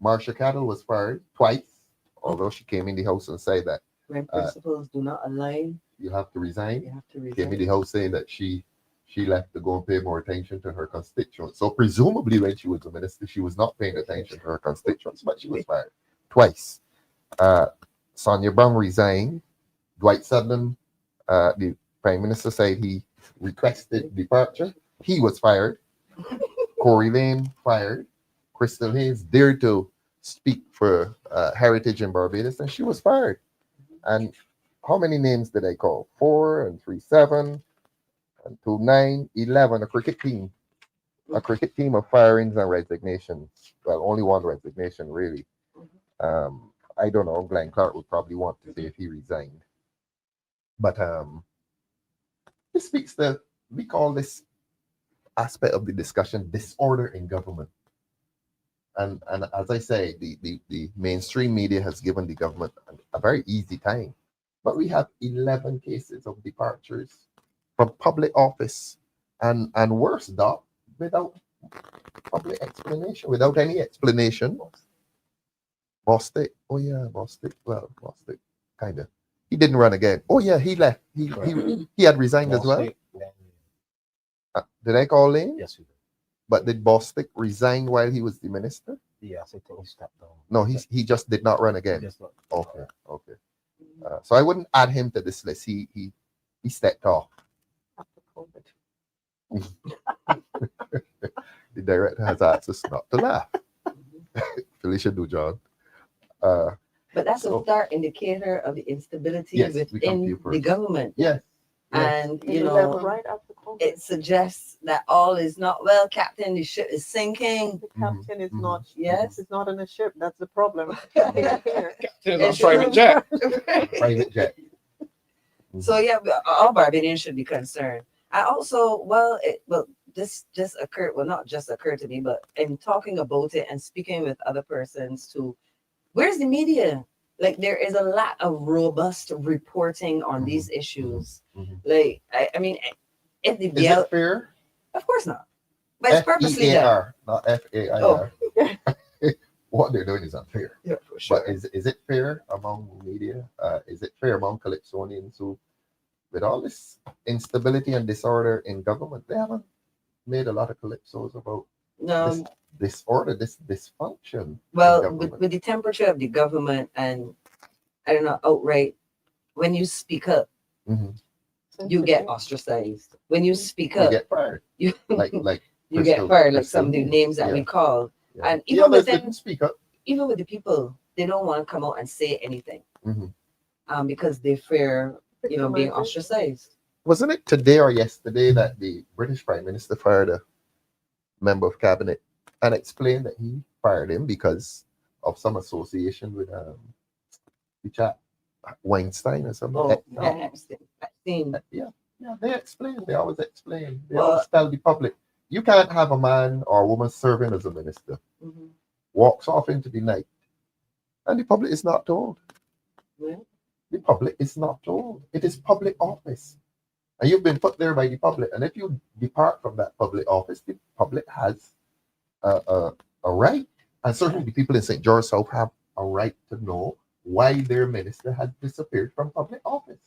Marsha Cattle was fired twice, although she came in the house and said that when principles do not align, you have to resign. You have to resign. Came in the house saying that she left to go and pay more attention to her constituents. So presumably when she was a minister, she was not paying attention to her constituents, but she was fired twice. Sonia Brown resigned. Dwight Sutherland, the Prime Minister, said he requested departure. He was fired. Corey Lane fired. Crystal Hayes dared to speak for heritage in Barbados, and she was fired. And how many names did I call? 4 and 3, 7 and 2, 9, 11. A cricket team of firings and resignations. Well, only one resignation really. I don't know. Glenn Clark would probably want to say if he resigned. But this speaks to, we call this aspect of the discussion disorder in government. And as I say, the mainstream media has given the government a very easy time. But we have 11 cases of departures from public office and worse, Doc, without public explanation, without any explanation. Bostic, oh yeah, Bostic, well, Bostic, kind of. He didn't run again. Oh yeah, he left. He had resigned as well. Did I call Lane? Yes, we did. But did Bostic resign while he was the minister? Yes, I think he stepped down. No, he just did not run again. Okay. So I wouldn't add him to this list. He stepped off. After COVID. The director has asked us not to laugh. Felicia Dujon. But that's a start indicator of the instability within the government. Yes. And you know, right after COVID. it suggests that all is not well, Captain. The ship is sinking. The captain is not. Yes, it's not in a ship. That's the problem. Captain on private jet. Private jet. So yeah, all Barbadians should be concerned. I also, this just occurred. Well, not just occurred to me, but in talking about it and speaking with other persons too. Where's the media? Like, there is a lot of robust reporting on these issues. Like, I mean, if the Is it fair? Of course not. But it's purposely F-E-A-R, done. not F-A-I-R. What they're doing is unfair. Yeah, for sure. But is it fair among media? Is it fair among Calypsonians who, with all this instability and disorder in government, they haven't made a lot of calypsos about this disorder, this dysfunction. Well, with the temperature of the government and, I don't know, outright, when you speak up, you get ostracized. When you speak You up, get fired. you Like you get Crystal- fired, like Crystal some of the Moon. names that Yeah. we call. Yeah. And The even others with them, didn't speak up. even with the people, they don't want to come out and say anything Mhm. because they fear, being Victimization. ostracized. Wasn't it today or yesterday that the British Prime Minister fired a member of cabinet and explained that he fired him because of some association with the chap Weinstein or something? Epstein. Yeah, they explain. They always explain. They Well- always tell the public, you can't have a man or a woman serving as a minister, Mhm. walks off into the night, and the public is not told. Yeah. The public is not told. It is public office. And you've been put there by the public. And if you depart from that public office, the public has a right. And certainly the people in St. George South have a right to know why their minister had disappeared from public office.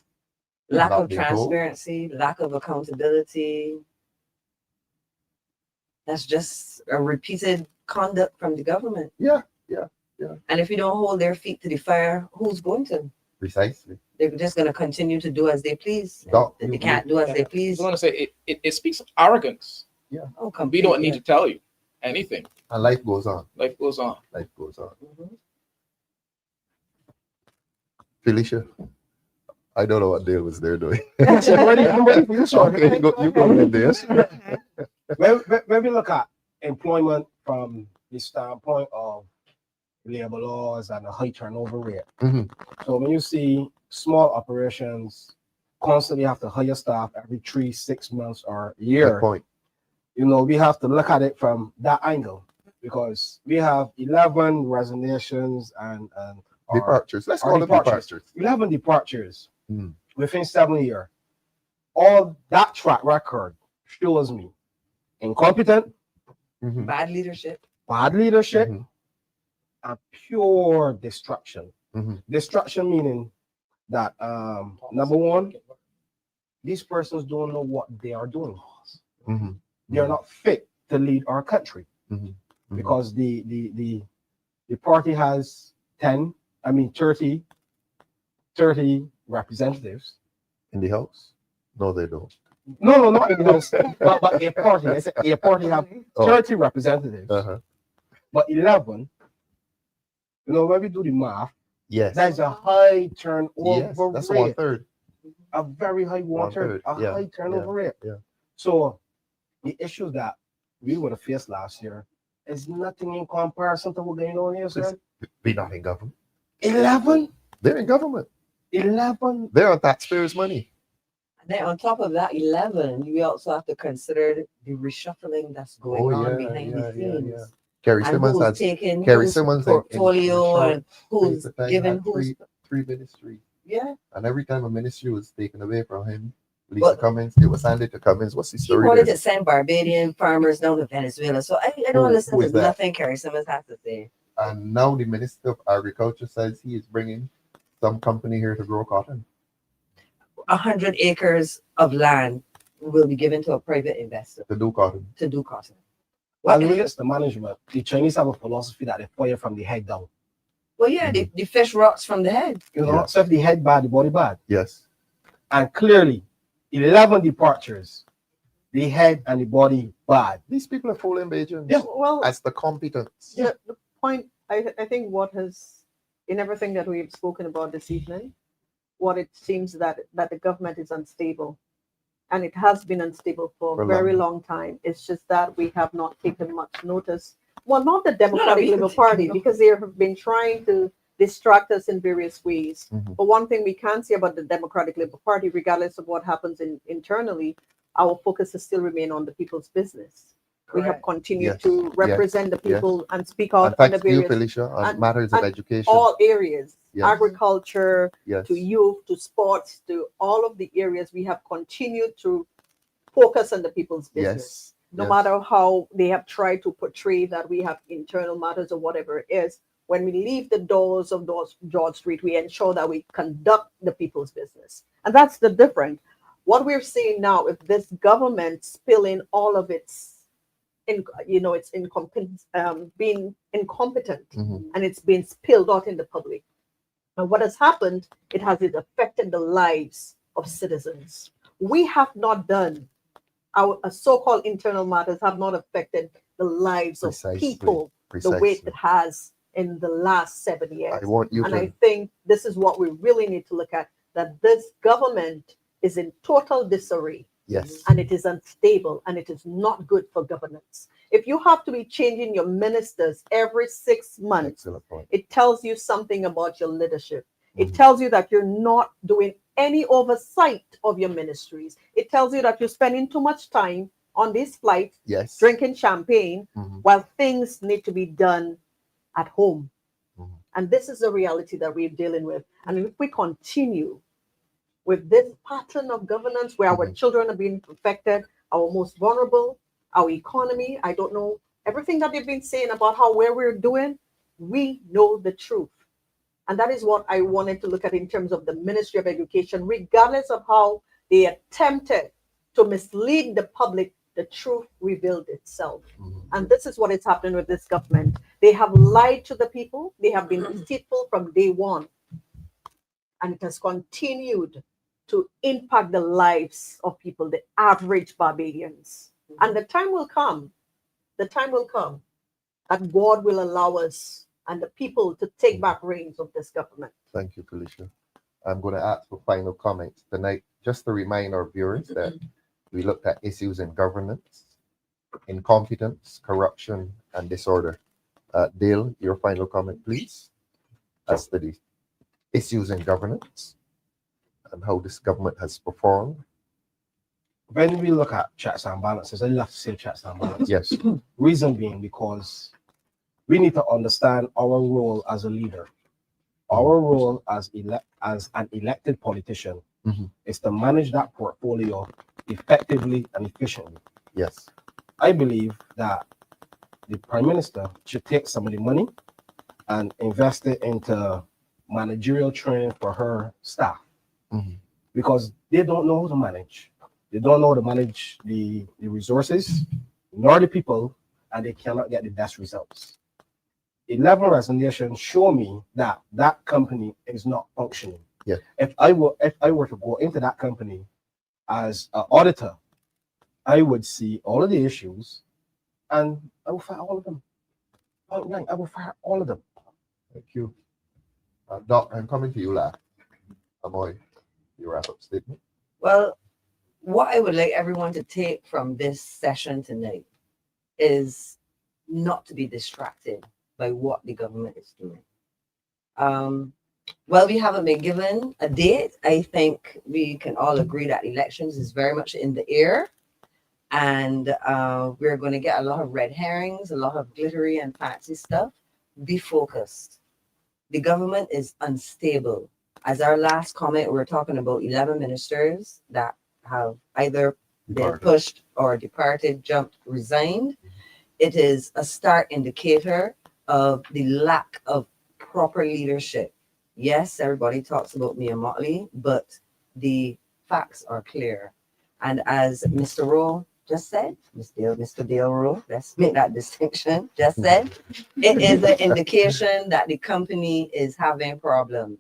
They've Lack not of been told. transparency, lack of accountability. That's just a repeated conduct from the government. Yeah. And if you don't hold their feet to the fire, who's going to? Precisely. They're just going to continue to do as they please. Doc, They can't do as they I please. want to say it speaks of arrogance. Oh, We don't need to tell you anything. And life goes on. Life goes on. Life goes on. Mhm. Felicia, I don't know what Dale was there doing. I'm ready for you, sir. Okay, you go ahead, Dale. When we look at employment from the standpoint of labor laws and a high turnover rate. Mhm. So when you see small operations constantly have to hire staff every 3-6 months or a Good year, point. we have to look at it from that angle because we have 11 resignations and or Departures. Let's call them departures. 11 departures Mm. within 7 years. All that track record shows me incompetent, Mhm. Bad leadership. bad leadership, Mhm. and pure destruction. Mhm. Destruction meaning that number one, these persons don't know what they are doing. Mhm. They are not fit to lead our country Mhm. Mhm. because the party has 30 representatives. In the house? No, they don't. No, not in the house, but a party. I said a party have Oh. 30 representatives, Uh-huh. but 11. When we do the math, Yes. there's a high turnover Yes, that's rate. 1/3. A very high One-third, yeah, high turnover rate. yeah. So the issues that we would have faced last year is nothing in comparison to what's going on here, sir. We're not in government. 11? They're in government. 11? They're on taxpayers' money. And then on top of that 11, you also have to consider the reshuffling that's going on behind the scenes. Kerry And Simmons who's has taking Kerry whose Simmons portfolio and who's the time giving had who's. three ministries. Yeah. And every time a ministry was taken away from him, Lisa But- Cummings, it was handed to Cummings. What's the He story wanted there? to send Barbadian farmers down to Venezuela. So I Who- don't listen who to is that? nothing Kerry Simmons has to say. And now the Minister of Agriculture says he is bringing some company here to grow cotton. 100 acres of land will be given to a private investor To do cotton. to do cotton. As it relates to management, the Chinese have a philosophy that they fire from the head down. Well, yeah, the fish rots from the head. Yeah. So if the head bad, the body bad. Yes. And clearly, 11 departures, the head and the body bad. These people are fooling Beijing. Yeah. Well, As the competence. the point, I think what has, in everything that we've spoken about this evening, what it seems that the government is unstable. And it has been unstable for a very long time. It's just that we have not taken much notice. Well, not the Democratic Labour Party, because they have been trying to distract us in various ways. Mhm. But one thing we can say about the Democratic Labour Party, regardless of what happens internally, our focus has still remained on the people's business. We have continued Yes. to represent the Yes. people and speak out And on the thanks to you, various Felicia, on and- matters of and education. all areas, Yes. agriculture, Yes. to youth, to sports, to all of the areas. We have continued to focus on the people's business. Yes. No Yes. matter how they have tried to portray that we have internal matters or whatever it is, when we leave the doors of George Street, we ensure that we conduct the people's business. And that's the difference. What we're seeing now, if this government spilling all of its its incompetence, being incompetent, Mhm. and it's been spilled out in the public. And what has happened, it has affected the lives of citizens. We have not done our so-called internal matters have not affected the lives Precisely. of people the Precisely. way it has in the last 7 years. I want you and to. I think this is what we really need to look at, that this government is in total disarray. Yes. And it is unstable and it is not good for governance. If you have to be changing your ministers every 6 months, Excellent point. it tells you something about your leadership. It tells you that you're not doing any oversight of your ministries. It tells you that you're spending too much time on these flights, Yes. drinking champagne, while things need to be done at home. And this is the reality that we're dealing with. And if we continue with this pattern of governance where our children are being affected, our most vulnerable, our economy, I don't know, everything that they've been saying about where we're doing, we know the truth. And that is what I wanted to look at in terms of the Ministry of Education, regardless of how they attempted to mislead the public, the truth revealed itself. And this is what is happening with this government. They have lied to the people. They have been deceitful from day one. And it has continued to impact the lives of people, the average Barbadians. And the time will come that God will allow us and the people to take back reins of this government. Thank you, Felicia. I'm going to ask for final comments tonight, just to remind our viewers that we looked at issues in governance, incompetence, corruption, and disorder. Dale, your final comment, please, as to the issues in governance and how this government has performed. When we look at checks and balances, I love to say checks and balances. Yes. Reason being because we need to understand our role as a leader. Our role as an elected politician is to manage that portfolio effectively and efficiently. Yes. I believe that the Prime Minister should take some of the money and invest it into managerial training for her staff, because they don't know how to manage. They don't know how to manage the resources, nor the people, and they cannot get the best results. 11 resignations show me that that company is not functioning. Yeah. If I were to go into that company as an auditor, I would see all of the issues, and I will fire all of them. I will fire all of them. Thank you. Doc, I'm coming to you, last. Amoy, your wrap-up statement. Well, what I would like everyone to take from this session tonight is not to be distracted by what the government is doing. Well, we haven't been given a date. I think we can all agree that elections is very much in the air, and we're going to get a lot of red herrings, a lot of glittery and fancy stuff. Be focused. The government is unstable. As our last comment, we're talking about 11 ministers that have either been pushed or departed, jumped, resigned. It is a stark indicator of the lack of proper leadership. Yes, everybody talks about Mia Motley, but the facts are clear. And as Mr. Rowe just said, Mr. Dale Rowe, let's make that distinction, just said, it is an indication that the company is having problems.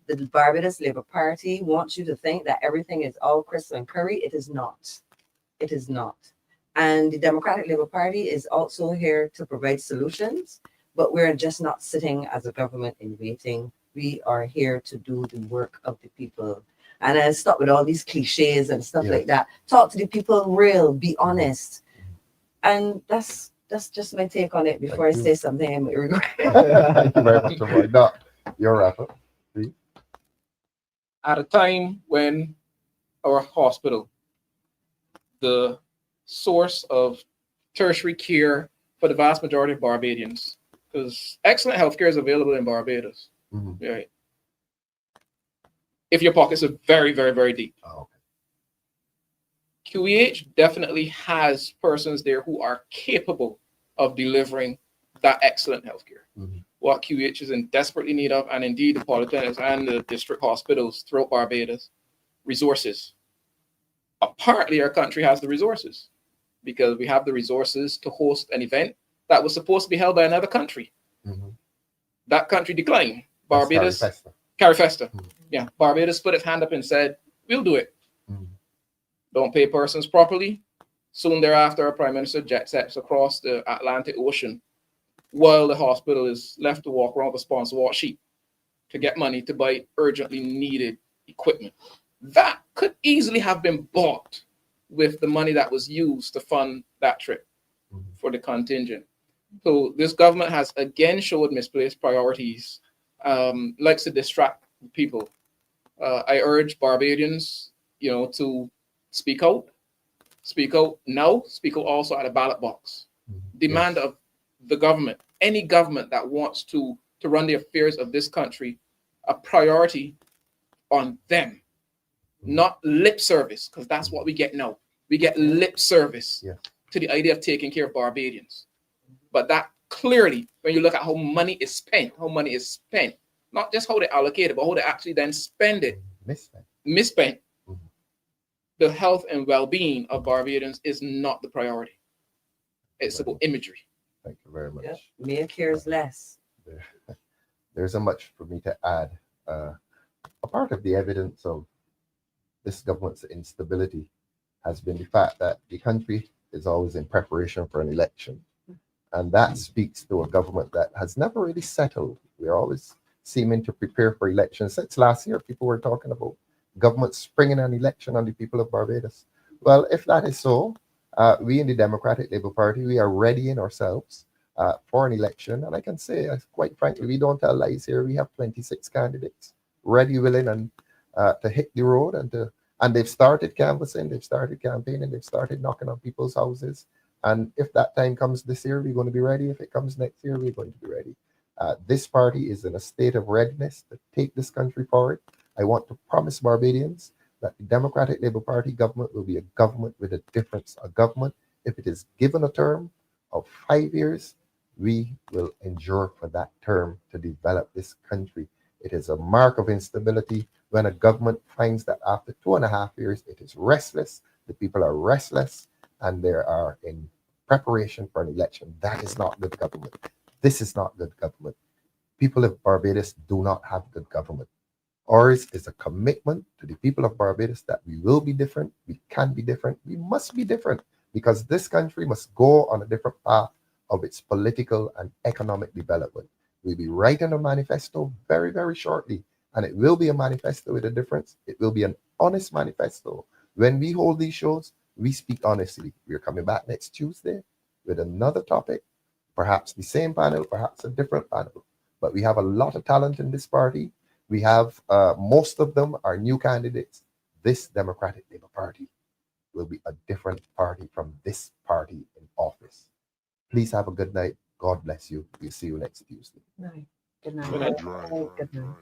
The Barbados Labour Party wants you to think that everything is all crisp and curry. It is not. It is not. And the Democratic Labour Party is also here to provide solutions, but we're just not sitting as a government in waiting. We are here to do the work of the people. And I stop with all these cliches and stuff like that. Talk to the people real, be honest. And that's just my take on it before I say something I might regret. Thank you very much, Amoy. Doc, your wrap-up, please. At a time when our hospital, the source of tertiary care for the vast majority of Barbadians, because excellent healthcare is available in Barbados. Right. If your pockets are very, very, very deep. QEH definitely has persons there who are capable of delivering that excellent healthcare. What QEH is in desperately need of, and indeed the polyclinics and the district hospitals throughout Barbados, resources. Apparently our country has the resources, because we have the resources to host an event that was supposed to be held by another country. That country declined. Barbados, Carifesta. Yeah, Barbados put its hand up and said, we'll do it. don't pay persons properly. Soon thereafter, our Prime Minister jet sets across the Atlantic Ocean while the hospital is left to walk around with a sponsor walk sheep to get money to buy urgently needed equipment. That could easily have been bought with the money that was used to fund that trip for the contingent. So this government has again showed misplaced priorities, likes to distract people. I urge Barbadians, to speak out now, speak out also at a ballot box. Demand of the government, any government that wants to run the affairs of this country, a priority on them, not lip service, because that's what we get now. We get lip service to the idea of taking care of Barbadians. But that clearly, when you look at how money is spent, not just how they allocate it, but how they actually then spend it, misspent. The health and well-being of Barbadians is not the priority. It's about imagery. Thank you very much. Yep. Mayor cares less. There's so much for me to add. A part of the evidence of this government's instability has been the fact that the country is always in preparation for an election. And that speaks to a government that has never really settled. We're always seeming to prepare for elections. Since last year, people were talking about government springing an election on the people of Barbados. Well, if that is so, we in the Democratic Labour Party, we are readying ourselves for an election. And I can say, quite frankly, we don't tell lies here. We have 26 candidates ready, willing, and to hit the road. And they've started canvassing, they've started campaigning, they've started knocking on people's houses. And if that time comes this year, we're going to be ready. If it comes next year, we're going to be ready. This party is in a state of readiness to take this country forward. I want to promise Barbadians that the Democratic Labour Party government will be a government with a difference. A government, if it is given a term of 5 years, we will endure for that term to develop this country. It is a mark of instability when a government finds that after 2.5 years, it is restless, the people are restless, and they are in preparation for an election. That is not good government. This is not good government. People of Barbados do not have good government. Ours is a commitment to the people of Barbados that we will be different, we can be different, we must be different, because this country must go on a different path of its political and economic development. We'll be writing a manifesto very, very shortly, and it will be a manifesto with a difference. It will be an honest manifesto. When we hold these shows, we speak honestly. We're coming back next Tuesday with another topic, perhaps the same panel, perhaps a different panel. But we have a lot of talent in this party. We have, most of them are new candidates. This Democratic Labour Party will be a different party from this party in office. Please have a good night. God bless you. We'll see you next Tuesday. Good night. Good night. Good night.